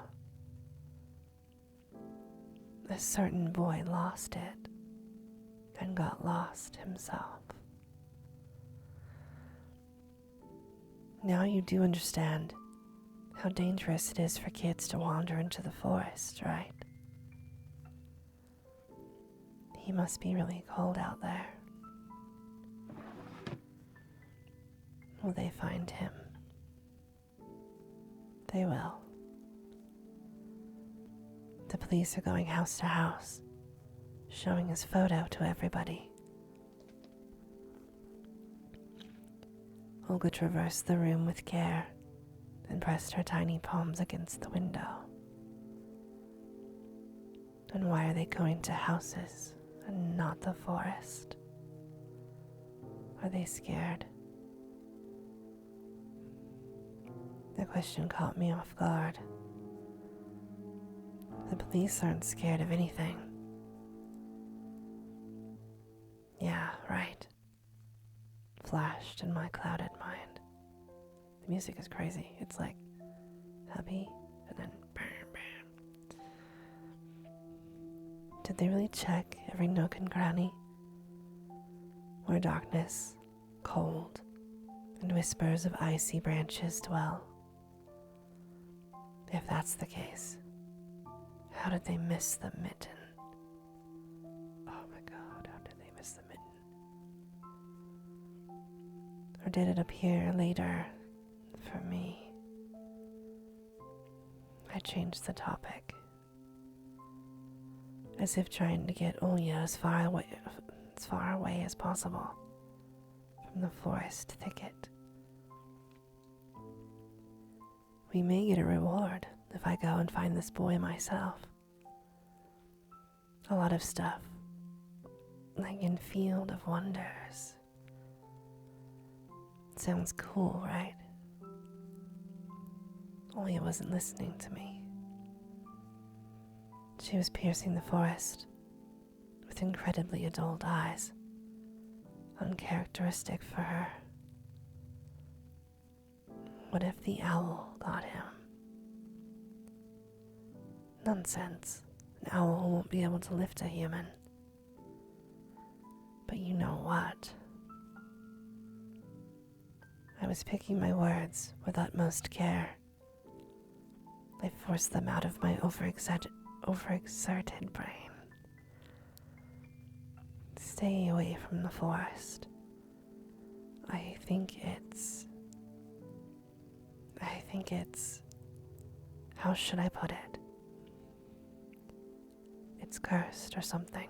A certain boy lost it, and got lost himself. Now you do understand how dangerous it is for kids to wander into the forest, right? He must be really cold out there. Will they find him? They will. The police are going house to house, showing his photo to everybody. Olga traversed the room with care and pressed her tiny palms against the window. And why are they going to houses and not the forest? Are they scared? The question caught me off guard. The police aren't scared of anything. Yeah, right. Flashed in my clouded mind. The music is crazy. It's like happy and then bam, bam. Did they really check every nook and cranny where darkness, cold, and whispers of icy branches dwell? If that's the case, how did they miss the mitten? Oh my God, how did they miss the mitten? Or did it appear later for me? I changed the topic, as if trying to get Ulya as far away as possible from the forest thicket. We may get a reward if I go and find this boy myself. A lot of stuff, like in Field of Wonders. Sounds cool, right? Only it wasn't listening to me. She was piercing the forest with incredibly adult eyes, uncharacteristic for her. What if the owl got him? Nonsense. An owl won't be able to lift a human. But you know what? I was picking my words with utmost care. I forced them out of my overexerted brain. Stay away from the forest. I think it's... How should I put it? It's cursed or something.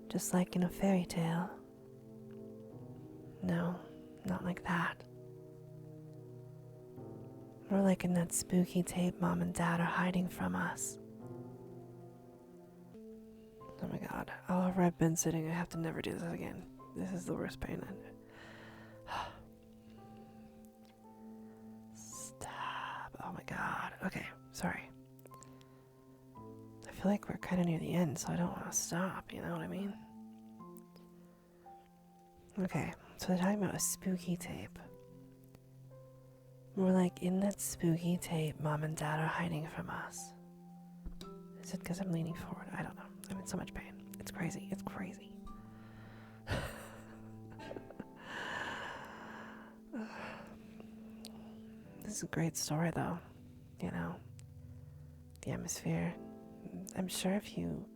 Just like in a fairy tale. No, not like that. More like in that spooky tape Mom and Dad are hiding from us. Oh my God, however I've been sitting, I have to never do this again. This is the worst pain. Stop. Oh my God. Okay, sorry. I feel like we're kind of near the end, so I don't want to stop, you know what I mean? Okay, so they're talking about a spooky tape. More like in that spooky tape, Mom and Dad are hiding from us. Is it because I'm leaning forward? I don't know. I'm in so much pain. It's crazy. It's crazy. This is a great story, though. You know, the atmosphere. I'm sure if you...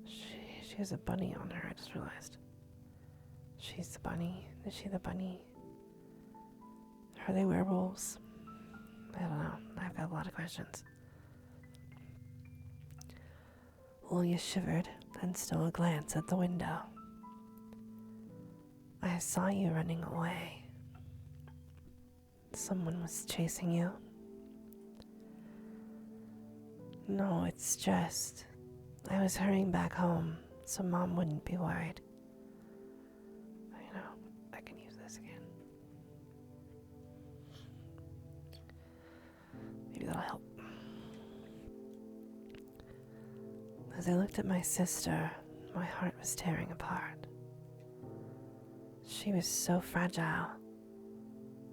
She has a bunny on her, I just realized. She's the bunny. Is she the bunny? Are they werewolves? I don't know. I've got a lot of questions. Ulya shivered and stole a glance at the window. I saw you running away. Someone was chasing you. No, it's just... I was hurrying back home so Mom wouldn't be worried. As I looked at my sister, my heart was tearing apart. She was so fragile.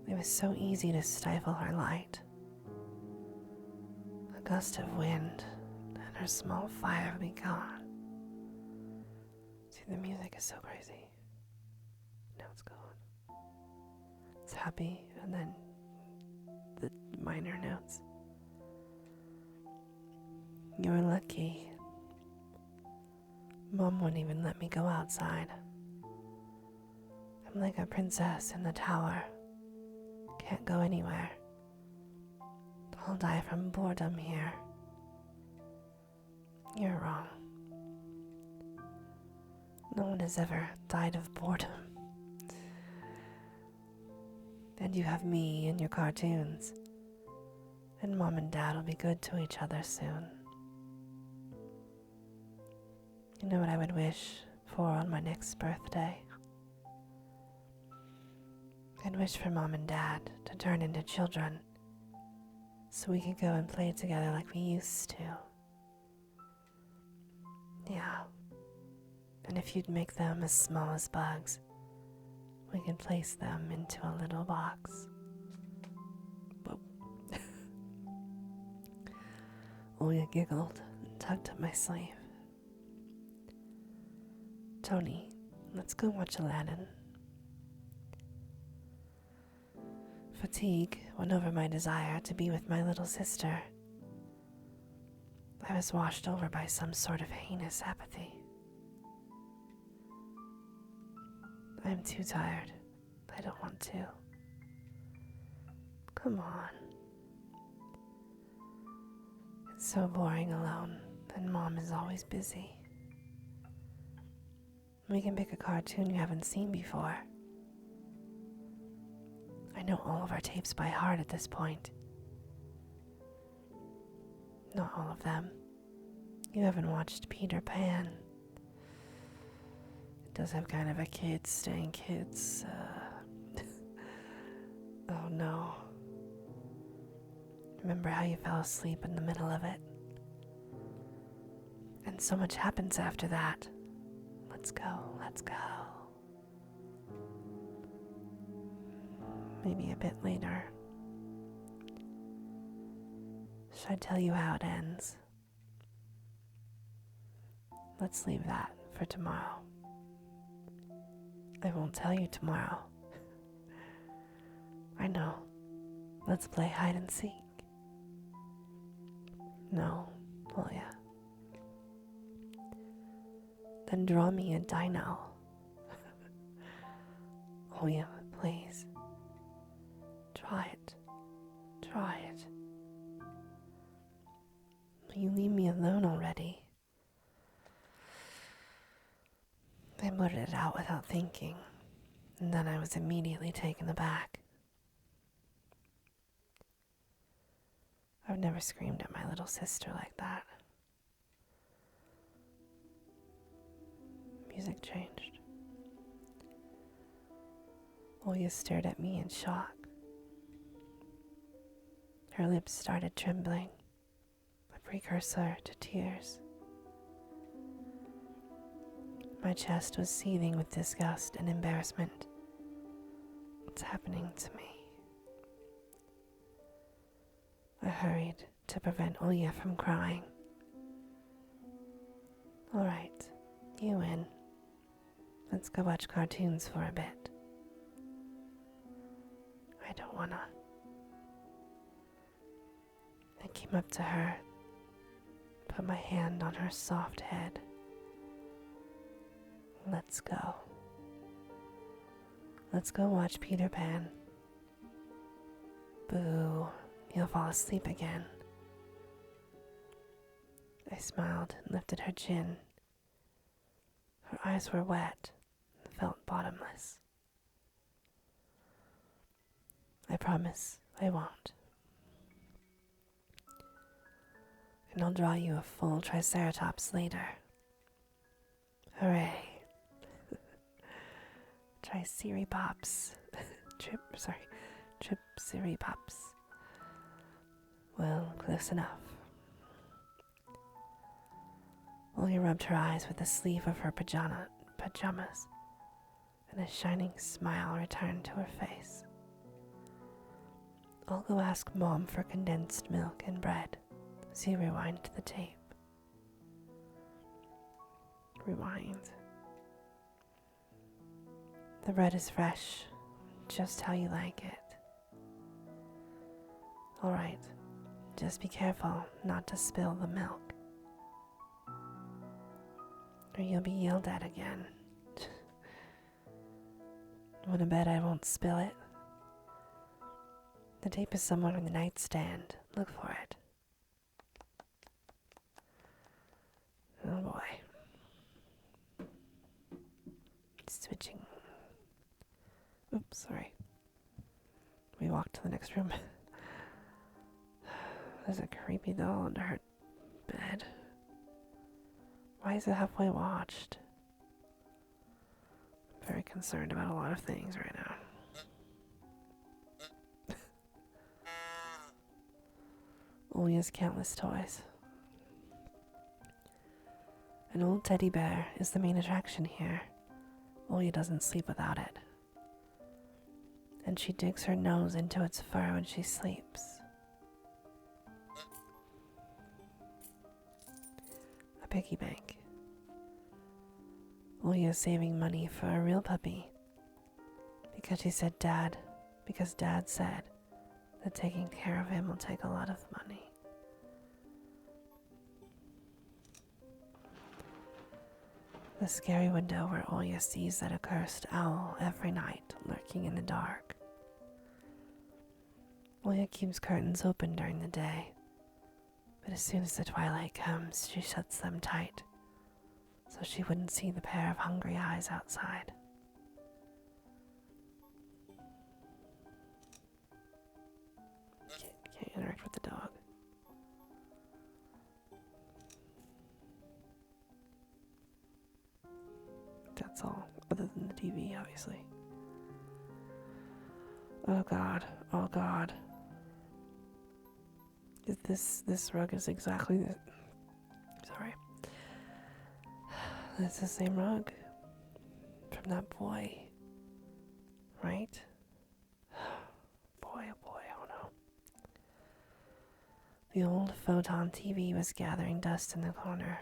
It was so easy to stifle her light. A gust of wind, and her small fire would be gone. See, the music is so crazy. Now it's gone. It's happy, and then the minor notes. You're lucky. Mom wouldn't even let me go outside. I'm like a princess in the tower. Can't go anywhere. I'll die from boredom here. You're wrong. No one has ever died of boredom. And you have me and your cartoons. And Mom and Dad will be good to each other soon. You know what I would wish for on my next birthday? I'd wish for Mom and Dad to turn into children so we could go and play together like we used to. Yeah. And if you'd make them as small as bugs, we could place them into a little box. Whoa. Oya giggled and tugged up my sleeve. Tony, let's go watch Aladdin. Fatigue won over my desire to be with my little sister. I was washed over by some sort of heinous apathy. I'm too tired. I don't want to. Come on. It's so boring alone, and Mom is always busy. We can pick a cartoon you haven't seen before. I know all of our tapes by heart at this point. Not all of them. You haven't watched Peter Pan. It does have kind of a kids staying kids. Oh no. Remember how you fell asleep in the middle of it? And so much happens after that. Let's go, let's go. Maybe a bit later. Should I tell you how it ends? Let's leave that for tomorrow. I won't tell you tomorrow. I know. Let's play hide and seek. No, will ya? Then draw me a dino. Oh yeah, please. Try it. Try it. Will you leave me alone already? I blurted it out without thinking, and then I was immediately taken aback. I've never screamed at my little sister like that. Music changed. Oya stared at me in shock. Her lips started trembling, a precursor to tears. My chest was seething with disgust and embarrassment. What's happening to me? I hurried to prevent Oya from crying. All right, you win. Let's go watch cartoons for a bit. I don't wanna. I came up to her, put my hand on her soft head. Let's go. Let's go watch Peter Pan. Boo, you'll fall asleep again. I smiled and lifted her chin. Her eyes were wet and felt bottomless. I promise I won't. And I'll draw you a full Triceratops later. Hooray. Triceratops. Triceratops. Well, close enough. Olya rubbed her eyes with the sleeve of her pajamas, and a shining smile returned to her face. I'll go ask Mom for condensed milk and bread. So you rewind the tape. Rewind. The bread is fresh, just how you like it. Alright, just be careful not to spill the milk, or you'll be yelled at again. Wanna bet I won't spill it? The tape is somewhere on the nightstand. Look for it. Oh boy. Switching. Oops, sorry. We walked to the next room. There's a creepy doll under her bed. Why is it halfway watched? I'm very concerned about a lot of things right now. Olya's countless toys. An old teddy bear is the main attraction here. Olya doesn't sleep without it. And she digs her nose into its fur when she sleeps. A piggy bank. Olya is saving money for a real puppy. Because Dad said that taking care of him will take a lot of money. The scary window where Olya sees that accursed owl every night lurking in the dark. Olya keeps curtains open during the day, but as soon as the twilight comes, she shuts them tight, so she wouldn't see the pair of hungry eyes outside. Can't interact with the dog. That's all, other than the TV, obviously. Oh god, oh god. This rug is exactly the... Sorry. It's the same rug from that boy, right? Boy, oh boy, oh no. The old photon TV was gathering dust in the corner.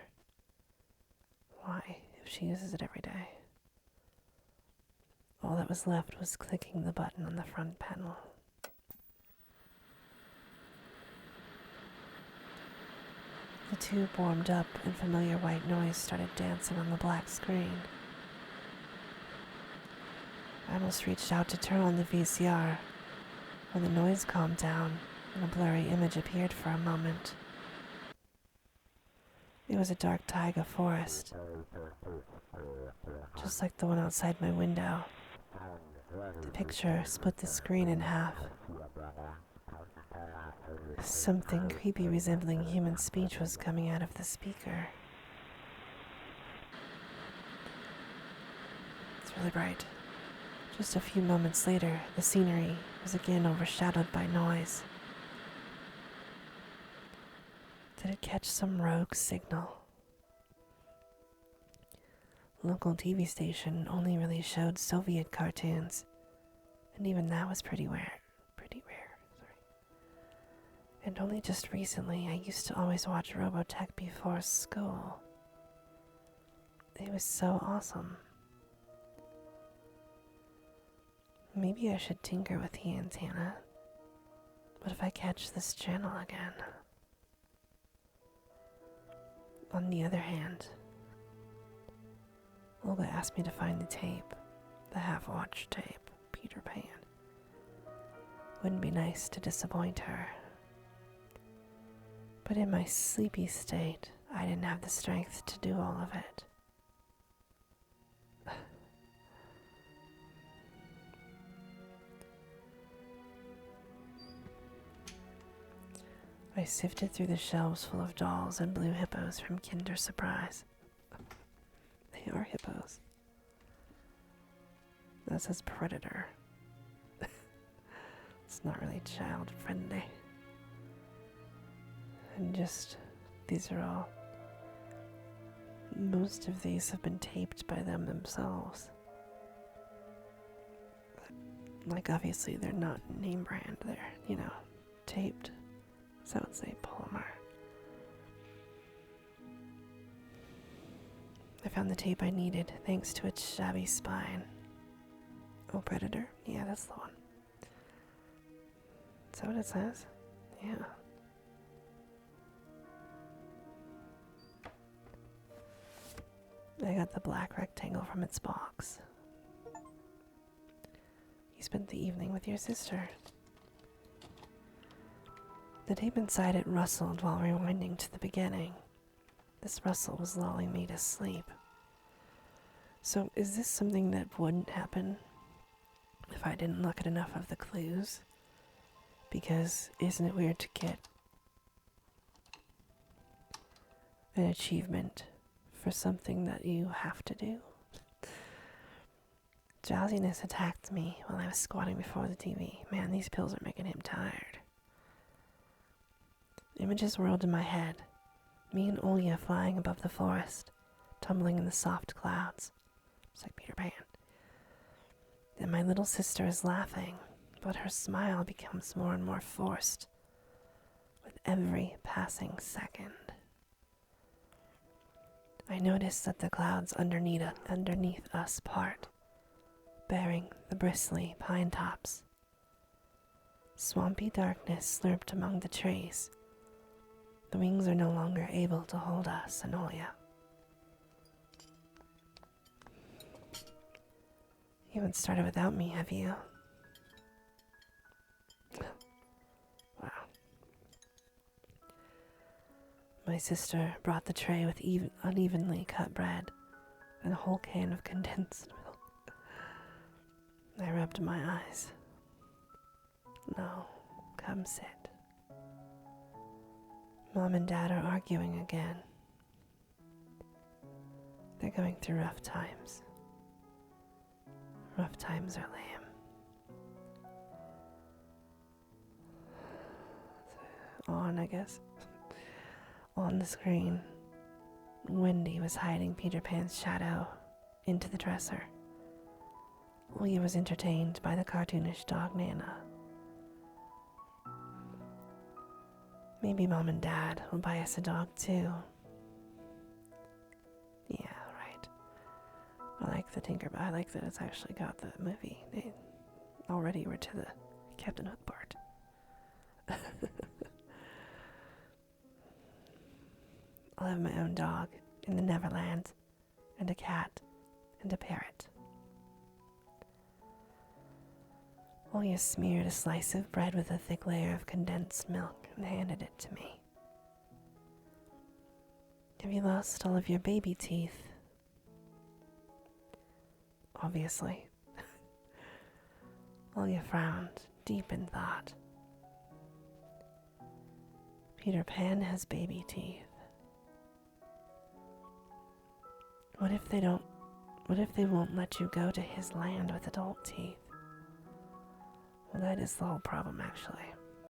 Why, if she uses it every day? All that was left was clicking the button on the front panel. The tube warmed up and familiar white noise started dancing on the black screen. I almost reached out to turn on the VCR when the noise calmed down and a blurry image appeared for a moment. It was a dark taiga forest, just like the one outside my window. The picture split the screen in half. Something creepy resembling human speech was coming out of the speaker. It's really bright. Just a few moments later, the scenery was again overshadowed by noise. Did it catch some rogue signal? Local TV station only really showed Soviet cartoons, and even that was pretty rare. And only just recently, I used to always watch Robotech before school. It was so awesome. Maybe I should tinker with the antenna. What if I catch this channel again? On the other hand, Olga asked me to find the tape, the half-watched tape, Peter Pan. Wouldn't be nice to disappoint her. But in my sleepy state, I didn't have the strength to do all of it. I sifted through the shelves full of dolls and blue hippos from Kinder Surprise. They are hippos. That says Predator. It's not really child friendly. And just, these are all most of these have been taped by them themselves. Like, obviously, they're not name brand, they're, taped. So I would say polymer. I found the tape I needed thanks to its shabby spine. Oh, Predator? Yeah, that's the one. Is that what it says? Yeah. I got the black rectangle from its box. You spent the evening with your sister. The tape inside it rustled while rewinding to the beginning. This rustle was lulling me to sleep. So is this something that wouldn't happen if I didn't look at enough of the clues? Because isn't it weird to get an achievement for something that you have to do? Drowsiness attacked me while I was squatting before the TV. Man, these pills are making him tired. Images whirled in my head. Me and Olya flying above the forest, tumbling in the soft clouds. Just like Peter Pan. Then my little sister is laughing, but her smile becomes more and more forced with every passing second. I noticed that the clouds underneath us part, bearing the bristly pine tops. Swampy darkness slurped among the trees. The wings are no longer able to hold us and Olya. You haven't started without me, have you? Wow. My sister brought the tray with unevenly cut bread and a whole can of condensed milk. I rubbed my eyes. No, come sit. Mom and Dad are arguing again. They're going through rough times. Rough times are lame. On, I guess. On the screen, Wendy was hiding Peter Pan's shadow into the dresser. Olya was entertained by the cartoonish dog Nana. Maybe Mom and Dad will buy us a dog too. Yeah, right. I like the Tinkerbell. I like that it's actually got the movie. They already were to the Captain Hook part. I'll have my own dog in the Neverland, and a cat, and a parrot. Olya smeared a slice of bread with a thick layer of condensed milk and handed it to me. Have you lost all of your baby teeth? Obviously. Olya frowned, deep in thought. Peter Pan has baby teeth. What if they won't let you go to his land with adult teeth? Well, that is the whole problem, actually.